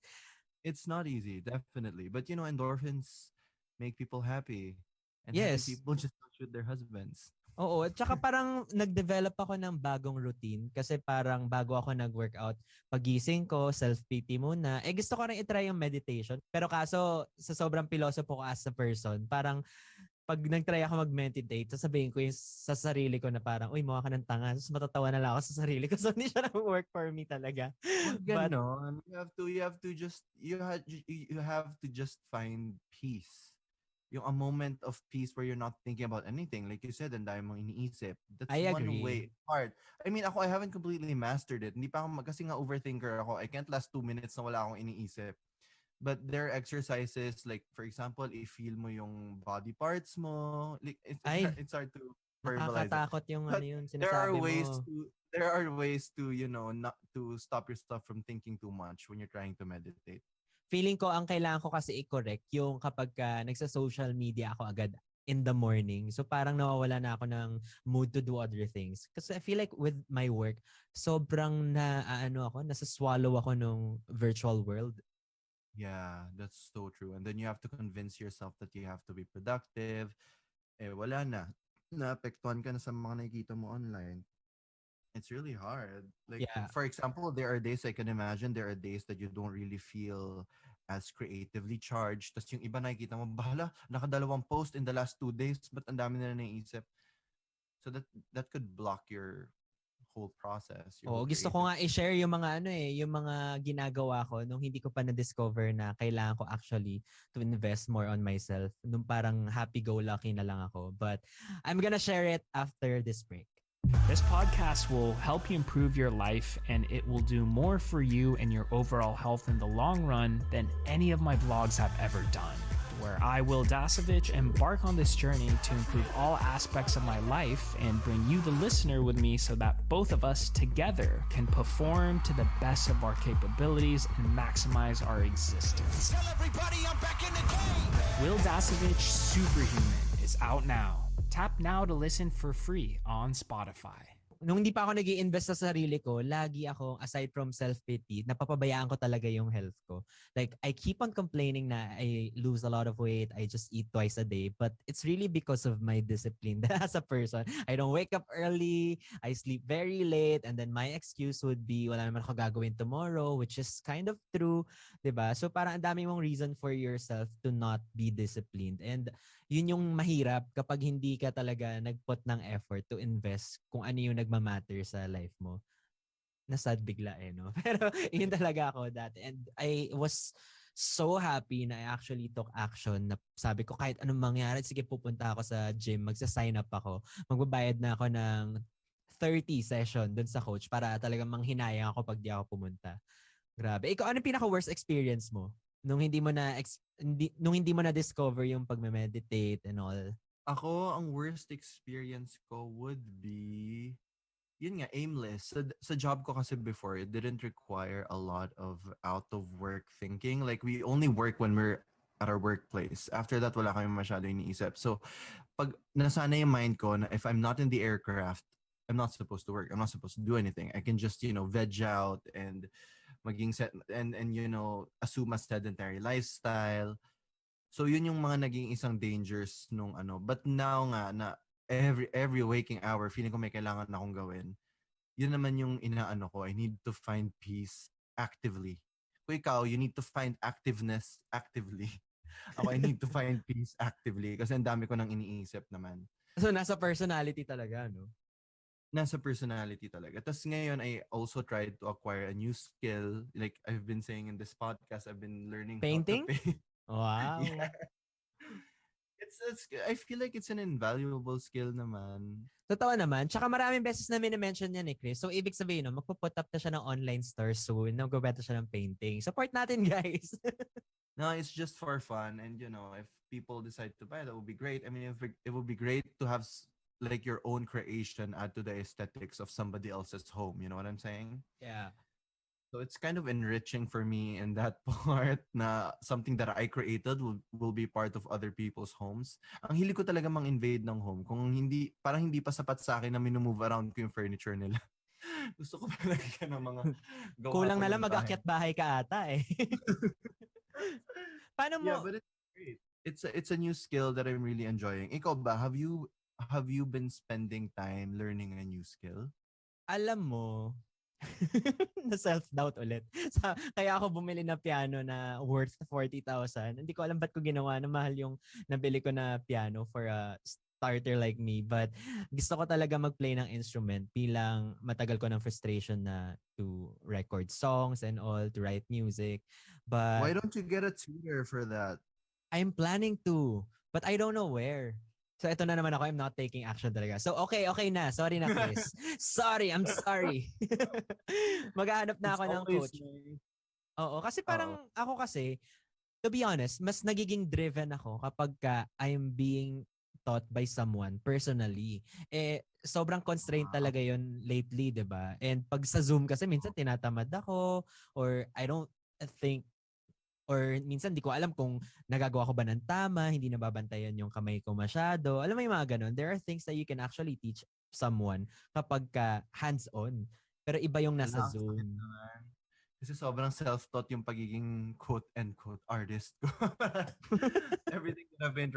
S2: It's not easy, definitely. But endorphins make people happy. And happy
S1: Yes.
S2: people just don't shoot their husbands.
S1: Oo. At saka parang nag-develop ako ng bagong routine kasi parang bago ako nag-workout, pagising ko, self-pity muna. Eh gusto ko rin i-try yung meditation. Pero kaso sa sobrang philosopher ko as a person, parang pag nag-try ako mag-meditate, sasabihin ko yung sa sarili ko na parang, uy, mukha ka ng tanga. Tapos matatawa na lang ako sa sarili ko. So, hindi siya na-work for me talaga.
S2: Wag
S1: But,
S2: ganon. You have to just find peace. Yung a moment of peace where you're not thinking about anything. Like you said, ang dami mong iniisip. That's
S1: I
S2: one
S1: agree.
S2: way. Hard. I mean, ako, I haven't completely mastered it. Hindi pa ako, kasi nga overthinker ako. I can't last 2 minutes na wala akong iniisip. But there are exercises like, for example, i-feel mo yung body parts mo. Like,
S1: Ay,
S2: it's hard to verbalize it.
S1: nakakatakot yung
S2: But
S1: yun
S2: there are
S1: sinasabi
S2: ways
S1: mo.
S2: to not to stop yourself from thinking too much when you're trying to meditate.
S1: Feeling ko, ang kailangan ko kasi i-correct yung kapag nagsa-social media ako agad in the morning. So parang nawawala na ako ng mood to do other things. Kasi I feel like with my work, sobrang nasaswallow ako nung virtual world.
S2: Yeah, that's so true. And then you have to convince yourself that you have to be productive. Eh, wala na. Naapektuhan ka na sa mga nakikita mo online. It's really hard. Like,
S1: Yeah.
S2: for example, there are days I can imagine there are days that you don't really feel as creatively charged. Tapos yung iba nakikita mo, bahala, nakadalawang post in the last 2 days, but ang dami na naisip. So that could block your whole process. Your
S1: Oh,
S2: whole
S1: gusto ko nga
S2: creative-
S1: i-share yung mga yung mga ginagawa ko nung hindi ko pa na-discover na kailangan ko actually to invest more on myself. Nung parang happy-go-lucky na lang ako. But I'm gonna share it after this break.
S4: This podcast will help you improve your life and it will do more for you and your overall health in the long run than any of my vlogs have ever done. Where I, Will Dasovich, embark on this journey to improve all aspects of my life and bring you, the listener, with me so that both of us together can perform to the best of our capabilities and maximize our existence.
S8: Tell everybody I'm back in the game.
S4: Will Dasovich Superhuman is out now. Tap now to listen for free on Spotify.
S1: Nung hindi pa ako nag-i-invest sa sarili ko, lagi ako, aside from self-pity, napapabayaan ko talaga yung health ko. Like, I keep on complaining na I lose a lot of weight, I just eat twice a day, but it's really because of my discipline as a person. I don't wake up early, I sleep very late, and then my excuse would be, wala naman ako gagawin tomorrow, which is kind of true, diba? So parang ang dami mong reason for yourself to not be disciplined. And yun yung mahirap kapag hindi ka talaga nagput ng effort to invest kung ano yung nagmamatter sa life mo. Nasad bigla no? Pero yun talaga ako dati. And I was so happy na I actually took action na sabi ko kahit anong mangyari, sige pupunta ako sa gym, magsa-sign up ako. Magbabayad na ako ng 30 session dun sa coach para talagang manghinayang ako pag di ako pumunta. Grabe. Ikaw, ano pinaka-worst experience mo? Nung hindi mo na discover yung pagme-meditate and all.
S2: Ako, ang worst experience ko would be, yun nga, aimless. Sa job ko kasi before, it didn't require a lot of out-of-work thinking. Like, we only work when we're at our workplace. After that, wala kami masyado iniisip. So, pag nasana yung mind ko na if I'm not in the aircraft, I'm not supposed to work. I'm not supposed to do anything. I can just, veg out and maging set and assume a sedentary lifestyle. So yun yung mga naging isang dangers nung ano. But now nga na every waking hour feeling ko may kailangan akong gawin. Yun naman yung inaano ko. I need to find peace actively. Kung ikaw, you need to find activeness actively. Ako, I need to find peace actively kasi ang dami ko nang iniisip naman.
S1: So, nasa personality talaga, no?
S2: Nasa personality talaga. Tapos ngayon, I also tried to acquire a new skill. Like I've been saying in this podcast, I've been learning
S1: Painting?
S2: how to paint.
S1: Wow.
S2: Yeah. I feel like it's an invaluable skill naman.
S1: Totoo naman. Tsaka maraming beses na minimension yan Chris. So, ibig sabihin, no, magpo-put up na siya ng online store soon. Nag-beta siya ng painting. Support natin, guys.
S2: No, it's just for fun. And, if people decide to buy, that would be great. I mean, it would be great to have like your own creation add to the aesthetics of somebody else's home. You know what I'm saying?
S1: Yeah.
S2: So it's kind of enriching for me in that part na something that I created will be part of other people's homes. Ang hilig ko talaga mang-invade ng home. Kung hindi, parang hindi pa sapat sa akin na minumove around ko yung furniture nila. Gusto ko pa lagyan ng mga gawa
S1: Kulang
S2: ko
S1: na lang
S2: yung bahay.
S1: mag-akyat bahay ka ata eh. Paano mo?
S2: Yeah, but it's great. It's a new skill that I'm really enjoying. Ikaw ba, have you been spending time learning a new skill?
S1: Alam mo, na self-doubt ulit. Kaya ako bumili na piano na worth 40,000. Hindi ko alam ba't ko ginawa na mahal yung nabili ko na piano for a starter like me. But gusto ko talaga mag-play ng instrument bilang matagal ko ng frustration na to record songs and all, to write music. But
S2: Why don't you get a tutor for that?
S1: I'm planning to, but I don't know where. So ito na naman ako, I'm not taking action talaga. So okay na. Sorry na, Chris. I'm sorry. Maghahanap na ako ng coach. Oo, kasi parang ako kasi, to be honest, mas nagiging driven ako kapag I'm being taught by someone personally. Sobrang constraint talaga yon lately, 'di ba? And pag sa Zoom kasi minsan tinatamad ako or I don't think or minsan di ko alam kung nagagawa ko ba ng tama, hindi nababantayan yung kamay ko masyado. Alam mo yung mga ganun. There are things that you can actually teach someone kapag ka hands-on. Pero iba yung nasa Zoom.
S2: Kasi sobrang self-taught yung pagiging quote-unquote artist ko. Everything that I've been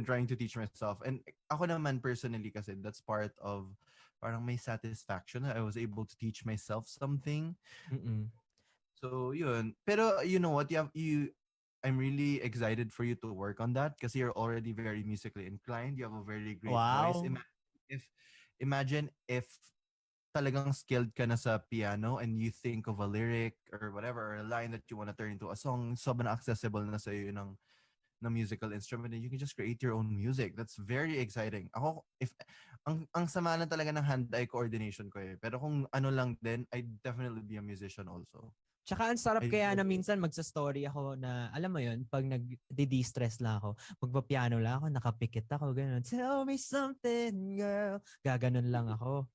S2: trying to teach myself. And ako naman personally kasi that's part of parang may satisfaction that I was able to teach myself something.
S1: Mm-mm.
S2: So yun. Pero you know what? I'm really excited for you to work on that because you're already very musically inclined. You have a very great voice. Imagine if talagang skilled ka na sa piano and you think of a lyric or whatever, or a line that you want to turn into a song, sobrang accessible na sa iyo ng musical instrument and you can just create your own music. That's very exciting. Ako, ang sama lang talaga ng hand-eye coordination ko eh. Pero kung ano lang din, I'd definitely be a musician also.
S1: Tsaka ang sarap kaya na minsan magsa-story ako na, alam mo yun, pag nag-de-stress lang ako, magpa-piano lang ako, nakapikit ako, gano'n. Tell me something, girl. Gaganon lang ako.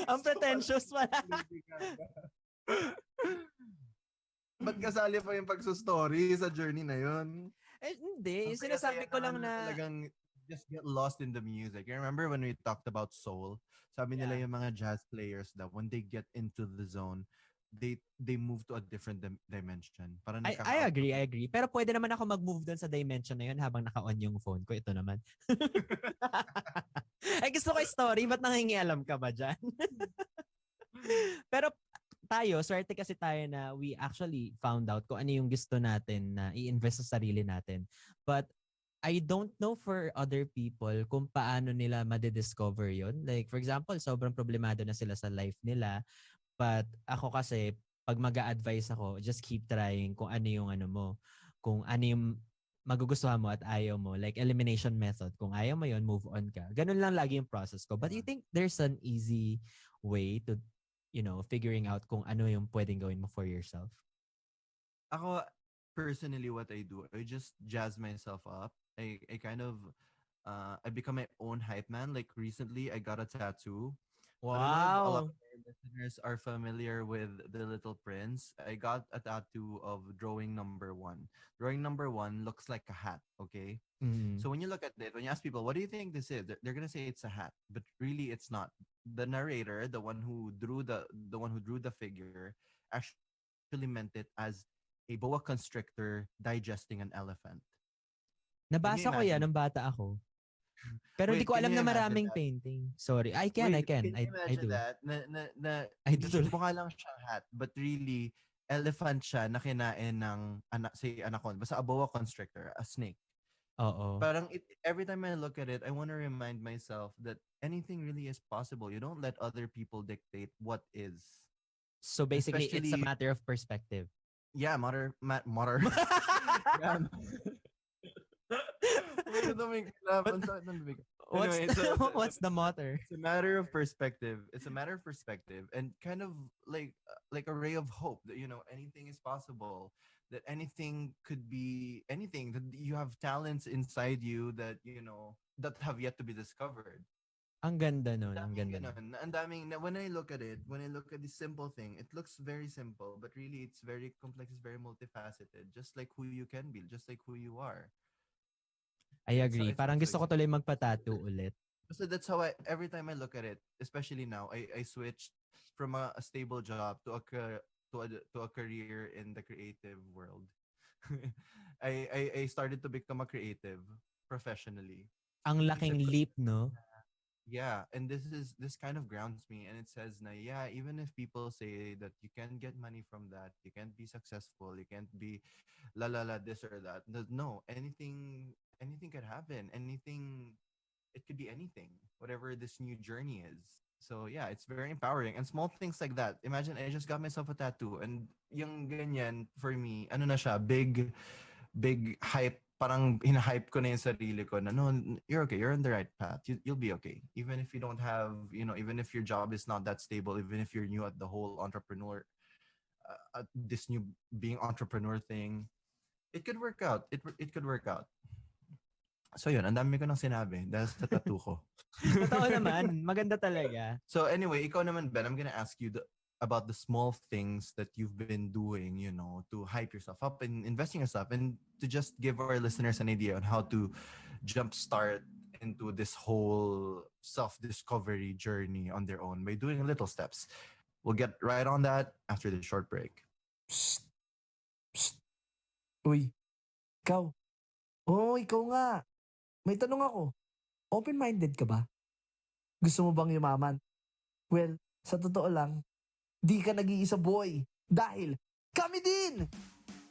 S1: Ang pretentious pala.
S2: Ba't kasali pa yung pagsustory sa journey na yun?
S1: Hindi. Yung sinasabi ko lang na
S2: talagang just get lost in the music. You remember when we talked about soul? Sabi nila yung mga jazz players that when they get into the zone, they move to a different dimension. Parang
S1: I agree. Pero pwede naman ako mag-move doon sa dimension na yun habang naka-on yung phone ko. Ito naman. Ay, gusto ko yung story. Ba't nangingialam ka ba dyan? Pero tayo, swerte kasi tayo na we actually found out kung ano yung gusto natin na i-invest sa sarili natin. But I don't know for other people kung paano nila madidiscover yon. Like, for example, sobrang problemado na sila sa life nila. But ako kasi, pag mag-a-advise ako, just keep trying kung ano yung ano mo. Kung ano yung magugustuhan mo at ayaw mo. Like elimination method. Kung ayaw mo yun, move on ka. Ganun lang lagi yung process ko. But you think there's an easy way to, figuring out kung ano yung pwedeng gawin mo for yourself?
S2: Ako, personally, what I do, I just jazz myself up. I kind of, I become my own hype man. Like recently, I got a tattoo. I don't know if a lot of our listeners are familiar with The Little Prince. I got a tattoo of drawing number 1. Drawing number 1 looks like a hat, okay?
S1: Mm.
S2: So when you look at it, when you ask people, what do you think this is? They're gonna say it's a hat, but really it's not. The narrator, the one who drew the figure, actually meant it as a boa constrictor digesting an elephant.
S1: Nabasa ko yan
S2: imagine?
S1: nung bata ako. Pero
S2: Wait,
S1: di ko
S2: can
S1: alam
S2: you
S1: na
S2: imagine
S1: maraming
S2: that?
S1: painting. Sorry. I can.
S2: Wait, can you
S1: I
S2: imagine
S1: do.
S2: that? Na
S1: I
S2: hindi
S1: do.
S2: siya mukha lang siyang hat, but really, elephant siya na kinain ng, say, anaconda. Basta a boa constrictor, a snake.
S1: Oo.
S2: Parang every time I look at it, I want to remind myself that anything really is possible. You don't let other people dictate what is.
S1: So basically, it's a
S2: Especially-
S1: matter of perspective.
S2: Yeah, matter. Yeah. Wait, may laugh. Ang sakit ng bibig. Anyway,
S1: What's the motto?
S2: It's a matter of perspective. It's a matter of perspective and kind of like a ray of hope that anything is possible. That anything could be anything. That you have talents inside you that that have yet to be discovered.
S1: Ang ganda nun. Ang ganda nun.
S2: Ganun. Ang daming when I look at it, when I look at this simple thing, it looks very simple, but really it's very complex. It's very multifaceted. Just like who you can be, just like who you are.
S1: I agree.
S2: It's
S1: Parang
S2: also
S1: gusto ko tuloy magpa-tattoo ulit.
S2: So that's how every time I look at it, especially now, I switched from a stable job to a career in the creative world. I started to become a creative professionally.
S1: Ang laking leap, no?
S2: Yeah, and this kind of grounds me, and it says na even if people say that you can't get money from that, you can't be successful, you can't be la this or that. No, anything could happen. It could be anything, whatever this new journey is. So yeah, it's very empowering, and small things like that. Imagine I just got myself a tattoo, and yung ganyan for me, ano na siya, big hype. Parang hina-hype ko na yung sarili ko na no, you're okay, you're on the right path. You'll be okay. Even if you don't have, even if your job is not that stable, even if you're new at the whole entrepreneur, this new being entrepreneur thing, it could work out. It could work out. So yun, ang dami ko nang sinabi dahil sa tattoo ko.
S1: Totoo naman. Maganda talaga.
S2: So anyway, ikaw naman, Ben, I'm gonna ask you about the small things that you've been doing, to hype yourself up and investing yourself, and to just give our listeners an idea on how to jumpstart into this whole self-discovery journey on their own by doing little steps. We'll get right on that after this short break.
S5: Psst. Psst. Uy, ikaw. Oo, ikaw nga. May tanong ako. Open-minded ka ba? Gusto mo bang yumaman? Well, sa totoo lang, di ka nag-iisa boy. Dahil kami din!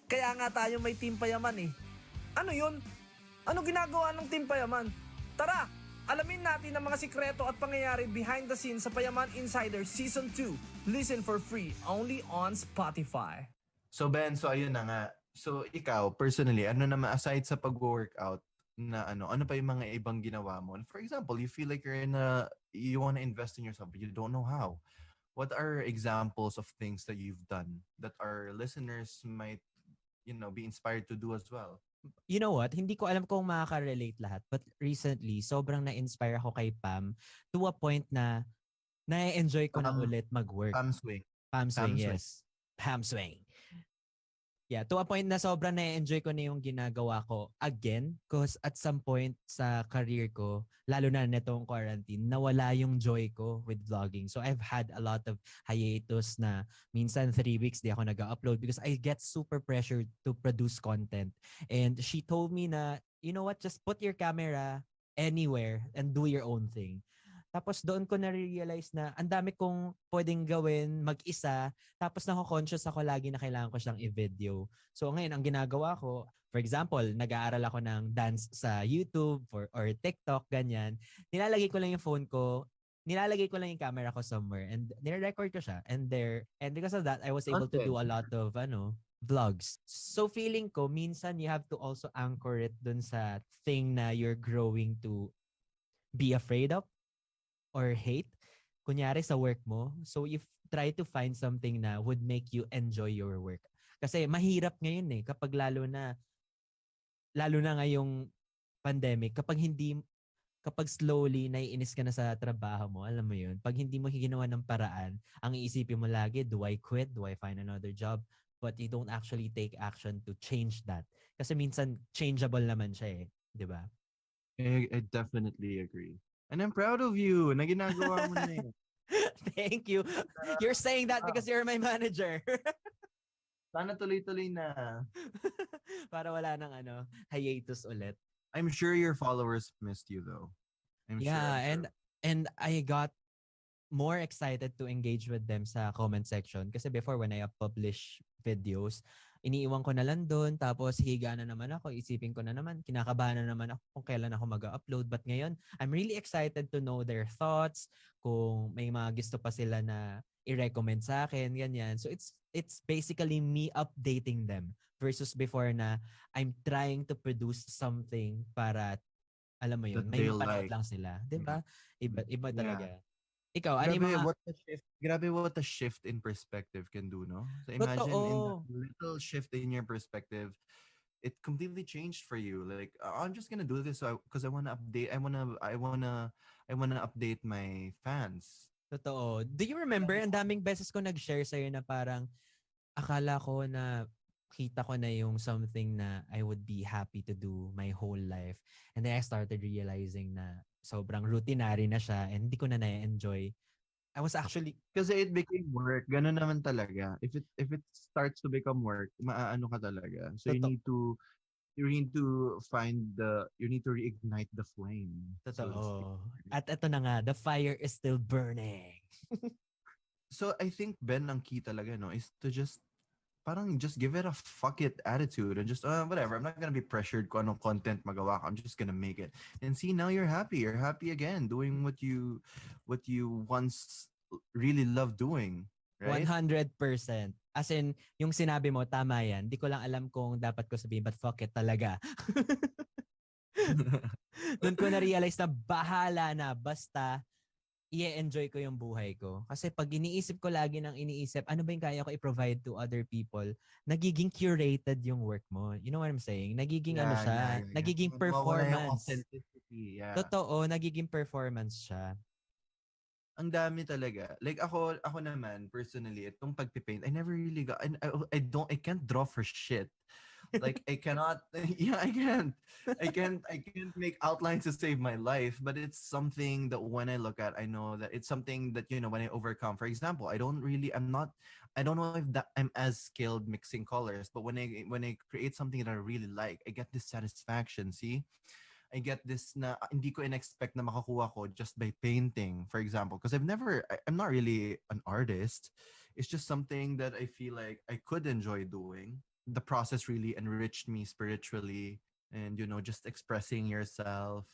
S5: Kaya nga tayo may Team Payaman eh. Ano yun? Ano ginagawa ng Team Payaman? Tara! Alamin natin ang mga sikreto at pangyayari behind the scenes sa Payaman Insider Season 2. Listen for free only on Spotify.
S2: So Ben, so ayun na nga. So ikaw, personally, ano naman aside sa pag-workout na ano pa yung mga ibang ginawa mo? For example, you feel like you want to invest in yourself but you don't know how. What are examples of things that you've done that our listeners might, be inspired to do as well?
S1: You know what? Hindi ko alam kung makaka-relate lahat. But recently, sobrang na-inspire ako kay Pam to a point na na-enjoy ko na ulit mag-work.
S2: Pam swing.
S1: Pam swing,
S2: Pam swing.
S1: yes. Pam swing. Yeah, to a point na sobrang na-enjoy ko na yung ginagawa ko again because at some point sa career ko, lalo na netong quarantine, nawala yung joy ko with vlogging. So I've had a lot of hiatus na minsan 3 weeks di ako nag-upload because I get super pressured to produce content. And she told me na, you know what, just put your camera anywhere and do your own thing. Tapos doon ko na-realize na ang dami kong pwedeng gawin mag-isa. Tapos nako-conscious ako lagi na kailangan ko siyang i-video. So ngayon, ang ginagawa ko, for example, nag-aaral ako ng dance sa YouTube or TikTok, ganyan. Nilalagay ko lang yung phone ko, nilalagay ko lang yung camera ko somewhere and nire-record ko siya. And because of that, I was able to do a lot of vlogs. So feeling ko, minsan you have to also anchor it dun sa thing na you're growing to be afraid of or hate. Kunyari sa work mo. So if try to find something na would make you enjoy your work. Kasi mahirap ngayon kapag lalo na ngayong pandemic, kapag slowly naiinis ka na sa trabaho mo, alam mo yun, pag hindi mo ginawa ng paraan, ang iisipin mo lagi, do I quit? Do I find another job? But you don't actually take action to change that. Kasi minsan, changeable naman siya di ba?
S2: I definitely agree. And I'm proud of you na ginagawa mo na yun.
S1: Thank you. You're saying that because you're my manager.
S2: Sana tuloy-tuloy na.
S1: Para wala nang hiatus ulit.
S2: I'm sure your followers missed you though. I'm sure.
S1: And I got more excited to engage with them sa comment section kasi before when I publish videos, iniiwan ko na lang doon tapos higa na naman ako, isipin ko na naman, kinakabahan na naman ako kung kailan ako mag-upload. But ngayon, I'm really excited to know their thoughts, kung may mga gusto pa sila na i-recommend sa akin, ganyan. So it's basically me updating them versus before na I'm trying to produce something para, alam mo yun,
S2: That
S1: may
S2: they'll
S1: mapanood
S2: like.
S1: lang sila. Diba? Iba talaga.
S2: Yeah.
S1: Ikaw, ano yung mga...
S2: Grabe what a shift in perspective can do, no? So imagine in that little shift in your perspective, it completely changed for you. Like, I'm just gonna do this because I wanna update. I wanna update my fans.
S1: Totoo. Do you remember, ang daming beses ko nag-share sa'yo na parang akala ko na kita ko na yung something na I would be happy to do my whole life. And then I started realizing na sobrang routinary na siya and hindi ko na na-enjoy. I was actually...
S2: Kasi it became work. Ganun naman talaga. If it starts to become work, maaano ka talaga. So you need to reignite the flame.
S1: Totoo. At ito na nga, the fire is still burning.
S2: So I think Ben, ang key talaga, no, is to just give it a fuck it attitude and just whatever. I'm not gonna be pressured kung anong content magawa ka. I'm just gonna make it. And see, now you're happy. You're happy again doing what you once really loved doing. Right?
S1: 100%. As in, yung sinabi mo, tama yan. Di ko lang alam kung dapat ko sabihin, but fuck it talaga. Doon ko na-realize na bahala na. Basta, i-enjoy ko yung buhay ko. Kasi pag iniisip ko lagi ng iniisip, ano ba yung kaya ko i-provide to other people, nagiging curated yung work mo. You know what I'm saying? Nagiging nagiging performance.
S2: Yeah.
S1: Totoo, nagiging performance siya.
S2: Ang dami talaga. Like ako naman personally, itong pagpipaint, I never really got I can't draw for shit. Like I cannot I can't make outlines to save my life, but it's something that when I look at, I know that it's something that, you know, when I overcome. For example, I don't know if that I'm as skilled mixing colors, but when I create something that I really like, I get this satisfaction, see? I get this na hindi ko in-expect na makakuha ko just by painting, for example. Because I'm not really an artist. It's just something that I feel like I could enjoy doing. The process really enriched me spiritually and, you know, just expressing yourself.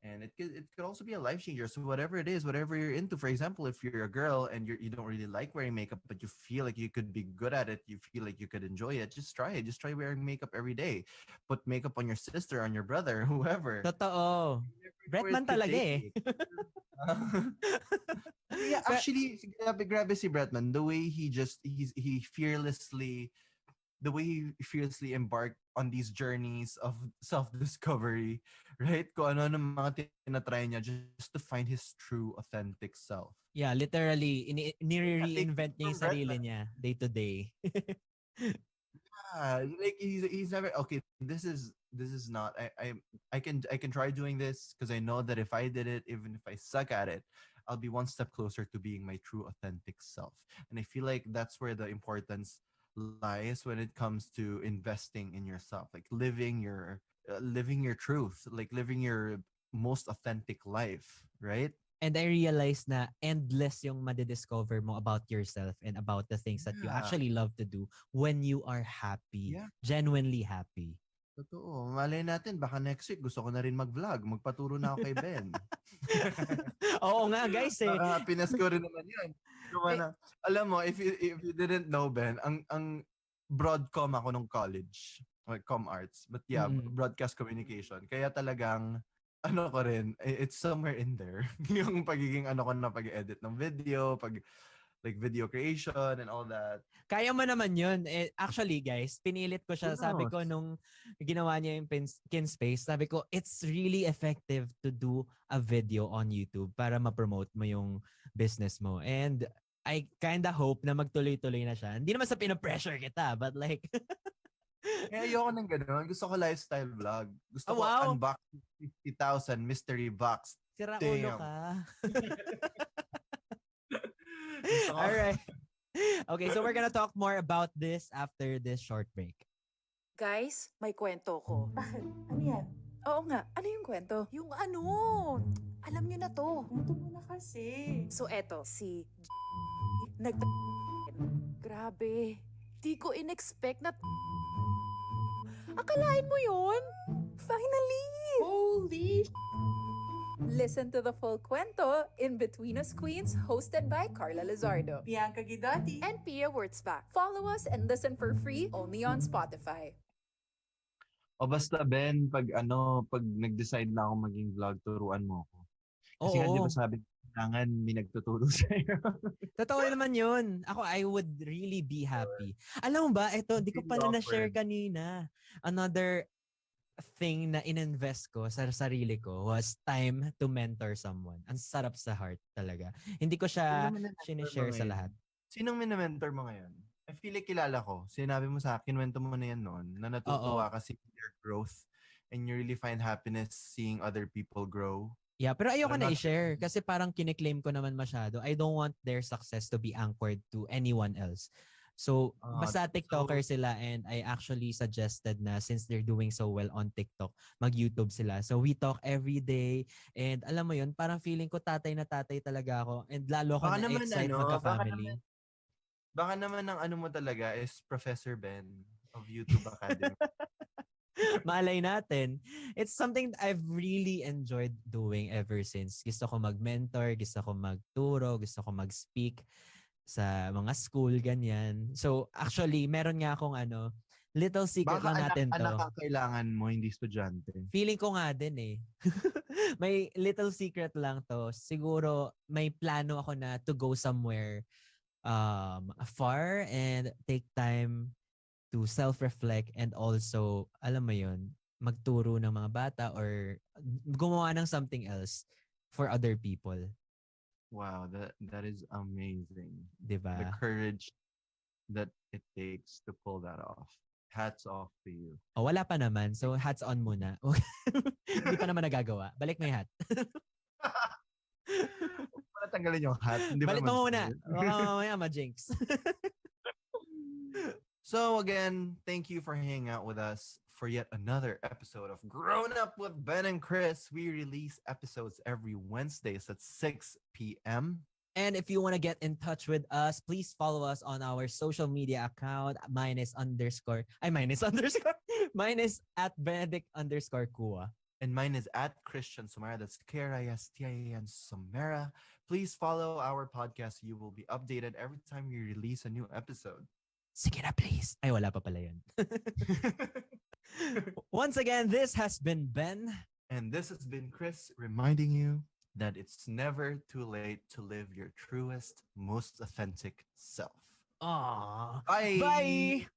S2: And it could also be a life changer. So whatever it is, whatever you're into, for example, if you're a girl and you don't really like wearing makeup, but you feel like you could be good at it, you feel like you could enjoy it, just try it. Just try wearing makeup every day. Put makeup on your sister, on your brother, whoever.
S1: Totoo. Bretman talaga eh.
S2: Yeah, actually, grabe si Bretman. The way he fearlessly embarked on these journeys of self-discovery, right? Kung ano mga tinatry niya just to find his true, authentic self.
S1: Yeah, literally, nire-reinvent niya yung sarili niya day to day.
S2: Yeah, like he's never okay. This is not. I can try doing this because I know that if I did it, even if I suck at it, I'll be one step closer to being my true, authentic self. And I feel like that's where the importance lies when it comes to investing in yourself, like living your truth, like living your most authentic life, right?
S1: And I realized na endless yung madidiscover mo about yourself and about the things that you actually love to do when you are happy, genuinely happy.
S2: Totoo. Malay natin, baka next week gusto ko na rin mag-vlog. Magpaturo na ako kay Ben.
S1: Oo nga guys eh.
S2: Baka happiness ko rin naman yun. Alam mo, if you didn't know, Ben, ang broadcom ako nung college. Or com arts. But yeah, broadcast communication. Kaya talagang, ano ko rin, it's somewhere in there. Yung pagiging ano ko na pag-edit ng video, like video creation and all that.
S1: Kaya mo naman yun. Actually, guys, pinilit ko siya.
S2: Who
S1: Sabi ko
S2: knows?
S1: nung ginawa niya yung Kinspace, sabi ko, it's really effective to do a video on YouTube para ma-promote mo yung business mo. And I kinda hope na magtuloy-tuloy na siya. Hindi naman sa pinapressure kita, but like,
S2: Kaya ayoko ng gano'n. Gusto ko lifestyle vlog. Gusto
S1: Oh,
S2: ko
S1: wow.
S2: unbox 50,000 mystery box.
S1: sira ulo
S2: Damn.
S1: ka.
S2: Gusto ko,
S1: Alright. Okay, so we're gonna talk more about this after this short break.
S6: Guys, may kwento ko.
S7: Bakit? Ano yan?
S6: Oo nga, ano yung kwento? Yung ano, alam niyo na to.
S7: Kwento mo na kasi.
S6: So eto, si nag Grabe, di ko in-expect na akalain mo yun? Finally!
S7: Holy
S6: Listen to the full kwento in Between Us Queens, hosted by Carla Lizardo.
S7: Bianca Guidotti.
S6: And Pia Wurtzbach. Follow us and listen for free only on Spotify.
S2: o basta Ben, pag nag-decide na ako maging vlog, turuan mo ako. Kasi nga, di ba sabi, kailangan may nagtuturo sa'yo.
S1: Totoo naman yun. Ako, I would really be happy. Alam mo ba, ito, di ko
S2: Really
S1: pala na-share
S2: awkward.
S1: kanina. Another thing na in-invest ko sa sarili ko was time to mentor someone. Ang sarap sa heart talaga. Hindi ko siya
S2: Sino minamentor mo
S1: sinishare sa
S2: ngayon?
S1: lahat.
S2: Sinong minamentor mo ngayon? I feel like kilala ko. Sinabi mo sa akin, kwento mo na yan noon, na natutuwa kasi their growth and you really find happiness seeing other people grow.
S1: Yeah, pero ayoko
S2: Pero
S1: na
S2: not-
S1: i-share kasi parang kiniklaim ko naman masyado. I don't want their success to be anchored to anyone else. So, basta TikToker sila and I actually suggested na since they're doing so well on TikTok, mag-YouTube sila. So, we talk every day and alam mo yun, parang feeling ko tatay na tatay talaga ako and lalo ako
S2: Baka naman
S1: na-excite
S2: ano,
S1: magka-family.
S2: Baka naman ang ano mo talaga is Professor Ben of YouTube Academy.
S1: Malay natin. It's something I've really enjoyed doing ever since. Gusto ko mag-mentor, gusto ko magturo, gusto ko mag-speak sa mga school, ganyan. So, actually, meron nga akong little secret
S2: Baka
S1: lang natin to.
S2: anak ang kailangan mo, hindi estudyante.
S1: Feeling ko nga din eh. May little secret lang to. Siguro, may plano ako na to go somewhere far and take time to self-reflect and also, alam mo yun, magturo ng mga bata or gumawa ng something else for other people.
S2: Wow, that is amazing.
S1: Diba?
S2: The courage that it takes to pull that off. Hats off to you.
S1: O, wala pa naman. So, hats on muna. Hindi pa naman nagagawa. Balik mo yung hat.
S2: Para tanggalin yung hat. Hindi
S1: Balik
S2: naman
S1: mo muna.
S2: pwede.
S1: Baka mamaya ma-jinx.
S2: So again, thank you for hanging out with us for yet another episode of Grown Up with Ben and Chris. We release episodes every Wednesdays at 6 p.m.
S1: And if you want to get in touch with us, please follow us on our social media account. Mine is at Benedict_Kua.
S2: And mine is at Christian Somera. That's Kristian Somera. Please follow our podcast. You will be updated every time we release a new episode.
S1: Sige na, please. Ay, wala pa pala yun. Once again, this has been Ben.
S2: And this has been Chris reminding you that it's never too late to live your truest, most authentic self.
S1: Aww.
S2: Bye!
S1: Bye!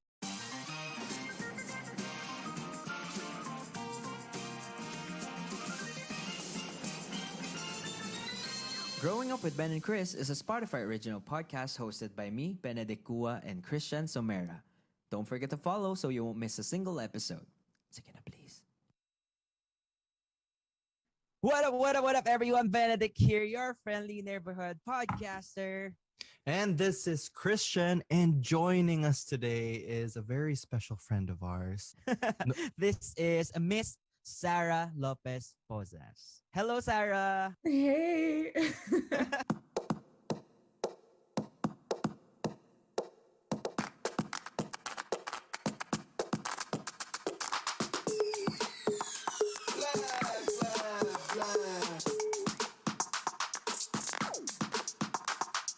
S9: Growing Up with Ben and Chris is a Spotify original podcast hosted by me, Benedict Kua, and Christian Somera. Don't forget to follow so you won't miss a single episode. Sige na, please.
S1: What up, everyone? Benedict here, your friendly neighborhood podcaster.
S2: And this is Christian, and joining us today is a very special friend of ours.
S1: This is Miss Sarah Lopez Pozas. Hello, Sarah.
S7: Hey!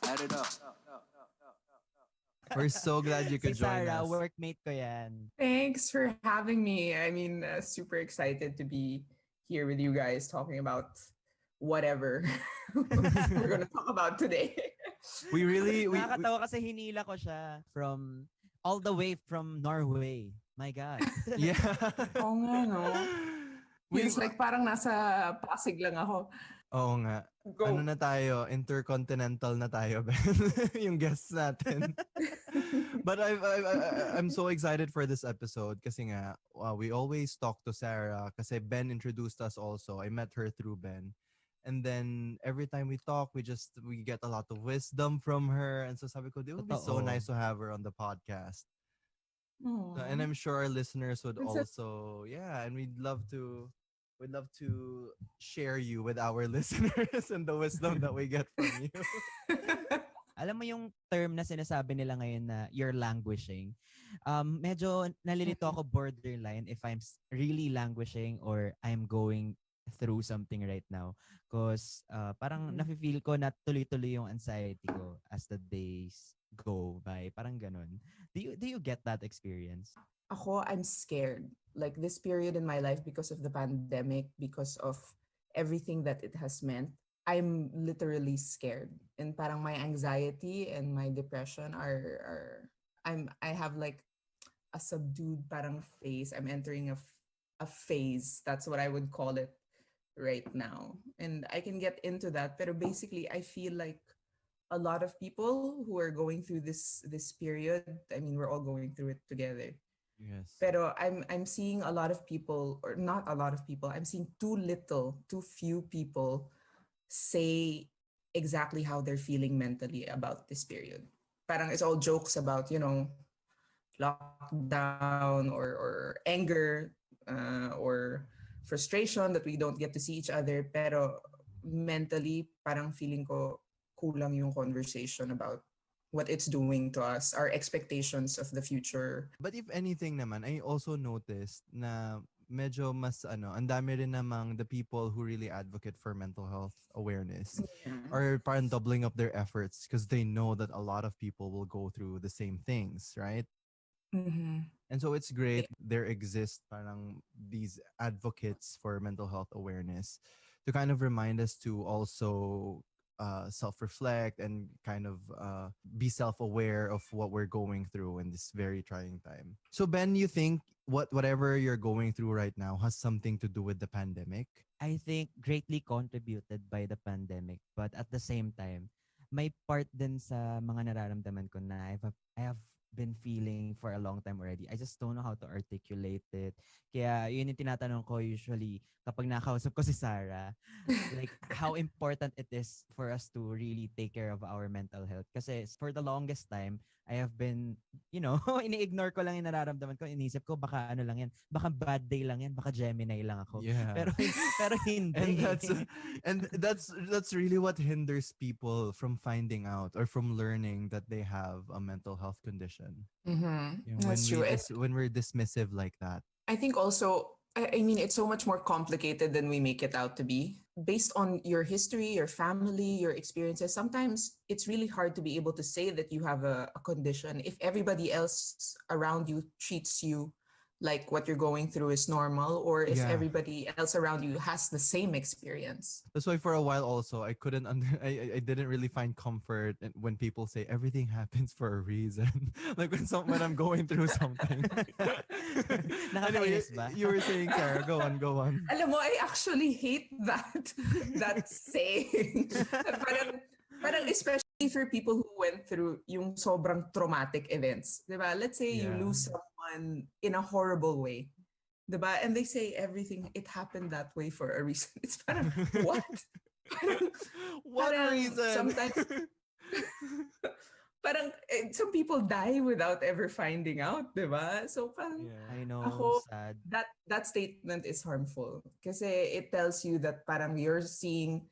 S3: Add it up.
S2: We're so glad you
S1: Si
S2: could join
S1: Sarah,
S2: us.
S1: workmate ko yan.
S7: Thanks for having me. I mean, super excited to be here with you guys talking about whatever we're going to talk about today.
S2: We really we
S1: Nakakatawa kasi hinila ko siya from all the way from Norway. My God.
S2: yeah.
S7: Oo nga, no?
S2: We,
S7: Feels like parang nasa Pasig lang ako.
S2: oo nga.
S7: Go.
S2: Ano na tayo? Intercontinental na tayo, Ben. Yung guests natin. But I'm so excited for this episode kasi nga, we always talk to Sarah kasi Ben introduced us also. I met her through Ben. And then every time we talk, we get a lot of wisdom from her. And so sabi ko, it would be so
S1: Totoo.
S2: nice to have her on the podcast.
S7: Aw.
S2: And I'm sure our listeners would
S7: That's
S2: also, and we'd love to share you with our listeners and the wisdom that we get from you.
S1: Alam mo yung term na sinasabi nila ngayon na you're languishing. Medyo nalilito ako borderline if I'm really languishing or I'm going through something right now. Because parang nafe-feel ko na tuloy-tuloy yung anxiety ko as the days go by. Parang ganun. Do you get that experience?
S7: Ako, I'm scared. Like this period in my life because of the pandemic, because of everything that it has meant, I'm literally scared. And parang my anxiety and my depression I have like a subdued parang phase. I'm entering a phase. That's what I would call it right now. And I can get into that. But basically, I feel like a lot of people who are going through this period, I mean, we're all going through it together.
S2: Yes.
S7: Pero I'm seeing a lot of people, or not a lot of people, I'm seeing too few people say exactly how they're feeling mentally about this period. Parang it's all jokes about, lockdown or anger or frustration that we don't get to see each other. Pero mentally, parang feeling ko kulang yung conversation about what it's doing to us, our expectations of the future.
S2: But if anything naman, I also noticed na medyo mas ang dami rin namang the people who really advocate for mental health awareness are parang doubling up their efforts because they know that a lot of people will go through the same things, right?
S7: Mm-hmm.
S2: And so it's great there exist parang these advocates for mental health awareness to kind of remind us to also self-reflect and kind of be self-aware of what we're going through in this very trying time. So Ben, you think whatever you're going through right now has something to do with the pandemic?
S1: I think greatly contributed by the pandemic, but at the same time, may part din sa mga nararamdaman ko na I have been feeling for a long time already. I just don't know how to articulate it. Kaya yun yung tinatanong ko usually kapag nakausap ko si Sarah, like how important it is for us to really take care of our mental health. Kasi for the longest time, I have been, ini-ignore ko lang yung nararamdaman ko. Inisip ko, baka ano lang yan. Baka bad day lang yan. Baka Gemini lang ako.
S2: Yeah.
S1: Pero hindi.
S2: And that's really what hinders people from finding out or from learning that they have a mental health condition.
S7: Mm-hmm. That's true.
S2: When we're dismissive like that.
S7: I think also, I mean, it's so much more complicated than we make it out to be. Based on your history, your family, your experiences, sometimes it's really hard to be able to say that you have a condition if everybody else around you treats you like what you're going through is normal, or if everybody else around you has the same experience.
S2: That's why for a while also I I didn't really find comfort when people say everything happens for a reason. Like when I'm going through something. Anyway,
S1: Nakakainis ba?
S2: you were saying, Sarah, go on.
S7: Alam mo, I actually hate that saying. parang especially for people who went through yung sobrang traumatic events. Diba? Let's say you lose someone in a horrible way. Diba? And they say everything, it happened that way for a reason. It's parang, what?
S2: What reason?
S7: Sometimes, some people die without ever finding out, diba? So parang,
S1: I know,
S7: ako,
S1: sad.
S7: that statement is harmful kasi it tells you that parang you're seeing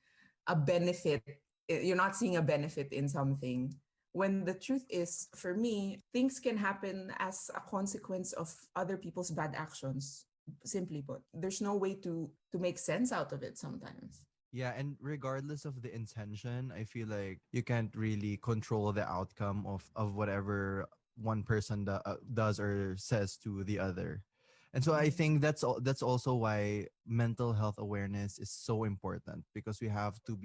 S7: a benefit. You're not seeing a benefit in something. When the truth is, for me, things can happen as a consequence of other people's bad actions. Simply put, there's no way to make sense out of it sometimes.
S2: Yeah, and regardless of the intention, I feel like you can't really control the outcome of whatever one person does or says to the other. And so I think that's also why mental health awareness is so important, because we have to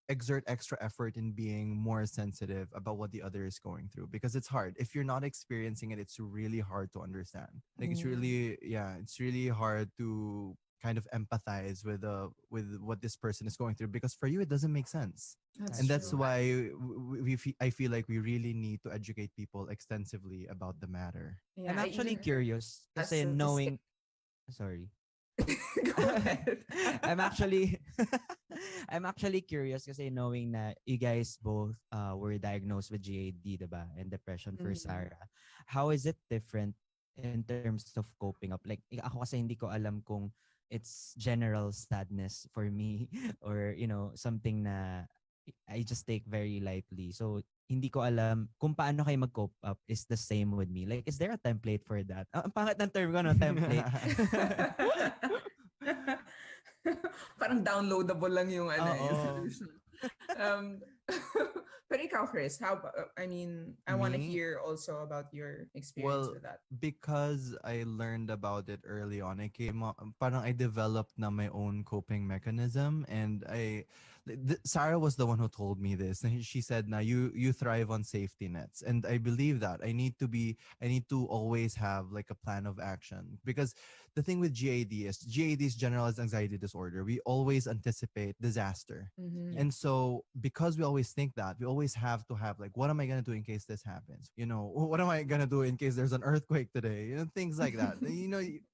S2: exert extra effort in being more sensitive about what the other is going through, because it's hard. If you're not experiencing it, it's really hard to understand. Like it's really, yeah, it's really hard to kind of empathize with what this person is going through, because for you it doesn't make sense.
S7: That's
S2: And that's
S7: true.
S2: why I feel like we really need to educate people extensively about the matter.
S7: Yeah,
S1: I'm
S7: I
S1: actually
S7: even
S1: curious
S7: as
S1: kasi
S7: a
S1: knowing sorry.
S7: Go ahead.
S1: I'm actually I'm actually curious kasi knowing na you guys both were diagnosed with GAD, diba? And depression for
S7: Mhm.
S1: Sarah. How is it different in terms of coping up? Like ako kasi hindi ko alam kung it's general sadness for me or something na I just take very lightly. So hindi ko alam kung paano kayo mag-cope up is the same with me. Like, is there a template for that? Ang pangit ng term ko, no? Template.
S7: Parang downloadable lang yung yung
S1: Oo.
S7: solution. Um, pero ikaw, Chris, I mean, I want to
S2: Me?
S7: hear also about your experience
S2: Well,
S7: with that.
S2: because I learned about it early on, parang I developed na my own coping mechanism, and Sarah was the one who told me this. And she said, "Now you thrive on safety nets," and I believe that. I need to always have like a plan of action, because the thing with GAD is generalized anxiety disorder. We always anticipate disaster.
S7: Mhm.
S2: And so, because we always think that, we always have to have like, what am I gonna do in case this happens? What am I gonna do in case there's an earthquake today? Things like that.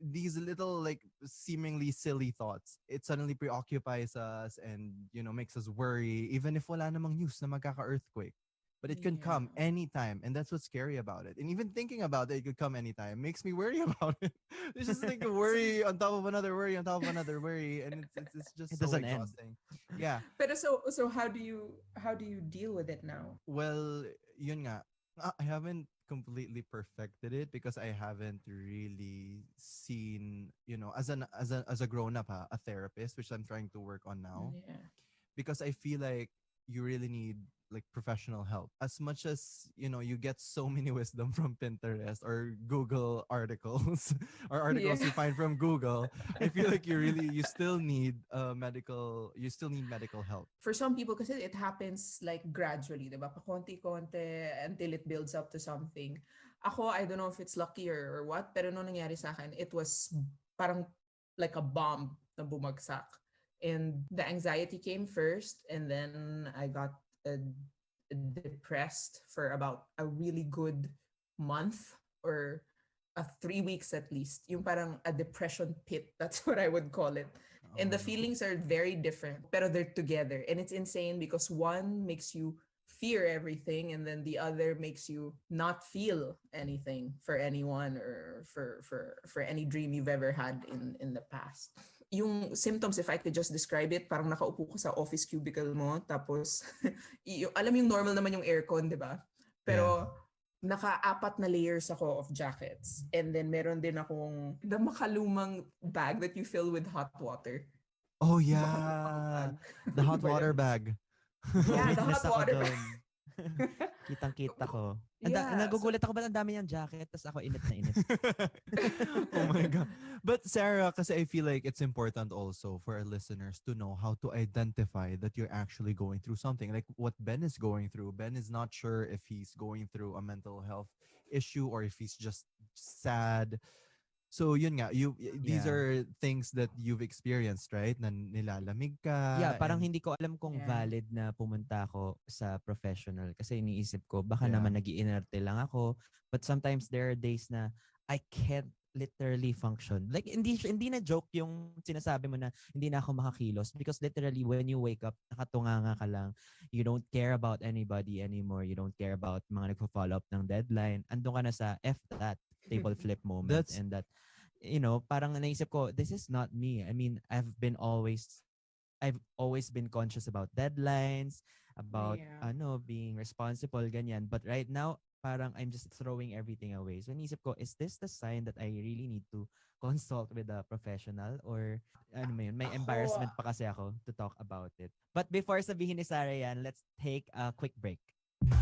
S2: These little like seemingly silly thoughts. It suddenly preoccupies us and makes us worry, even if wala namang news na magkaka-earthquake. But it can
S7: Yeah.
S2: come anytime, and that's what's scary about it. And even thinking about it could come anytime makes me worry about it. It's just like a worry on top of another worry on top of another worry, and it's just
S1: It
S2: so
S1: doesn't end.
S2: exhausting. Yeah.
S7: Pero so how do you deal with it now?
S2: Well, yun nga. I haven't completely perfected it, because I haven't really seen, as a grown up, a therapist, which I'm trying to work on now,
S7: Yeah.
S2: because I feel like you really need like professional help. As much as you get so many wisdom from Pinterest or Google articles or articles
S7: Yeah.
S2: you find from Google, I feel like you still need medical help.
S7: For some people kasi it happens like gradually, 'di ba? Pakonti-konti until it builds up to something. Ako, I don't know if it's lucky or what, pero nung nangyari sa akin, it was parang like a bomb na bumagsak. And the anxiety came first, and then I got depressed for about a really good month, or 3 weeks at least. Yung parang a depression pit, that's what I would call it. And
S2: Oh,
S7: the
S2: no.
S7: feelings are very different, pero they're together. And it's insane because one makes you fear everything, and then the other makes you not feel anything for anyone, or for any dream you've ever had in the past. Yung symptoms, if I could just describe it, parang nakaupo ka sa office cubicle mo, tapos alam yung normal naman yung aircon, di ba? Pero naka-4 na layers ako of jackets. And then meron din akong the makalumang bag that you fill with hot water.
S2: Oh
S7: Makalumang
S2: yeah,
S7: bag.
S2: the hot
S7: Ba yun?
S2: water bag.
S7: Yeah, the
S1: Witness
S7: hot
S1: ako
S7: water
S1: doon.
S7: bag.
S1: Kitang-kita ko.
S7: Yeah,
S1: Nagugulat ako ba ang dami niyang jacket tapos ako init na init.
S2: Oh my god. But Sarah, kasi I feel like it's important also for our listeners to know how to identify that you're actually going through something. Like what Ben is going through. Ben is not sure if he's going through a mental health issue or if he's just sad. So yun nga, these
S1: Yeah.
S2: are things that you've experienced, right? Na nilalamig ka.
S1: Yeah, parang
S2: and-
S1: hindi ko alam kung
S7: Yeah.
S1: valid na pumunta ako sa professional kasi iniisip ko baka
S2: Yeah.
S1: naman nag-iinerte lang ako. But sometimes there are days na I can't literally function. Like hindi na joke yung sinasabi mo na hindi na ako makakilos, because literally when you wake up, nakatunganga ka lang. You don't care about anybody anymore. You don't care about mga nagfo-follow up ng deadline. Andun ka na sa F that table flip moment.
S2: That's-
S1: And that parang naisip ko, this is not me. I mean, I've always been conscious about deadlines, about
S7: Yeah.
S1: being responsible, ganyan. But right now, parang I'm just throwing everything away. So inisip ko, is this the sign that I really need to consult with a professional, or ano mo yun, may
S7: Ako,
S1: embarrassment pa kasi ako to talk about it. But before sabihin ni Sarah yan, let's take a quick break.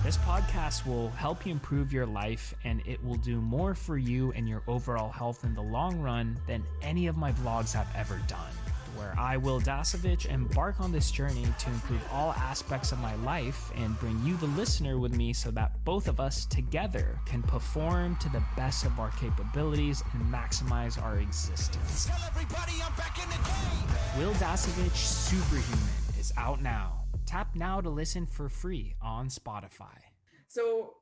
S4: This podcast will help you improve your life, and it will do more for you and your overall health in the long run than any of my vlogs have ever done. Where I, Will Dasovich, embark on this journey to improve all aspects of my life and bring you, the listener, with me so that both of us together can perform to the best of our capabilities and maximize our existence.
S8: Tell everybody I'm back in the game.
S4: Will Dasovich Superhuman is out now. Tap now to listen for free on Spotify.
S7: so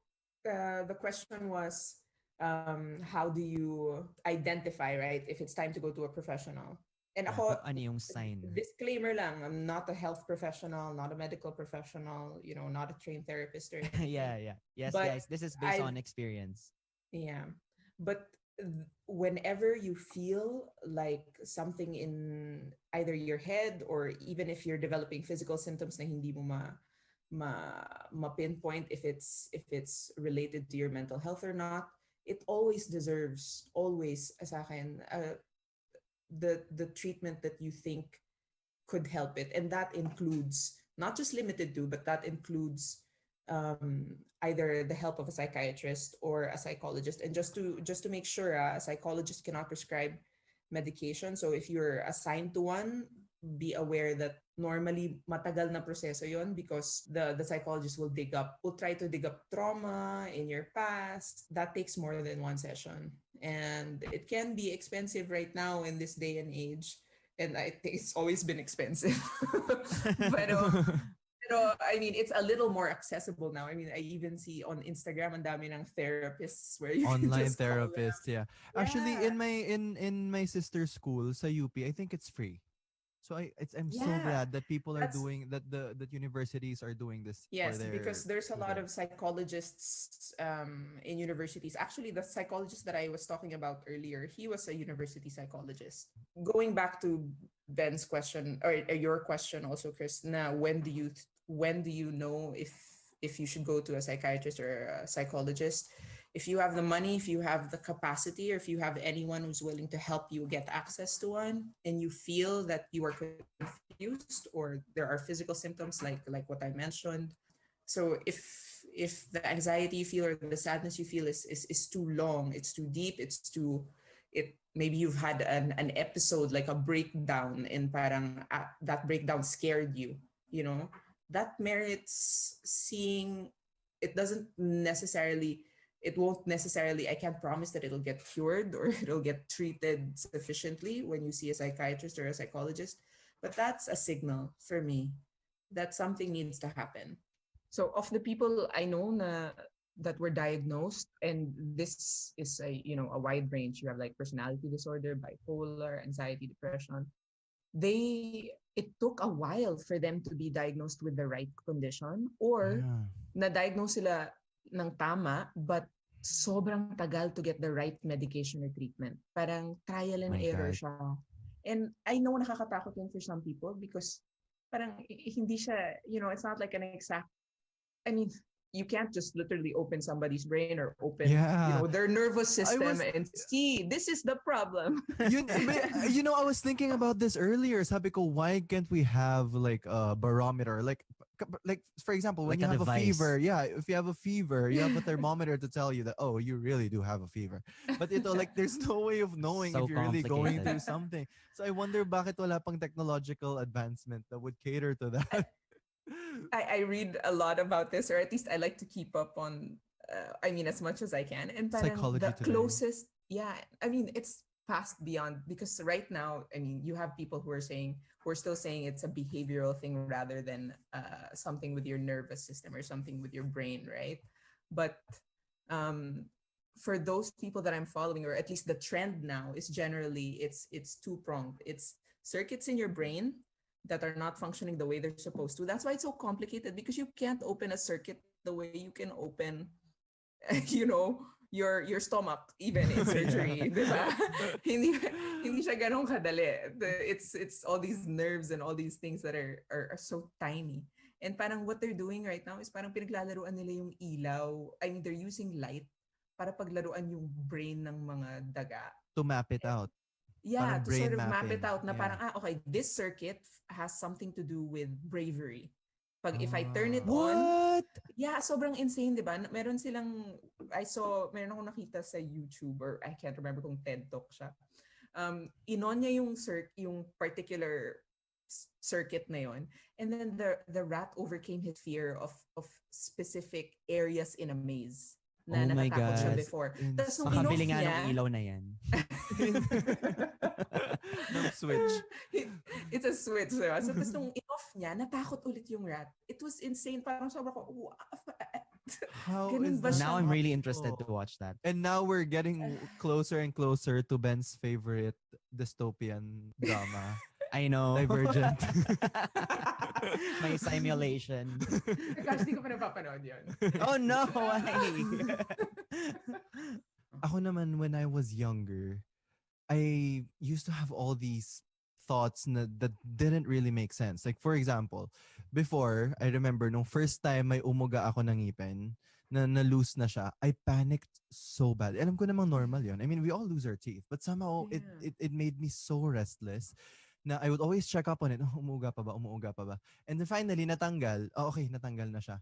S7: the question was, how do you identify, right, if it's time to go to a professional? And ako,
S1: Ano yung sign?
S7: disclaimer lang, I'm not a health professional, not a medical professional, not a trained therapist or anything.
S1: Yeah. Yes,
S7: But
S1: guys, this is based
S7: I've-
S1: on experience.
S7: Yeah. But whenever you feel like something in either your head, or even if you're developing physical symptoms na hindi mo ma pinpoint if it's related to your mental health or not, it always deserves, sa akin, the treatment that you think could help it. And that includes, not just limited to, but that includes either the help of a psychiatrist or a psychologist. And just to make sure, a psychologist cannot prescribe medication. So if you're assigned to one, be aware that normally matagal na proseso yon, because the psychologist will try to dig up trauma in your past. That takes more than one session. And it can be expensive right now in this day and age. And I think it's always been expensive. Pero I mean, it's a little more accessible now. I mean, I even see on Instagram, ang dami ng therapists where you can
S2: Online
S7: just call them.
S2: therapist, yeah. Actually,
S7: Yeah.
S2: in my sister's school sa UP, I think it's free. So I'm so
S7: Yeah.
S2: glad that people are
S7: That's-
S2: doing that. That universities are doing this.
S7: Yes,
S2: for their
S7: because there's a lot of
S2: students.
S7: psychologists in universities. Actually, the psychologist that I was talking about earlier, he was a university psychologist. Going back to Ben's question, or your question also, Chris, now when do you know if you should go to a psychiatrist or a psychologist? If you have the money, if you have the capacity, or if you have anyone who's willing to help you get access to one, and you feel that you are confused or there are physical symptoms like what I mentioned. So if the anxiety you feel or the sadness you feel is too long, it's too deep, maybe you've had an episode, like a breakdown, and parang that breakdown scared you, that merits seeing. It won't necessarily, I can't promise that it'll get cured or it'll get treated sufficiently when you see a psychiatrist or a psychologist, but that's a signal for me that something needs to happen. So of the people I know that were diagnosed, and this is a wide range. You have like personality disorder, bipolar, anxiety, depression. It took a while for them to be diagnosed with the right condition, or
S2: Yeah.
S7: na-diagnose sila ng tama, but sobrang tagal to get the right medication or treatment. Parang trial and
S2: My
S7: error
S2: God.
S7: siya. And I know nakakatakot yun for some people, because parang hindi siya, it's not like an exact, I mean, you can't just literally open somebody's brain or open
S2: Yeah.
S7: their nervous system
S2: was-
S7: and see, this is the problem.
S2: I was thinking about this earlier. Sabi ko, why can't we have like a barometer? Like for example, when
S1: Like
S2: you
S1: a
S2: have
S1: device.
S2: a fever, if you have a fever, you have a thermometer to tell you that, oh, you really do have a fever. But there's no way of knowing
S1: So
S2: if you're really going
S1: complicated.
S2: through something. So I wonder bakit wala pang technological advancement that would cater to that.
S7: I read a lot about this, or at least I like to keep up on, as much as I can. And parang
S2: Psychology
S7: the
S2: Today.
S7: closest, it's past beyond, because right now, you have people who are still saying it's a behavioral thing rather than something with your nervous system or something with your brain, right? But for those people that I'm following, or at least the trend now is generally it's two-pronged. It's circuits in your brain that are not functioning the way they're supposed to. That's why it's so complicated, because you can't open a circuit the way you can open, your stomach, even in surgery, diba? hindi siya ganun kadali. It's all these nerves and all these things that are so tiny. And parang what they're doing right now is parang pinaglalaruan nila yung ilaw. I mean, they're using light para paglaruan yung brain ng mga daga.
S2: To map it out.
S7: Yeah,
S2: Parang
S7: to
S2: brain
S7: sort of map it
S2: mapping.
S7: out na
S2: Yeah.
S7: parang, okay, this circuit has something to do with bravery. Pag if I turn it
S2: Ah.
S7: on,
S1: What?
S7: yeah, sobrang insane, di ba? Meron silang, meron akong nakita sa YouTube or I can't remember kung TED Talk siya. Inon niya yung particular circuit na yon, and then the rat overcame his fear of specific areas in a maze na
S1: Oh my
S7: natatakot siya
S1: God.
S7: before.
S2: Insane.
S7: Tapos nung
S1: Makabili
S7: in-off
S1: nga
S7: niya,
S1: ng ilaw na yan.
S2: ng switch.
S7: It's a switch, diba? So, tapos nung in-off niya, natakot ulit yung rat. It was insane. Parang sobrang ko, wow.
S2: How
S7: Ganun
S2: is
S7: ba
S2: that
S7: siya?
S1: Now I'm really interested to
S2: possible?
S1: watch that.
S2: And now we're getting closer and closer to Ben's favorite dystopian drama,
S1: I know.
S2: Divergent.
S1: May simulation.
S7: Gosh, di ko pa napapanood yun.
S1: Oh no, why?
S2: Ako naman, when I was younger, I used to have all these thoughts that didn't really make sense. Like, for example, before, I remember nung first time may umuga ako ng ngipin, na-loose na siya, I panicked so bad. Alam ko namang normal yun. I mean, we all lose our teeth. But somehow,
S7: Yeah.
S2: it made me so restless na I would always check up on it. Oh, umuuga pa ba? Umuuga pa ba? And then finally, natanggal. Oh, okay, natanggal na siya.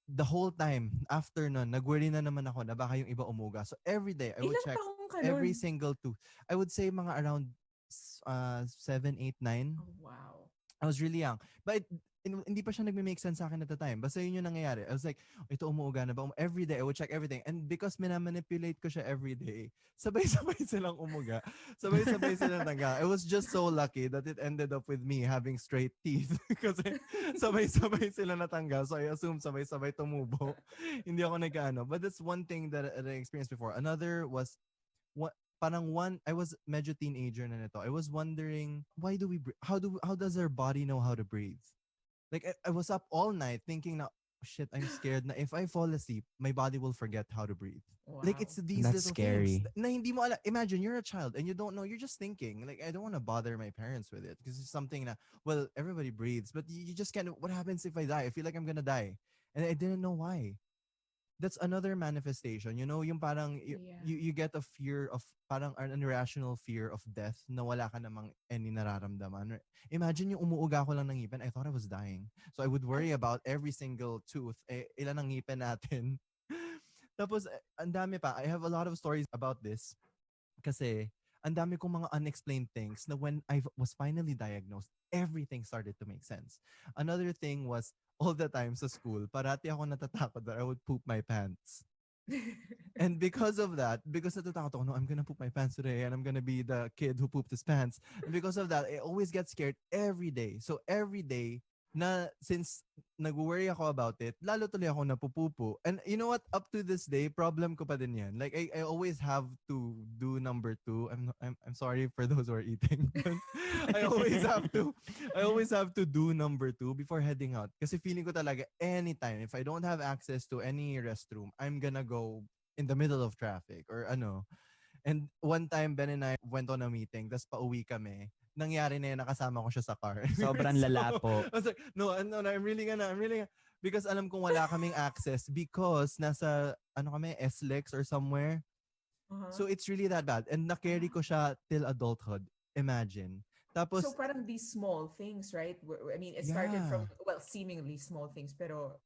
S2: The whole time, after nun, nag-worry na naman ako na baka yung iba umuga. So every day, I would
S7: Ilang
S2: check
S7: taong ka
S2: every
S7: nun?
S2: single tooth. I would say mga around 7, 8, 9.
S7: Oh, wow.
S2: I was really young. But hindi pa siya nagme-make sense sa akin at the time. Basta yun yung nangyayari. I was like, ito umuuga na ba? Every day, I would check everything. And because minamanipulate ko siya every day, sabay-sabay silang umuga. Sabay-sabay silang tangga. I was just so lucky that it ended up with me having straight teeth. Kasi sabay-sabay sila natanggal. So I assume sabay-sabay tumubo. Hindi ako nagkaano. But that's one thing that I experienced before. Another was, I was medyo teenager na nito. I was wondering, why do we how does our body know how to breathe? Like I was up all night thinking na, oh, shit, I'm scared na if I fall asleep, my body will forget how to breathe.
S7: Wow.
S2: Like it's these
S1: That's
S2: little
S1: scary.
S2: things na hindi mo alam. Imagine you're a child and you don't know. You're just thinking. Like I don't want to bother my parents with it because it's something na, well, everybody breathes, but you just kind of, what happens if I die? I feel like I'm gonna die, and I didn't know why. That's another manifestation. You know, yung parang you get a fear of, parang an irrational fear of death na wala ka namang any nararamdaman. Imagine yung umuuga ko lang ng ngipin, I thought I was dying. So I would worry about every single tooth. Ilan ang ngipin natin. Tapos, ang dami pa. I have a lot of stories about this. Kasi, ang dami kong mga unexplained things na when I was finally diagnosed, everything started to make sense. Another thing was, all the time sa school, parati ako natatakot that I would poop my pants. And because of that, because natatakot ako, no, I'm gonna poop my pants today and I'm gonna be the kid who pooped his pants. And because of that, I always get scared every day. So every day, na since nag-worry ako about it, lalo tuloy ako napupupo. And you know what? Up to this day, problem ko pa din yan. Like I always have to do number 2. I'm sorry for those who are eating. I always have to do number 2 before heading out. Kasi feeling ko talaga anytime if I don't have access to any restroom, I'm gonna go in the middle of traffic or ano. And one time, Ben and I went on a meeting, tas pauwi kami. Nangyari na yun, nakasama ko siya sa car.
S1: Sobrang lala po.
S2: I was like, no, I'm really gonna, because alam kong wala kaming access because nasa, kami, SLEX or somewhere.
S7: Uh-huh.
S2: So it's really that bad. And na-carry ko siya till adulthood. Imagine. Tapos,
S7: so parang these small things, right? I mean, it started from, well, seemingly small things, pero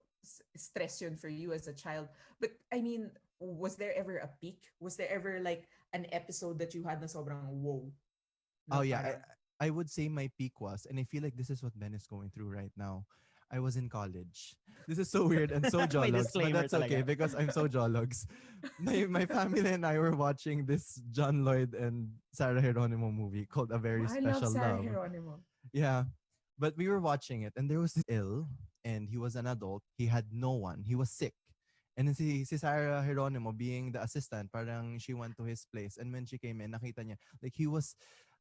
S7: stress yun for you as a child. But I mean, was there ever a peak? Was there ever like an episode that you had na sobrang whoa?
S2: Oh yeah, I would say my peak was, and I feel like this is what Ben is going through right now. I was in college. This is so weird and so jologs, but that's okay because I'm so jologs. My family and I were watching this John Lloyd and Sarah Geronimo movie called A Very Special
S7: I love Sarah
S2: Love.
S7: Geronimo.
S2: Yeah, but we were watching it and there was this ill and he was an adult. He had no one. He was sick. And then si Sarah Geronimo being the assistant, parang she went to his place and when she came in, nakita niya, like he was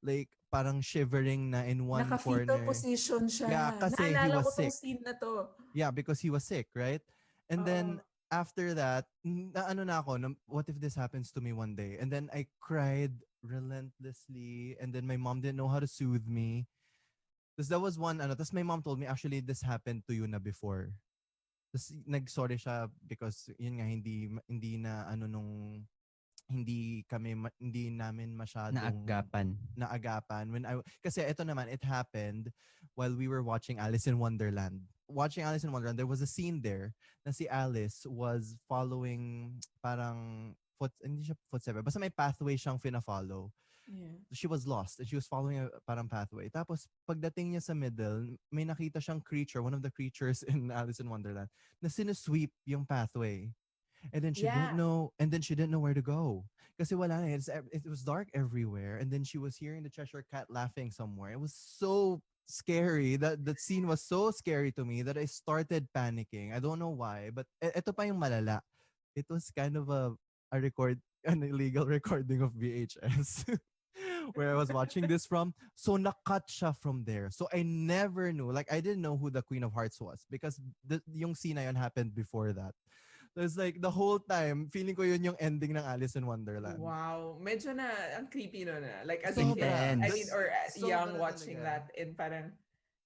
S2: like parang shivering na in one corner.
S7: Naka-fetal position siya.
S2: Yeah, kasi he
S7: Naalala
S2: was
S7: ko tong
S2: sick.
S7: scene na to.
S2: Yeah, because he was sick, right? And then after that, what if this happens to me one day? And then I cried relentlessly and then my mom didn't know how to soothe me. Tapos that was one, tapos my mom told me, actually, this happened to you na before. Tapos nag-sorry siya because, yun nga, hindi na, hindi namin masyadong naagapan. Kasi ito naman, it happened while we were watching Alice in Wonderland. Watching Alice in Wonderland, there was a scene there na si Alice was following parang, hindi siya footstep, basta may pathway siyang fina-follow.
S7: Yeah.
S2: She was lost and she was following a parang pathway. Tapos pagdating niya sa middle, may nakita siyang creature, one of the creatures in Alice in Wonderland, na sinusweep yung pathway. And then she didn't know, where to go. Kasi wala na, it was dark everywhere. And then she was hearing the Cheshire Cat laughing somewhere. It was so scary. That scene was so scary to me that I started panicking. I don't know why, but ito pa yung malala. It was kind of an illegal recording of VHS. Where I was watching this from. So nakat siya from there. So I never knew, like I didn't know who the Queen of Hearts was because yung scene na yun happened before that. So it's like the whole time, feeling ko yun yung ending ng Alice in Wonderland.
S7: Wow. Medyo na, ang creepy no na. Like as a
S1: So
S7: kid,
S1: intense.
S7: I mean, or young
S2: Sobra
S7: watching
S2: talaga.
S7: that and parang,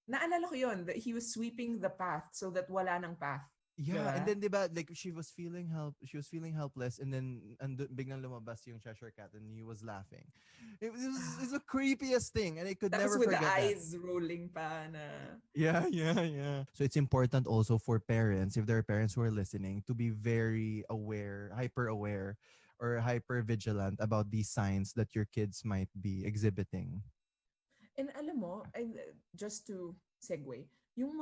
S7: naalala ko yun, that he was sweeping the path so that wala ng path.
S2: Yeah,
S7: Diba?
S2: and then diba, like she was feeling helpless, and then biglang lumabas yung Cheshire Cat, and he was laughing. It's the creepiest thing, and I could
S7: Tapos
S2: never
S7: with
S2: forget
S7: the
S2: that.
S7: eyes rolling pa na.
S2: Yeah. So it's important also for parents, if there are parents who are listening, to be very aware, hyper aware, or hyper vigilant about these signs that your kids might be exhibiting.
S7: And alam mo, just to segue, yung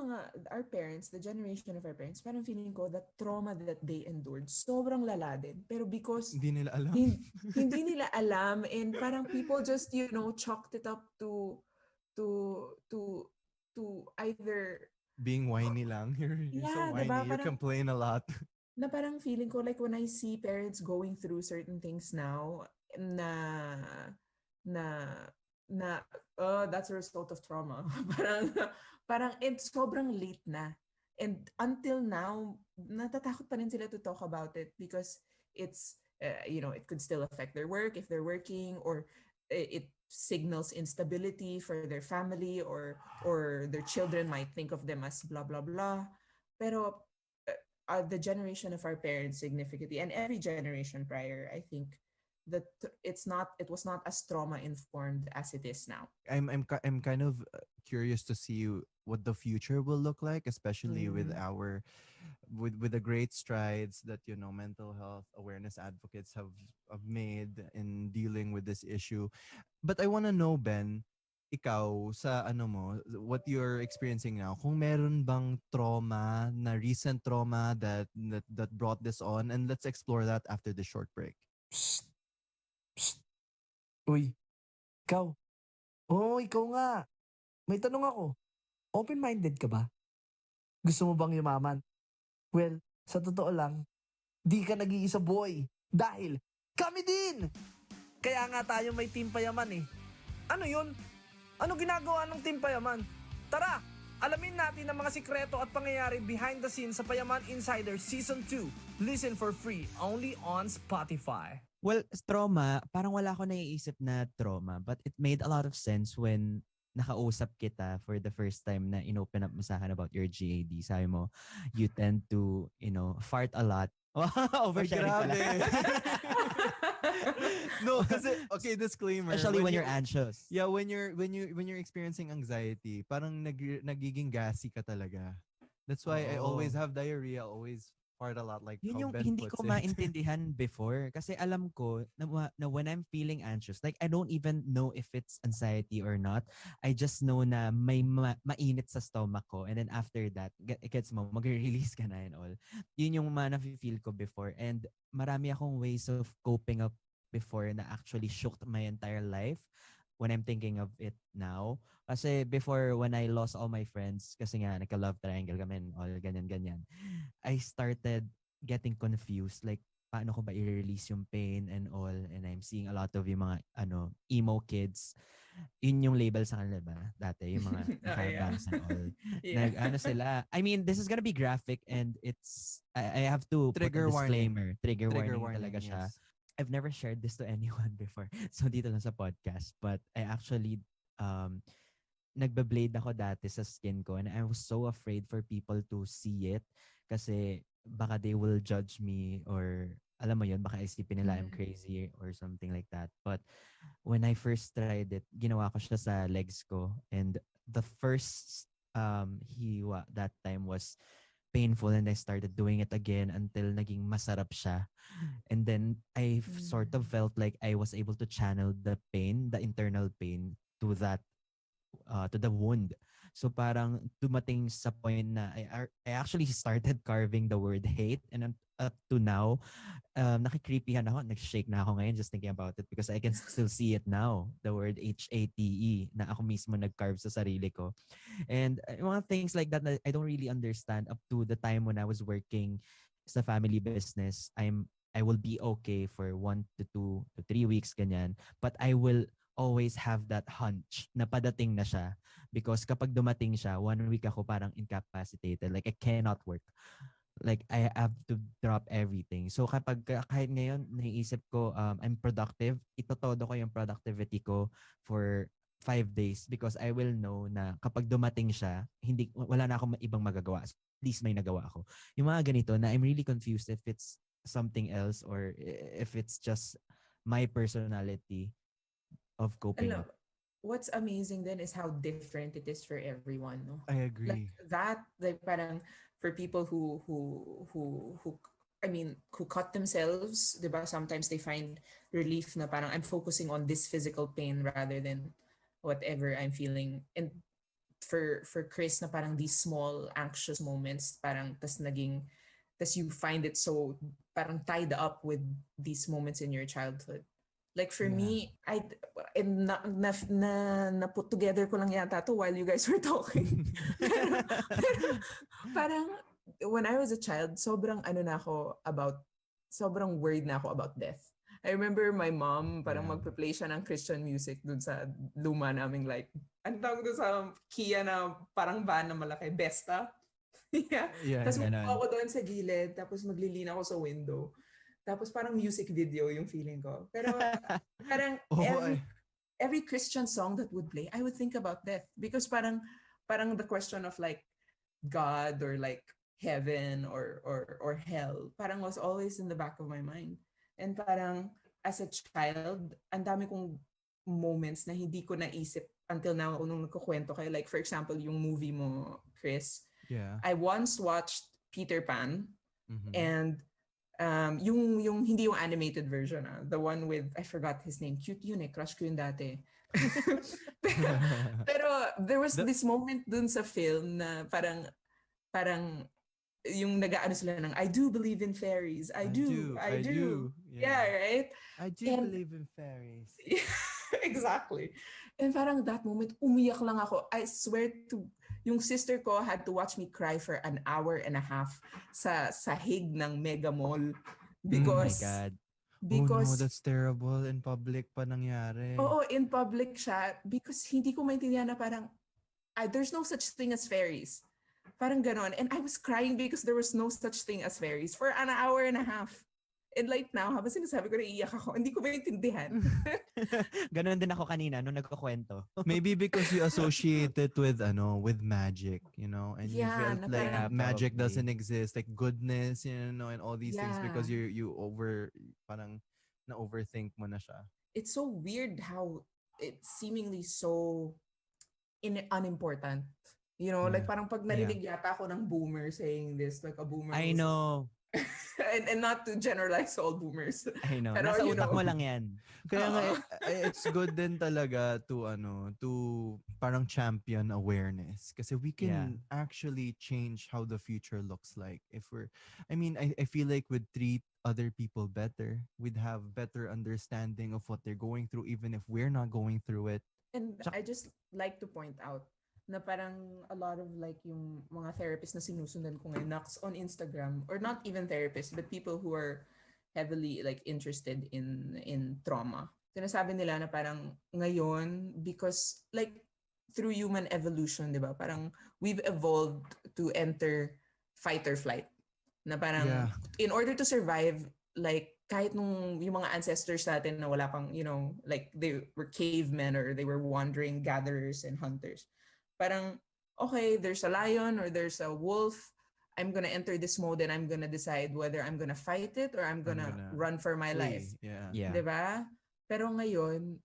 S7: our parents, the generation of our parents, parang feeling ko that trauma that they endured, sobrang lala din. Pero because
S2: Hindi nila alam.
S7: hindi nila alam and parang people just, chalked it up to either
S2: Being whiny lang. You're so
S7: Yeah,
S2: whiny.
S7: diba?
S2: You
S7: Parang-
S2: complain a lot.
S7: na parang feeling ko like when I see parents going through certain things now na that's a result of trauma. parang it's sobrang late na. And until now, natatakot pa rin sila to talk about it because it's it could still affect their work if they're working, or it signals instability for their family, or their children might think of them as blah blah blah. Pero the generation of our parents significantly, and every generation prior, I think that it was not as trauma informed as it is now.
S2: I'm kind of curious to see what the future will look like, especially with the great strides that mental health awareness advocates have made in dealing with this issue. But I want to know, Ben, ikaw sa what you're experiencing now, kung meron bang trauma na recent trauma that brought this on, and let's explore that after the short break.
S5: Psst. Psst. Uy, ikaw. Oo, ikaw nga. May tanong ako. Open-minded ka ba? Gusto mo bang yumaman? Well, sa totoo lang, di ka nag-iisa boy. Dahil kami din! Kaya nga tayo may Team Payaman eh. Ano yun? Ano ginagawa ng Team Payaman? Tara! Alamin natin ang mga sikreto at pangyayari behind the scenes sa Payaman Insider Season 2. Listen for free only on Spotify.
S1: Well, trauma, parang wala ako naiisip na trauma, but it made a lot of sense when nakausap kita for the first time na inopen up mo sa akin about your GAD. Sabi mo, you tend to, fart a lot. Oversharing pala.
S2: No, kasi okay, disclaimer.
S1: Especially when you're anxious.
S2: Yeah, when you're experiencing anxiety, parang nagiging gassy ka talaga. That's why I always have diarrhea, always fart a lot, like
S1: Yun
S2: how
S1: yung
S2: Ben
S1: hindi
S2: puts
S1: ko
S2: it.
S1: maintindihan before. Kasi alam ko na when I'm feeling anxious, like I don't even know if it's anxiety or not. I just know na may mainit sa stomach ko. And then after that, gets mo, mag-release ka na and all. Yun yung na-feel ko before. And marami akong ways of coping up before na actually shook my entire life when I'm thinking of it now. Kasi before, when I lost all my friends, kasi nga nagka-love triangle kami and all, ganyan. I started getting confused. Like, paano ko ba i-release yung pain and all? And I'm seeing a lot of yung mga, emo kids. Yun yung label sa kanila ba? Dati, yung mga naka-bangs and all.
S7: Yeah.
S1: Sila. I mean, this is gonna be graphic and it's, I have to
S2: Trigger
S1: put a
S2: warning.
S1: disclaimer. Trigger warning talaga siya.
S2: Yes.
S1: I've never shared this to anyone before. So dito lang sa podcast. But I actually nagbe-blade ako dati sa skin ko and I was so afraid for people to see it kasi baka they will judge me or alam mo yun, baka isipin nila I'm crazy or something like that. But when I first tried it, ginawa ko siya sa legs ko and the first hiwa that time was painful and I started doing it again until naging masarap siya. And then I sort of felt like I was able to channel the pain, the internal pain to the wound. So parang dumating sa point na I actually started carving the word hate and up to now, nakikreepyhan ako, nag-shake na ako ngayon just thinking about it because I can still see it now, the word HATE na ako mismo nag-carve sa sarili ko. And mga things like that na I don't really understand up to the time when I was working sa family business. I will be okay for 1 to 2 to 3 weeks ganyan, but I will always have that hunch na padating na siya because kapag dumating siya 1 week ako parang incapacitated, like I cannot work, like I have to drop everything. So kapag kahit ngayon naiisip ko I'm productive, itotodo ko yung productivity ko for 5 days because I will know na kapag dumating siya wala na akong ibang magagawa, at least may nagawa ako. Yung mga ganito na I'm really confused if it's something else or if it's just my personality of coping up.
S7: What's amazing then is how different it is for everyone, no?
S2: I agree.
S7: Like that, like parang for people who I mean, who cut themselves, diba? Sometimes they find relief na parang I'm focusing on this physical pain rather than whatever I'm feeling. And for Chris na parang these small anxious moments, parang tas you find it so parang tied up with these moments in your childhood. Like for me, na put together ko lang yata to while you guys were talking. pero, parang when I was a child, sobrang worried na ako about death. I remember my mom parang magpe-play siya ng Christian music dun sa luma naming like, ano tawag dun sa Kia na parang van na malaki, Besta. Tapos ako doon sa gilid, tapos maglilina ako sa window. Tapos parang music video yung feeling ko. Pero parang every Christian song that would play, I would think about death. Because parang the question of like God or like heaven or hell, parang was always in the back of my mind. And parang as a child, ang dami kong moments na hindi ko naisip until now nung nagkukwento kayo. Like for example, yung movie mo, Chris.
S2: Yeah.
S7: I once watched Peter Pan and yung hindi yung animated version, the one with, I forgot his name, cute yun crush ko yun dati. pero there was this moment dun sa film na parang yung nag-aano sila ng I do believe in fairies. I do. Yeah, right?
S2: I do believe in fairies.
S7: Exactly. And parang that moment, umiyak lang ako. I swear to, yung sister ko had to watch me cry for an hour and a half sa sahig ng Mega Mall because
S1: oh my God.
S7: Because
S2: no, that's terrible. In public pa nangyari.
S7: Oo, in public siya because hindi ko maintindihan na parang there's no such thing as fairies. Parang ganon. And I was crying because there was no such thing as fairies for an hour and a half. And like now, habang sinasabi ko, naiiyak ako. Hindi ko maintindihan.
S1: Ganon din ako kanina nung nagkukwento.
S2: Maybe because you associate it with magic, you know, and you felt like magic doesn't exist, like goodness, you know, and all these things because you overthink mo na siya.
S7: It's so weird how it's seemingly so unimportant. You know, like parang pag narinig yata ako ng boomer saying this, like a boomer.
S1: I know.
S7: and not to generalize all boomers.
S1: I know.
S7: Pero,
S1: nasa utak mo lang yan.
S2: Kaya nga, it's good din talaga to parang champion awareness. Kasi we can actually change how the future looks like. I feel like we'd treat other people better. We'd have better understanding of what they're going through, even if we're not going through it.
S7: And I just like to point out na parang a lot of like yung mga therapists na sinusundan ko ngayon on Instagram, or not even therapists but people who are heavily like interested in trauma. Sinasabi nila na parang ngayon because like through human evolution, 'di ba? Parang we've evolved to enter fight or flight. Na parang in order to survive, like kahit nung yung mga ancestors natin na wala pang, you know, like they were cavemen or they were wandering gatherers and hunters. Parang, okay, there's a lion or there's a wolf. I'm gonna enter this mode and I'm gonna decide whether I'm gonna fight it or I'm
S2: I'm
S7: gonna
S2: gonna
S7: run for my life.
S2: flee. Yeah.
S1: Yeah.
S7: 'Di ba? Pero ngayon,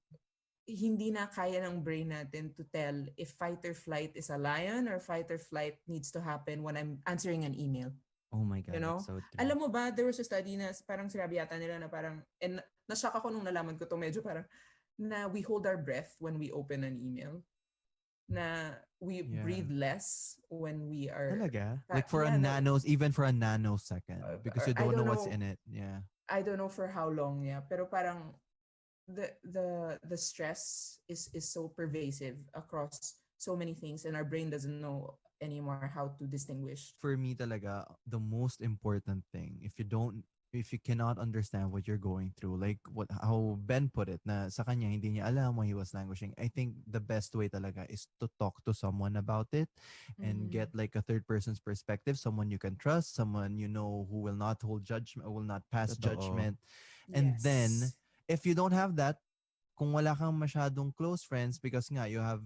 S7: hindi na kaya ng brain natin to tell if fight or flight is a lion or fight or flight needs to happen when I'm answering an email.
S1: Oh my God,
S7: You know?
S1: that's so true.
S7: Alam mo ba, there was a study na parang sinabi yata nila na parang, and nashock ako nung nalaman ko to, medyo parang, na we hold our breath when we open an email. Na we
S2: Yeah.
S7: breathe less when we are...
S1: Talaga?
S2: Like for a
S7: Yeah, no,
S2: even for a nanosecond, because you
S7: I
S2: don't know
S7: don't
S2: what's
S7: know.
S2: in it. Yeah.
S7: I don't know for how long, yeah. Pero parang the stress is so pervasive across so many things, and our brain doesn't know anymore how to distinguish.
S2: For me talaga, the most important thing, if you cannot understand what you're going through, like how Ben put it, na sa kanya hindi niya alam why he was languishing, I think the best way talaga is to talk to someone about it and get like a third person's perspective, someone you can trust, someone you know who will not hold judgment, will not pass
S1: Totoo.
S2: judgment. And then
S7: Yes.
S2: if you don't have that, kung wala kang masyadong close friends, because nga you have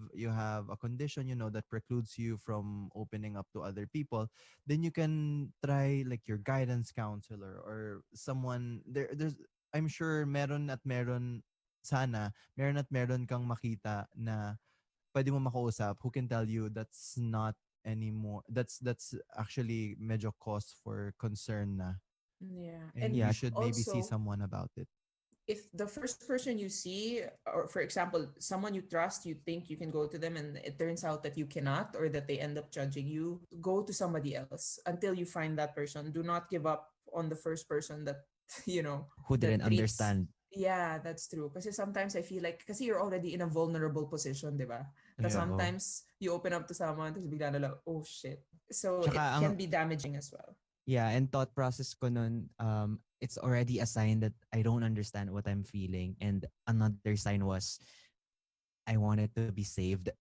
S2: a condition, you know, that precludes you from opening up to other people, then you can try like your guidance counselor or someone there's I'm sure meron at meron kang makita na pwede mo makausap who can tell you that's not anymore, that's actually medyo cause for concern na,
S7: Yeah.
S2: and
S7: And
S2: you should maybe see
S7: also,
S2: someone about it.
S7: if the first person you see, or for example, someone you trust, you think you can go to them and it turns out that you cannot, or that they end up judging you, go to somebody else until you find that person. Do not give up on the first person that, you know,
S1: Who
S7: that
S1: didn't
S7: treats...
S1: understand.
S7: Yeah, that's true. Kasi sometimes I feel like, kasi you're already in a vulnerable position, di ba? Tapos
S2: Yeah.
S7: sometimes you open up to someone, tapos bigla na lang, oh shit. So
S1: Tsaka
S7: it can be damaging as well.
S1: Yeah, and thought process ko nun, it's already a sign that I don't understand what I'm feeling. And another sign was, I wanted to be saved.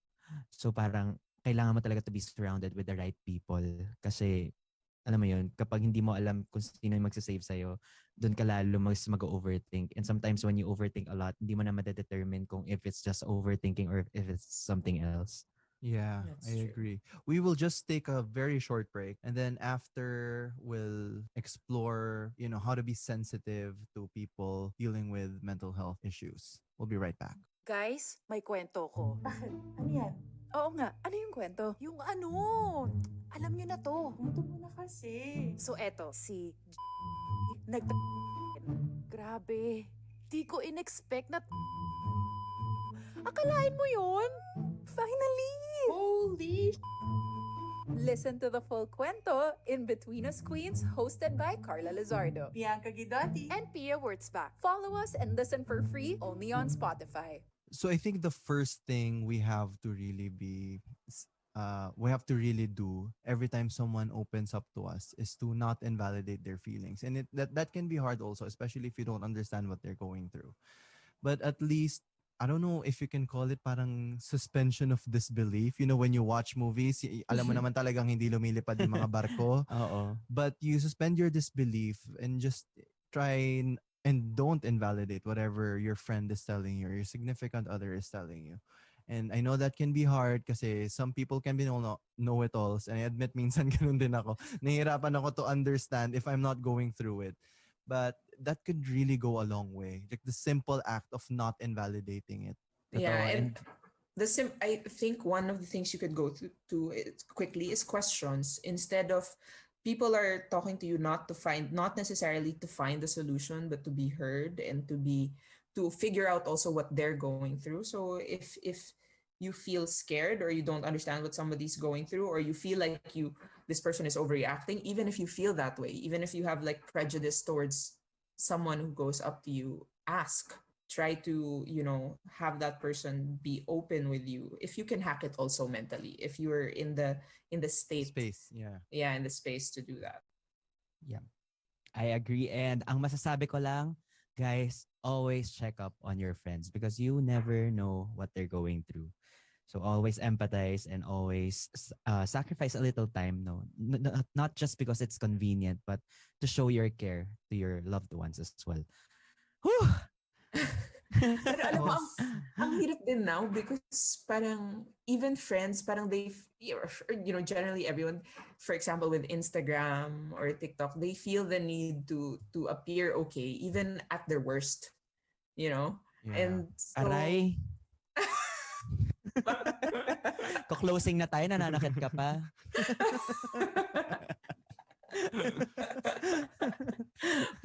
S1: So parang, kailangan mo talaga to be surrounded with the right people. Kasi, alam mo yun, kapag hindi mo alam kung sino yung magsasave sa'yo, doon ka lalo mag-overthink. And sometimes when you overthink a lot, hindi mo na madedetermine kung if it's just overthinking or if it's something else.
S2: Yeah,
S7: That's
S2: I
S7: true.
S2: agree. We will just take a very short break, and then after we'll explore, you know, how to be sensitive to people dealing with mental health issues. We'll be right back.
S6: Guys, may kwento ko.
S10: Bakit? Ano yan?
S6: Oo nga, ano yung kwento? Yung ano, alam nyo na to.
S10: Kwento mo na kasi.
S6: So eto, si nag Grabe, di ko in-expect na akalain mo yun? Finally!
S10: Holy
S6: Listen to the full kwento in Between Us Queens, hosted by Carla Lizardo
S10: Bianca Guidotti.
S6: and Pia Wurtzbach. Follow us and listen for free only on Spotify.
S2: So I think the first thing we have to really do every time someone opens up to us is to not invalidate their feelings, and that can be hard also, especially if you don't understand what they're going through. But at least, I don't know if you can call it parang suspension of disbelief. You know, when you watch movies, alam mo naman talagang hindi lumilipad yung mga barko.
S1: Oo.
S2: But you suspend your disbelief and just try and don't invalidate whatever your friend is telling you or your significant other is telling you. And I know that can be hard kasi some people can be know-it-alls. And I admit minsan ganun din ako. Nahihirapan ako to understand if I'm not going through it. But that could really go a long way. Like the simple act of not invalidating it.
S7: Yeah, and I think one of the things you could go to it quickly is questions. Instead of people are talking to you not necessarily to find the solution, but to be heard and to figure out also what they're going through. So if you feel scared or you don't understand what somebody's going through, or you feel like this person is overreacting, even if you feel that way, even if you have like prejudice towards someone who goes up to you, ask. Try to, have that person be open with you. If you can hack it also mentally, if you're in the space, in the space to do that.
S1: Yeah, I agree. And ang masasabi ko lang, guys, always check up on your friends because you never know what they're going through. So always empathize and always sacrifice a little time. Not just because it's convenient, but to show your care to your loved ones as well. Whew!
S7: Pero alam mo, ang hirap din now because parang even friends, parang generally everyone, for example, with Instagram or TikTok, they feel the need to appear okay, even at their worst, you know?
S2: Yeah.
S7: And so...
S1: Aray. Ko-closing na tayo, nananakit ka pa.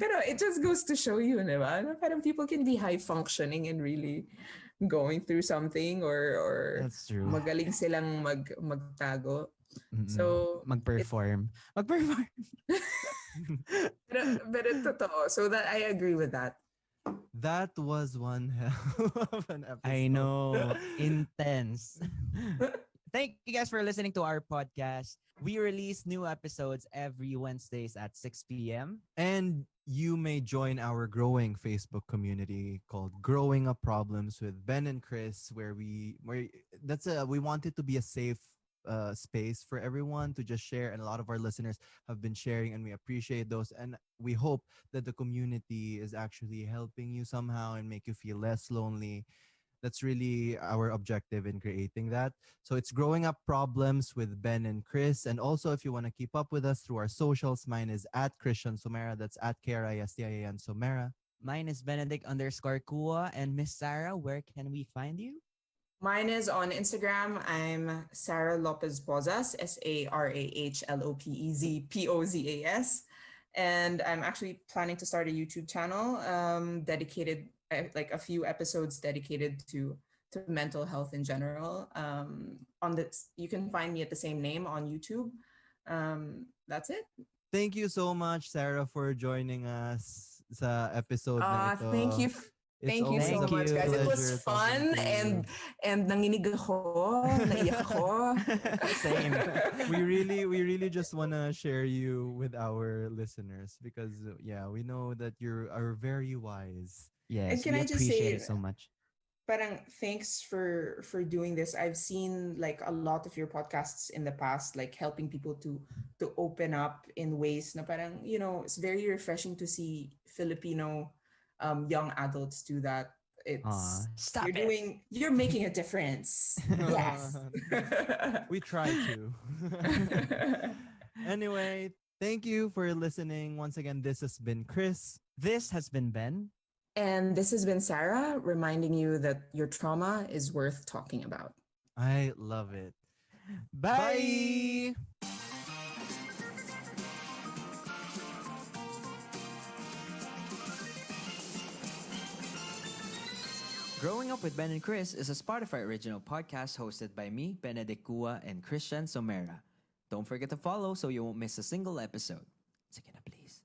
S7: Pero it just goes to show you, di ba? Na parang people can be high functioning and really going through something or
S1: That's true.
S7: magaling silang magtago.
S1: Mm-mm.
S7: So
S1: Magperform.
S7: pero totoo. So that I agree with that.
S2: That was one hell of an episode.
S1: I know. Intense. Thank you guys for listening to our podcast. We release new episodes every Wednesdays at 6 p.m.
S2: And you may join our growing Facebook community called Growing Up Problems with Ben and Chris, where we want it to be a safe space for everyone to just share, and a lot of our listeners have been sharing, and we appreciate those, and we hope that the community is actually helping you somehow and make you feel less lonely. That's really our objective in creating that. So it's Growing Up Problems with Ben and Chris. And also, if you want to keep up with us through our socials, mine is at Christian Somera. That's at KRISTIAN Somera.
S1: Mine is Benedict_Kua. And Miss Sarah, where can we find you?
S7: Mine is on Instagram. I'm Sarah Lopez Pozas, SARAHLOPEZPOZAS. And I'm actually planning to start a YouTube channel dedicated, like a few episodes dedicated to mental health in general. On this, you can find me at the same name on YouTube. That's it.
S2: Thank you so much, Sarah, for joining us sa episode na ito.
S7: Thank you. Thank you so much, guys. It was fun and nanginig ako, naiyak ako.
S1: Same.
S2: We really just want to share you with our listeners because we know that you are very wise.
S1: Yes,
S7: And can
S1: we
S7: I just
S1: appreciate
S7: say,
S1: it so much.
S7: Parang thanks for doing this. I've seen like a lot of your podcasts in the past, like helping people to open up in ways na parang, it's very refreshing to see Filipino young adults do that. You're making a difference. Yes.
S2: We try to. Anyway, thank you for listening. Once again, this has been Chris.
S1: This has been Ben.
S7: And this has been Sarah, reminding you that your trauma is worth talking about.
S2: I love it.
S1: Bye.
S9: Growing Up with Ben and Chris is a Spotify original podcast hosted by me, Benedict Kua, and Christian Somera. Don't forget to follow so you won't miss a single episode. Sige na, please.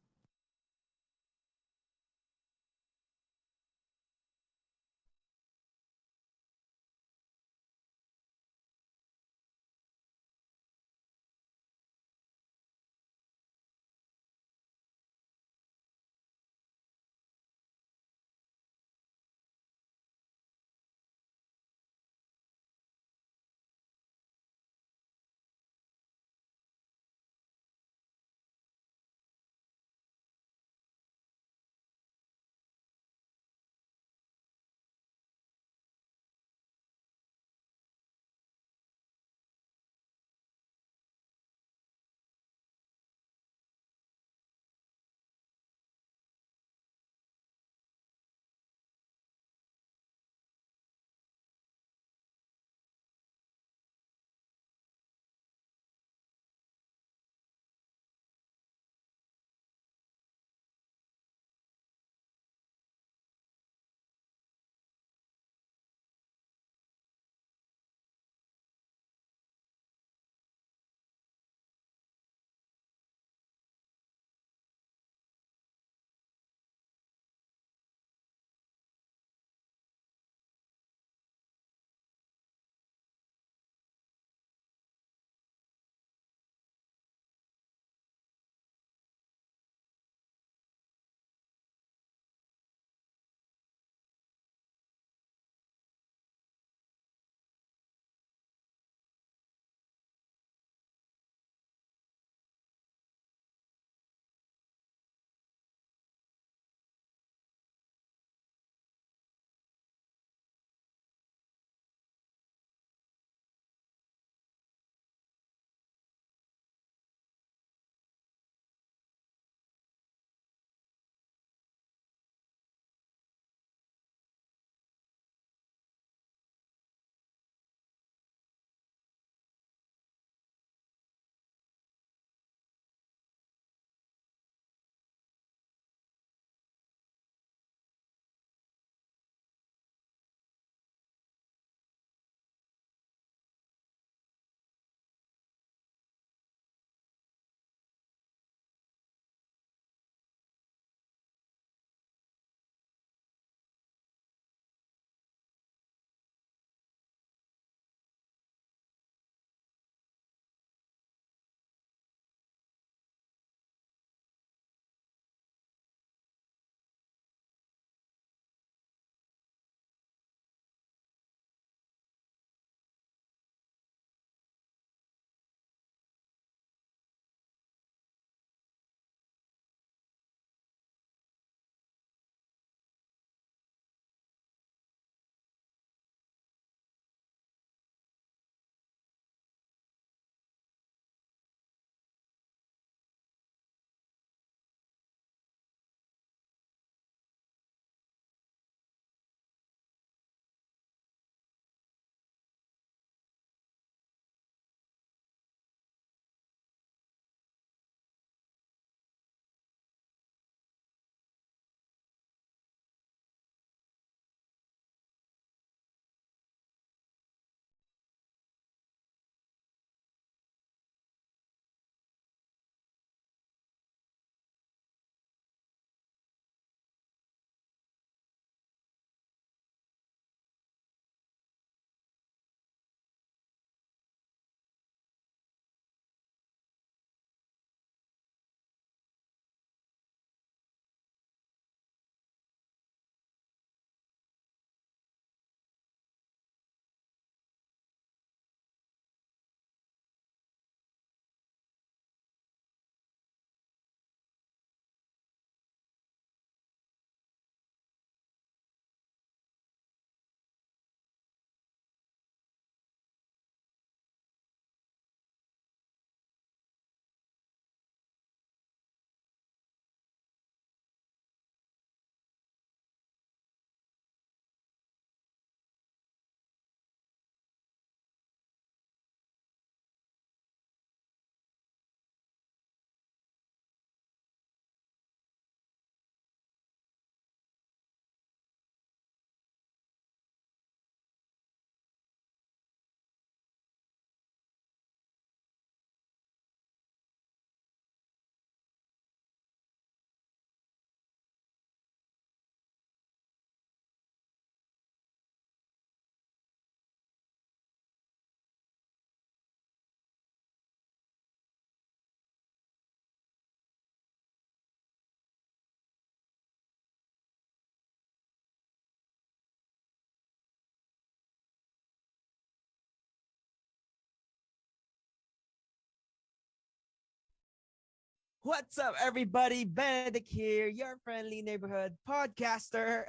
S1: What's up, everybody? Benedict here, your friendly neighborhood podcaster.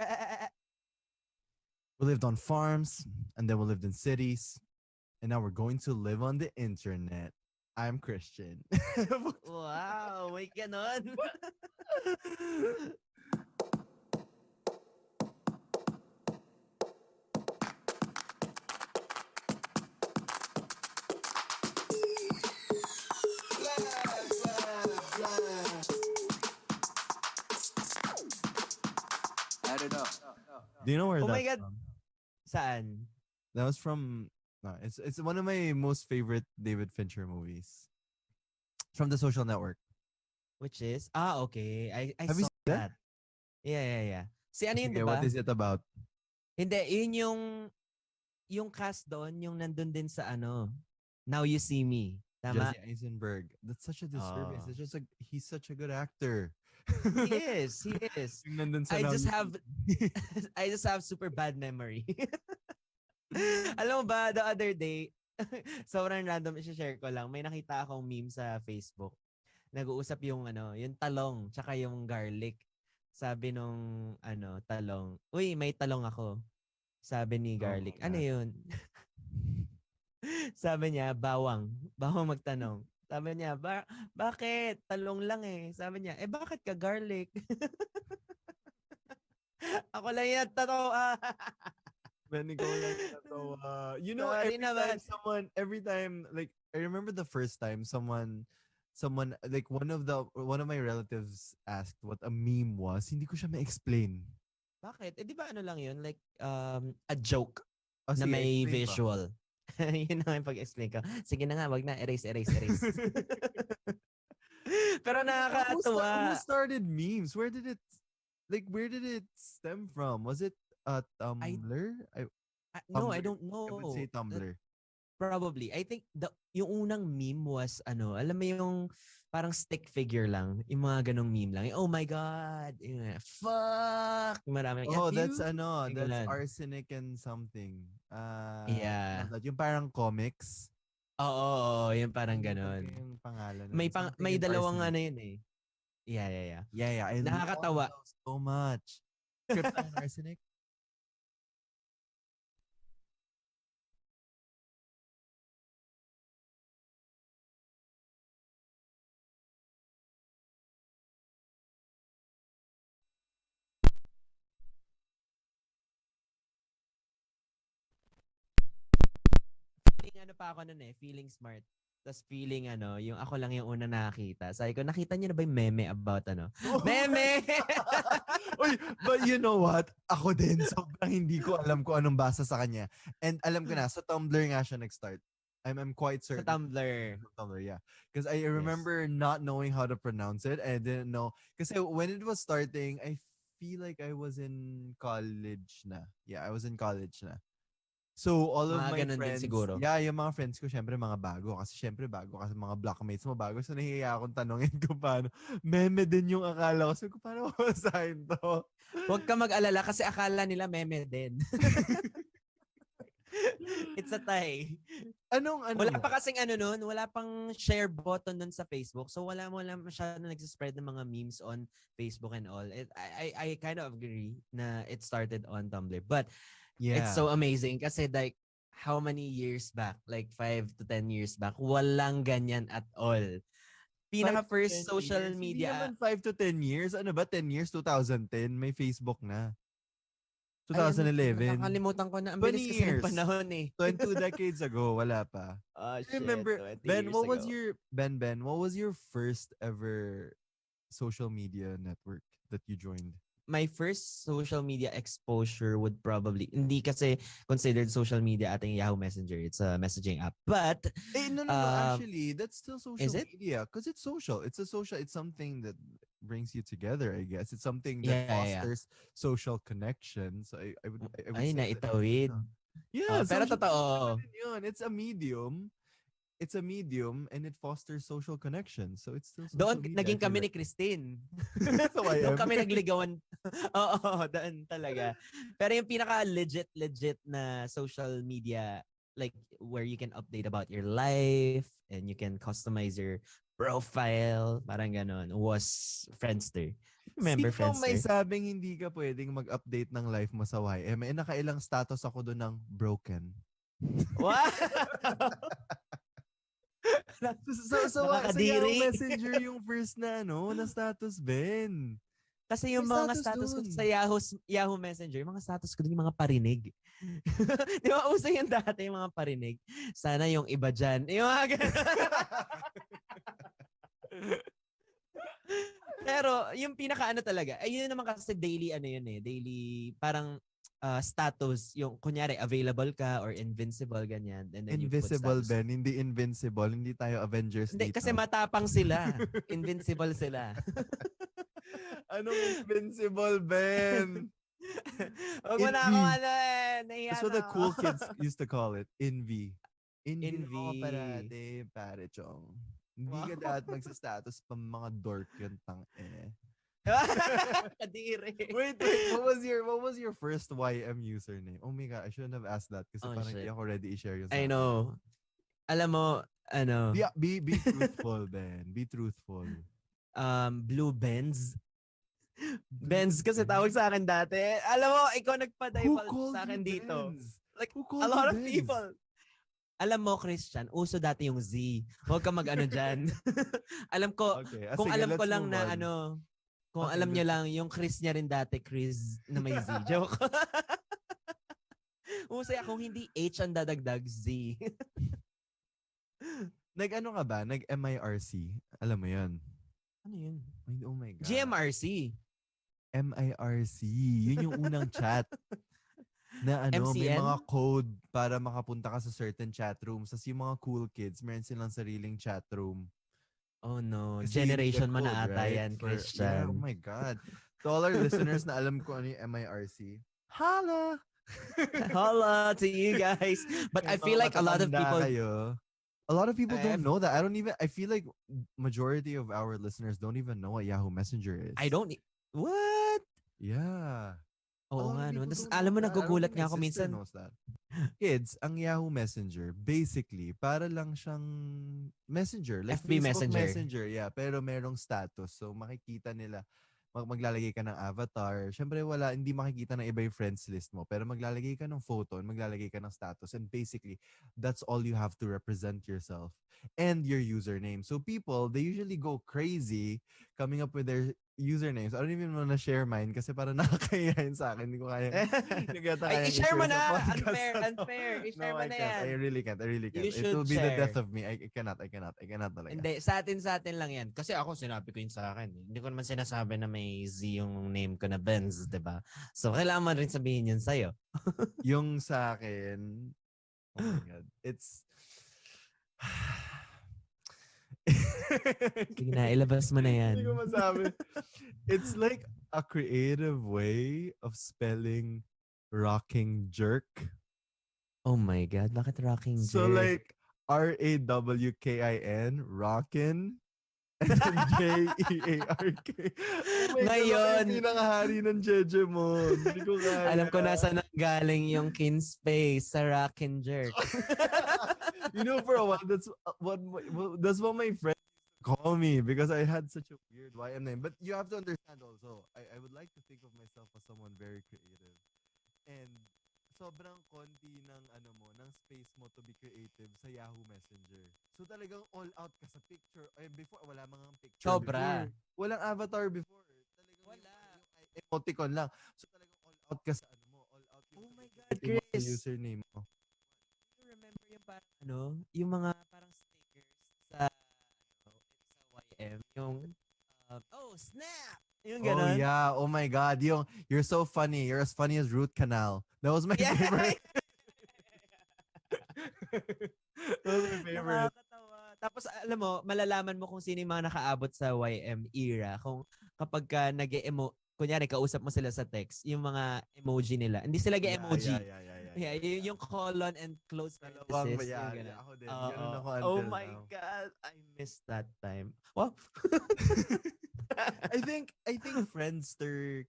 S2: We lived on farms, and then we lived in cities, and now we're going to live on the internet. I'm Christian.
S1: Wow, may ganon.
S3: Add it up.
S2: Do you know where
S1: Oh my
S2: that's
S1: God.
S2: from?
S1: Saan?
S2: That was from. No, it's one of my most favorite David Fincher movies. From The Social Network.
S1: Which is? Okay. I
S2: Have you
S1: saw
S2: seen that?
S1: that. Yeah. Si ano yun,
S2: Okay,
S1: diba?
S2: what is it about?
S1: Hindi, yun yung cast doon, yung nandun din sa ano, Now You See Me. Tama?
S2: Jesse Eisenberg. That's such a disservice.
S1: Oh.
S2: It's just like he's such a good actor.
S1: He is.
S2: Yung nandun sa
S1: I
S2: Now
S1: just
S2: You
S1: have
S2: See Me.
S1: I just have super bad memory. Alam mo ba, the other day, sobrang random, i-share ko lang. May nakita akong meme sa Facebook. Nag-uusap yung yung talong tsaka yung garlic. Sabi nung talong, "Uy, may talong ako." Sabi ni garlic,
S2: my
S1: "Ano
S2: God.
S1: 'yun?" Sabi niya, "Bawang." Bawang magtanong. Sabi niya, "Bakit? Talong lang eh." Sabi niya, "Bakit ka garlic?" Ako lang yung nagtatawa.
S2: Man, ikaw lang natawa. You know,
S1: Sorry naman.
S2: every time, like, I remember the first time someone, like, one of my relatives asked what a meme was. Hindi ko siya ma-explain.
S1: Bakit? Di ba ano lang yun? Like, a joke
S2: Oh,
S1: na
S2: sige,
S1: may
S2: explain mo.
S1: visual. Yun na yung pag-explain ko. Sige na nga, wag na. Erase. Pero nakakatuwa.
S2: Who started memes? Where did it stem from? Was it Tumblr?
S1: No, I
S2: Tumblr.
S1: don't know.
S2: I would say Tumblr.
S1: Probably. I think yung unang meme was alam mo yung parang stick figure lang. Yung mga ganong meme lang. Oh my God. Yung, fuck. Maraming.
S2: Oh,
S1: F
S2: that's
S1: you. Yung
S2: that's
S1: ganun.
S2: arsenic and something.
S1: Yeah.
S2: Yung parang comics.
S1: Oo, yung parang
S2: Nakalimutan ko
S1: ganon.
S2: yung pangalan.
S1: May
S2: Something
S1: may
S2: with
S1: dalawang
S2: arsenic.
S1: yun eh. Yeah.
S2: Yeah. I
S1: Nakakatawa.
S2: love those so much. Krypton and arsenic.
S1: Feeling pa ako nun feeling smart. Tapos feeling yung ako lang yung una nakakita. Sabi ko, nakita niyo na ba yung meme about Meme!
S2: Uy, but you know what? Ako din, sobrang hindi ko alam kung anong basa sa kanya. And alam ko na, sa Tumblr nga siya nag-start. I'm quite
S1: Sa
S2: certain.
S1: Tumblr.
S2: Tumblr, yeah. Because I remember not knowing how to pronounce it. I didn't know. Kasi when it was starting, I feel like I was in college na. Yeah, I was in college na. So, all of
S1: Mga
S2: my
S1: ganun din
S2: friends,
S1: siguro.
S2: yeah, yung mga friends ko, syempre mga bago. Kasi syempre bago. Kasi mga blockmates mo bago. So, nahihiya akong tanongin ko paano. Meme din yung akala ko. So, paano ko masahin to?
S1: Huwag ka mag-alala kasi akala nila meme din. It's a tie.
S2: Ano?
S1: Wala pa kasing nun, wala pang share button nun sa Facebook. So wala masyado nagsispread ng mga memes on Facebook and all. I kind of agree na it started on Tumblr. But
S2: Yeah.
S1: it's so amazing kasi like how many years back? Like 5 to 10 years back, walang ganyan at all. Pinaka first social media.
S2: Hindi naman 5 to 10 years. Ano ba? 10 years? 2010? May Facebook na.
S1: Ay,
S2: 2011.
S1: nakakalimutan ko na. Ang
S2: 20
S1: bilis kasi ng
S2: years.
S1: panahon eh.
S2: 22 decades ago. Wala pa.
S1: Oh, shit.
S2: Remember,
S1: 20
S2: Ben,
S1: years
S2: what was
S1: ago.
S2: what was your first ever social media network that you joined?
S1: My first social media exposure would probably, hindi kasi considered social media ating Yahoo Messenger. It's a messaging app. But,
S2: No. Actually, that's still social
S1: is it?
S2: media because it's social. It's something that brings you together, I guess. It's something that
S1: Yeah.
S2: fosters social connection. So I would
S1: Ay,
S2: say that-
S1: naitawid.
S2: Yeah,
S1: Pero
S2: social
S1: totoo.
S2: media din yun. It's a medium. And it fosters social connection. So it's still social
S1: Doon
S2: media.
S1: naging
S2: I feel
S1: kami ni
S2: like.
S1: Christine.
S2: So I
S1: Doon
S2: am.
S1: kami nagligawan. Oo, doon talaga. Pero yung pinaka legit na social media, like where you can update about your life and you can customize your profile, parang ganon, was Friendster. Remember
S2: Sino may
S1: Friendster?
S2: sabing hindi ka pwedeng mag-update ng life mo sa YM? Eh, nakailang status ako doon ng broken.
S1: Wow!
S2: So Yahoo
S1: Nakakadiri.
S2: Messenger yung first na status, Ben.
S1: Kasi yung
S2: May
S1: mga
S2: status
S1: status ko
S2: dun.
S1: sa Yahoo Messenger, yung mga status ko dun yung mga parinig. Di ba uso yung dati yung mga parinig? Sana yung iba dyan. Yung mga ganun. Pero yung pinaka talaga, ay yun naman kasi daily daily parang status, yung kunyari available ka or invincible ganyan. And then
S2: Invisible,
S1: you put status.
S2: Ben. Hindi invincible. Hindi tayo Avengers
S1: Hindi,
S2: dito.
S1: kasi matapang sila. Invincible sila.
S2: Anong invincible, Ben?
S1: Huwag mo na
S2: Envy.
S1: ako nahiya
S2: That's what
S1: na
S2: the
S1: ako.
S2: cool kids used to call it. Envy. Envy
S1: Envy.
S2: ako parate, pare chong. Hindi ka
S1: Wow.
S2: dapat magsa-status pa mga dork yun, tang eh.
S1: Kadiri.
S2: Wait, what was your first YM username? Oh my god, I shouldn't have asked that kasi
S1: Oh,
S2: parang
S1: shit.
S2: hindi ako ready i-share yun.
S1: I know. Alam mo,
S2: Be truthful, Ben. Be truthful.
S1: Blue Benz. Benz kasi tawag sa akin dati. Alam mo, ikaw
S2: Who
S1: nagpa-divulge
S2: called
S1: sa akin
S2: you
S1: dito.
S2: Benz?
S1: Like,
S2: Who
S1: a
S2: called
S1: lot
S2: you
S1: of
S2: Benz?
S1: people. Alam mo, Christian, uso dati yung Z. Huwag ka mag-ano dyan. Alam ko,
S2: Okay.
S1: kung
S2: Sige,
S1: alam ko
S2: let's
S1: lang
S2: move
S1: na
S2: on.
S1: kung
S2: Okay,
S1: alam nyo
S2: let's-
S1: lang, yung Chris niya rin dati, Chris na may Z. Joke. Usay akong hindi H ang dadagdag, Z.
S2: Nag-ano ka ba? Nag-MIRC? Alam mo yun?
S1: Ano yun?
S2: Oh my God.
S1: GMRC.
S2: MIRC. Yun yung unang chat. Na may
S1: MCN?
S2: mga code para makapunta ka sa certain chat rooms. Tapos yung mga cool kids, meron silang sariling chat room.
S1: Oh no.
S2: Kasi you need
S1: Generation
S2: a
S1: mo na
S2: code,
S1: ata
S2: right?
S1: yan,
S2: Yeah,
S1: Christian.
S2: oh my God. To all our listeners na alam ko ano yung MIRC, holla!
S1: Holla to you guys. But I feel like a lot of people
S2: A lot of people don't
S1: I've-
S2: know that. I feel like majority of our listeners don't even know what Yahoo Messenger is.
S1: I don't what?
S2: Yeah.
S1: Oo
S2: A lot of
S1: nga no.
S2: people
S1: Tas,
S2: don't
S1: alam mo
S2: know that. I don't
S1: nagugulat
S2: think
S1: nga
S2: my
S1: ako
S2: sister
S1: minsan.
S2: knows that. Kids, ang Yahoo Messenger, basically, para lang siyang messenger. Like
S1: FB
S2: Facebook
S1: Messenger.
S2: yeah. Pero merong status. So, makikita nila, maglalagay ka ng avatar. Siyempre, hindi makikita ng iba yung friends list mo. Pero maglalagay ka ng photo and maglalagay ka ng status. And basically, that's all you have to represent yourself and your username. So people, they usually go crazy coming up with their usernames. I don't even want to share mine kasi parang nakakayain sa akin. Hindi ko kaya. Hindi ko yata kayang
S1: I-share mo
S2: i-share
S1: na.
S2: sa podcast
S1: Unfair,
S2: na to.
S1: unfair. I-share
S2: No,
S1: mo
S2: I
S1: na
S2: can't.
S1: yan.
S2: I really can't.
S1: You
S2: It will
S1: should
S2: be the
S1: share.
S2: death of me. I cannot talaga.
S1: Hindi, sa atin lang yan. Kasi ako, sinabi ko yun sa akin. Hindi ko naman sinasabi na may Z yung name ko na Benz, di ba? So, kailangan mo rin sabihin yun sa'yo.
S2: Yung sa akin, oh my God. It's...
S1: Sige na, ilabas mo na yan.
S2: Hindi ko masabi. It's like a creative way of spelling rocking jerk.
S1: Oh my God, bakit rocking
S2: So
S1: jerk?
S2: like RAWKIN, rockin, and then JEARK. Oh my God,
S1: Ngayon.
S2: ako yung pinakahari ng jeje mo. Hindi ko kaya.
S1: Alam ko nasa nanggaling yung kin space sa rocking jerk.
S2: You know, for a while, that's what my friends call me because I had such a weird YM name. But you have to understand also, I would like to think of myself as someone very creative. And sobrang konti ng ng space mo to be creative sa Yahoo Messenger. So talagang all out ka sa picture. Before wala mga picture
S1: Sobra.
S2: before. Walang avatar before. Talagang
S1: Wala.
S2: yung emoticon lang. So talagang all out ka sa all out
S1: Oh my God,
S2: yung mga
S1: Chris.
S2: username mo.
S1: You remember yung parang yung mga parang stickers sa YM, yung snap. Yung
S2: Oh
S1: ganun.
S2: yeah, oh my God, you're so funny. You're as funny as Root Canal. That was my
S1: Yeah.
S2: favorite. That was my favorite.
S1: Nakakatawa. Tapos alam mo, malalaman mo kung sino yung mga nakaabot sa YM era. Kung kapag ka kunyari kausap mo sila sa text, yung mga emoji nila. Hindi sila emoji.
S2: Yeah.
S1: Yung colon and close
S2: Dalawang
S1: parenthesis.
S2: yeah,
S1: yung ganun.
S2: ako din.
S1: Oo.
S2: Ganun ako
S1: Oh
S2: until
S1: my
S2: now.
S1: God, I missed that time. Well,
S2: I think Friendster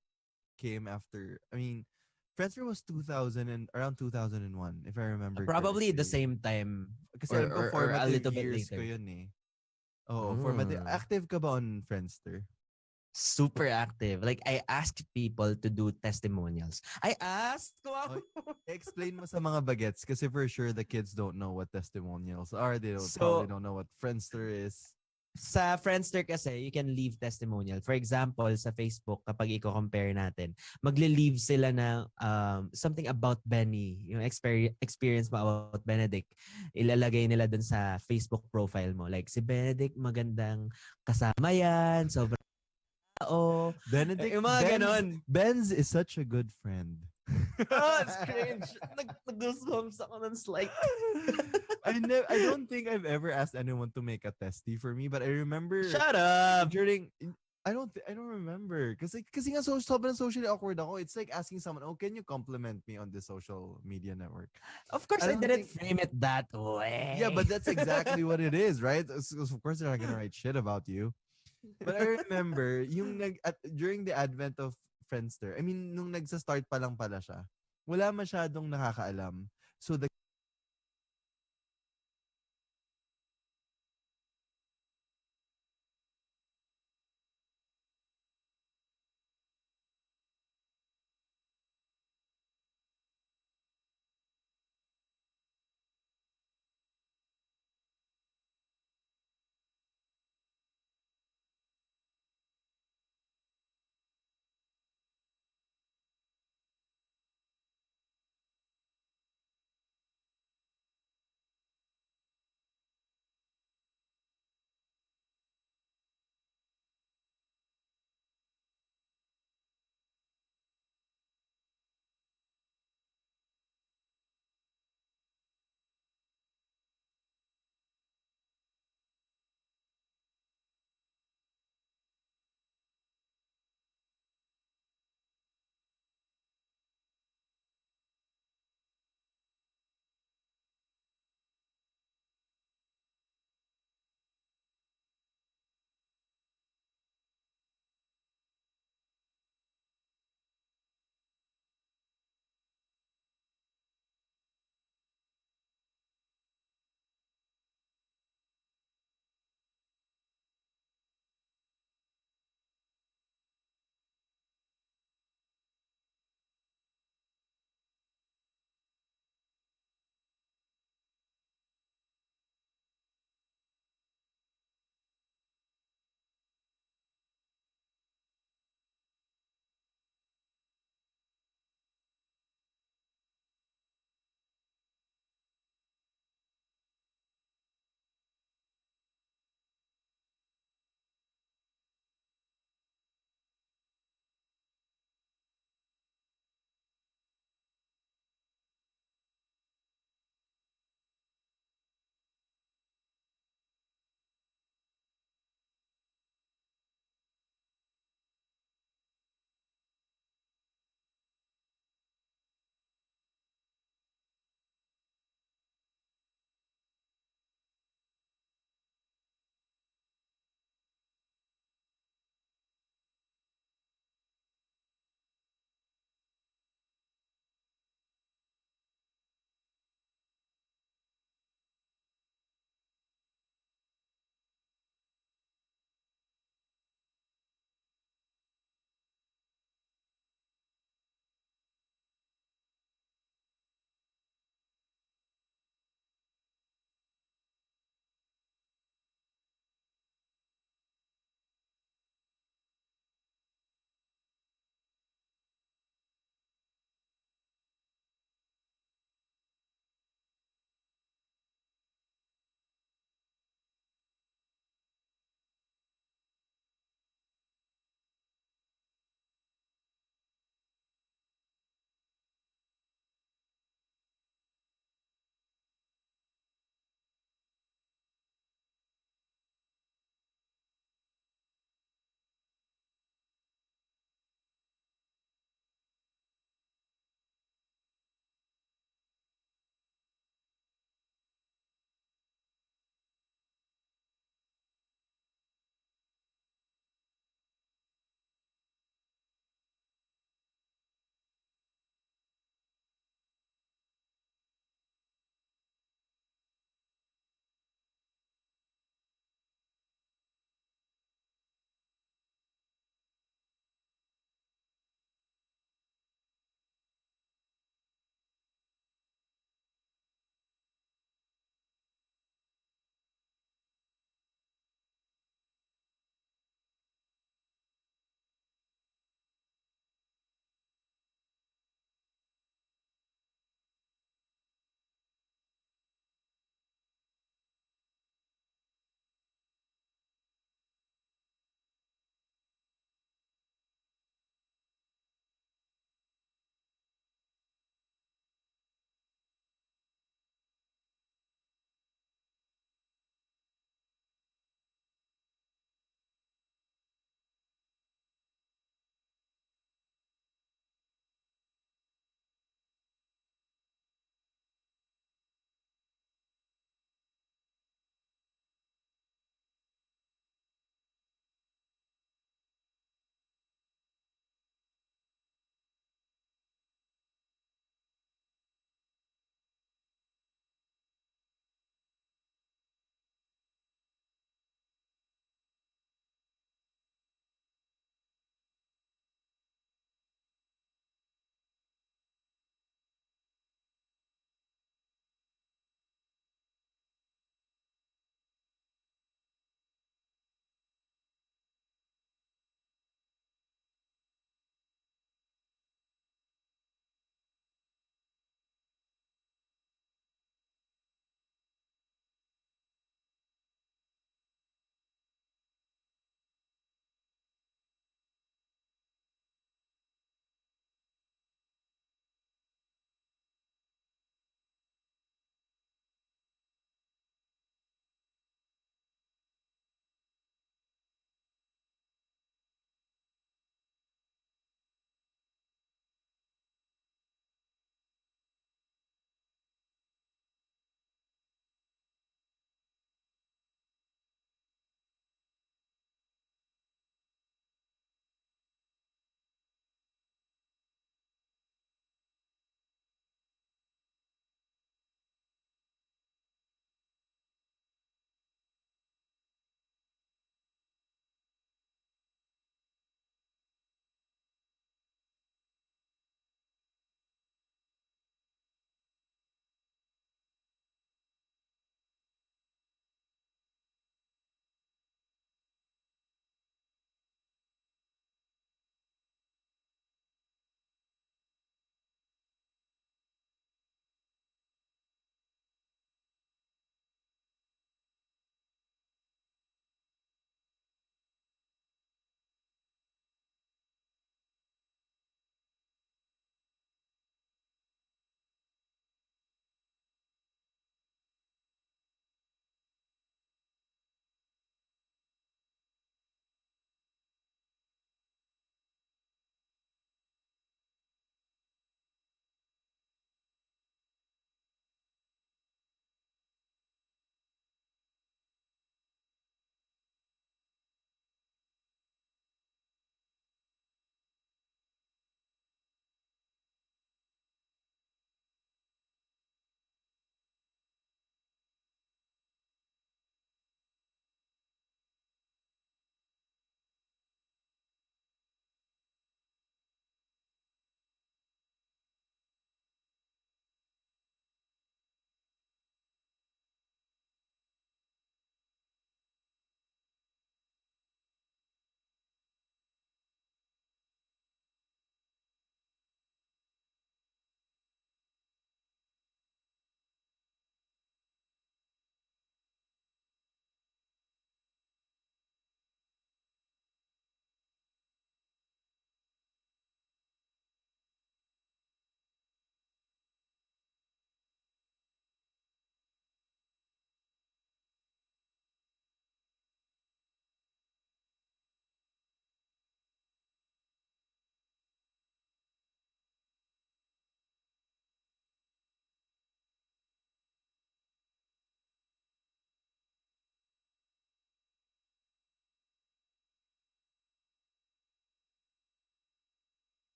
S2: came after. I mean, Friendster was around 2001, if I remember.
S1: probably the
S2: correctly.
S1: same time
S2: Kasi
S1: or a
S2: formative
S1: little bit
S2: years
S1: later.
S2: ko yun eh. Oh, active ka ba on Friendster?
S1: Super active. Like, I asked people to do testimonials. I asked! Wow.
S2: Explain mo sa mga bagets kasi for sure the kids don't know what testimonials are. They
S1: So,
S2: probably don't know what Friendster is.
S1: Sa Friendster kasi, you can leave testimonial. For example, sa Facebook, kapag i-compare natin, magle-leave sila na something about Benny, yung experience mo about Benedict. Ilalagay nila dun sa Facebook profile mo. Like, si Benedict, magandang kasama yan, sobrang tao.
S2: Benedict,
S1: Yung mga ganon.
S2: Benz is such a good friend.
S1: Oh, it's cringe. Nag-goosebumps ako ng slight.
S2: I don't think I've ever asked anyone to make a testy for me, but I remember
S1: Shut up!
S2: I don't remember kasi nga sobrang socially awkward ako. It's like asking someone, "Oh, can you compliment me on this social media network?"
S1: Of course, I didn't frame it that way.
S2: Yeah, but that's exactly what it is, right? So of course they're not gonna write shit about you. But I remember during the advent of Friendster, I mean, nung nagsa-start pa lang pala siya, wala masyadong nakakaalam. So the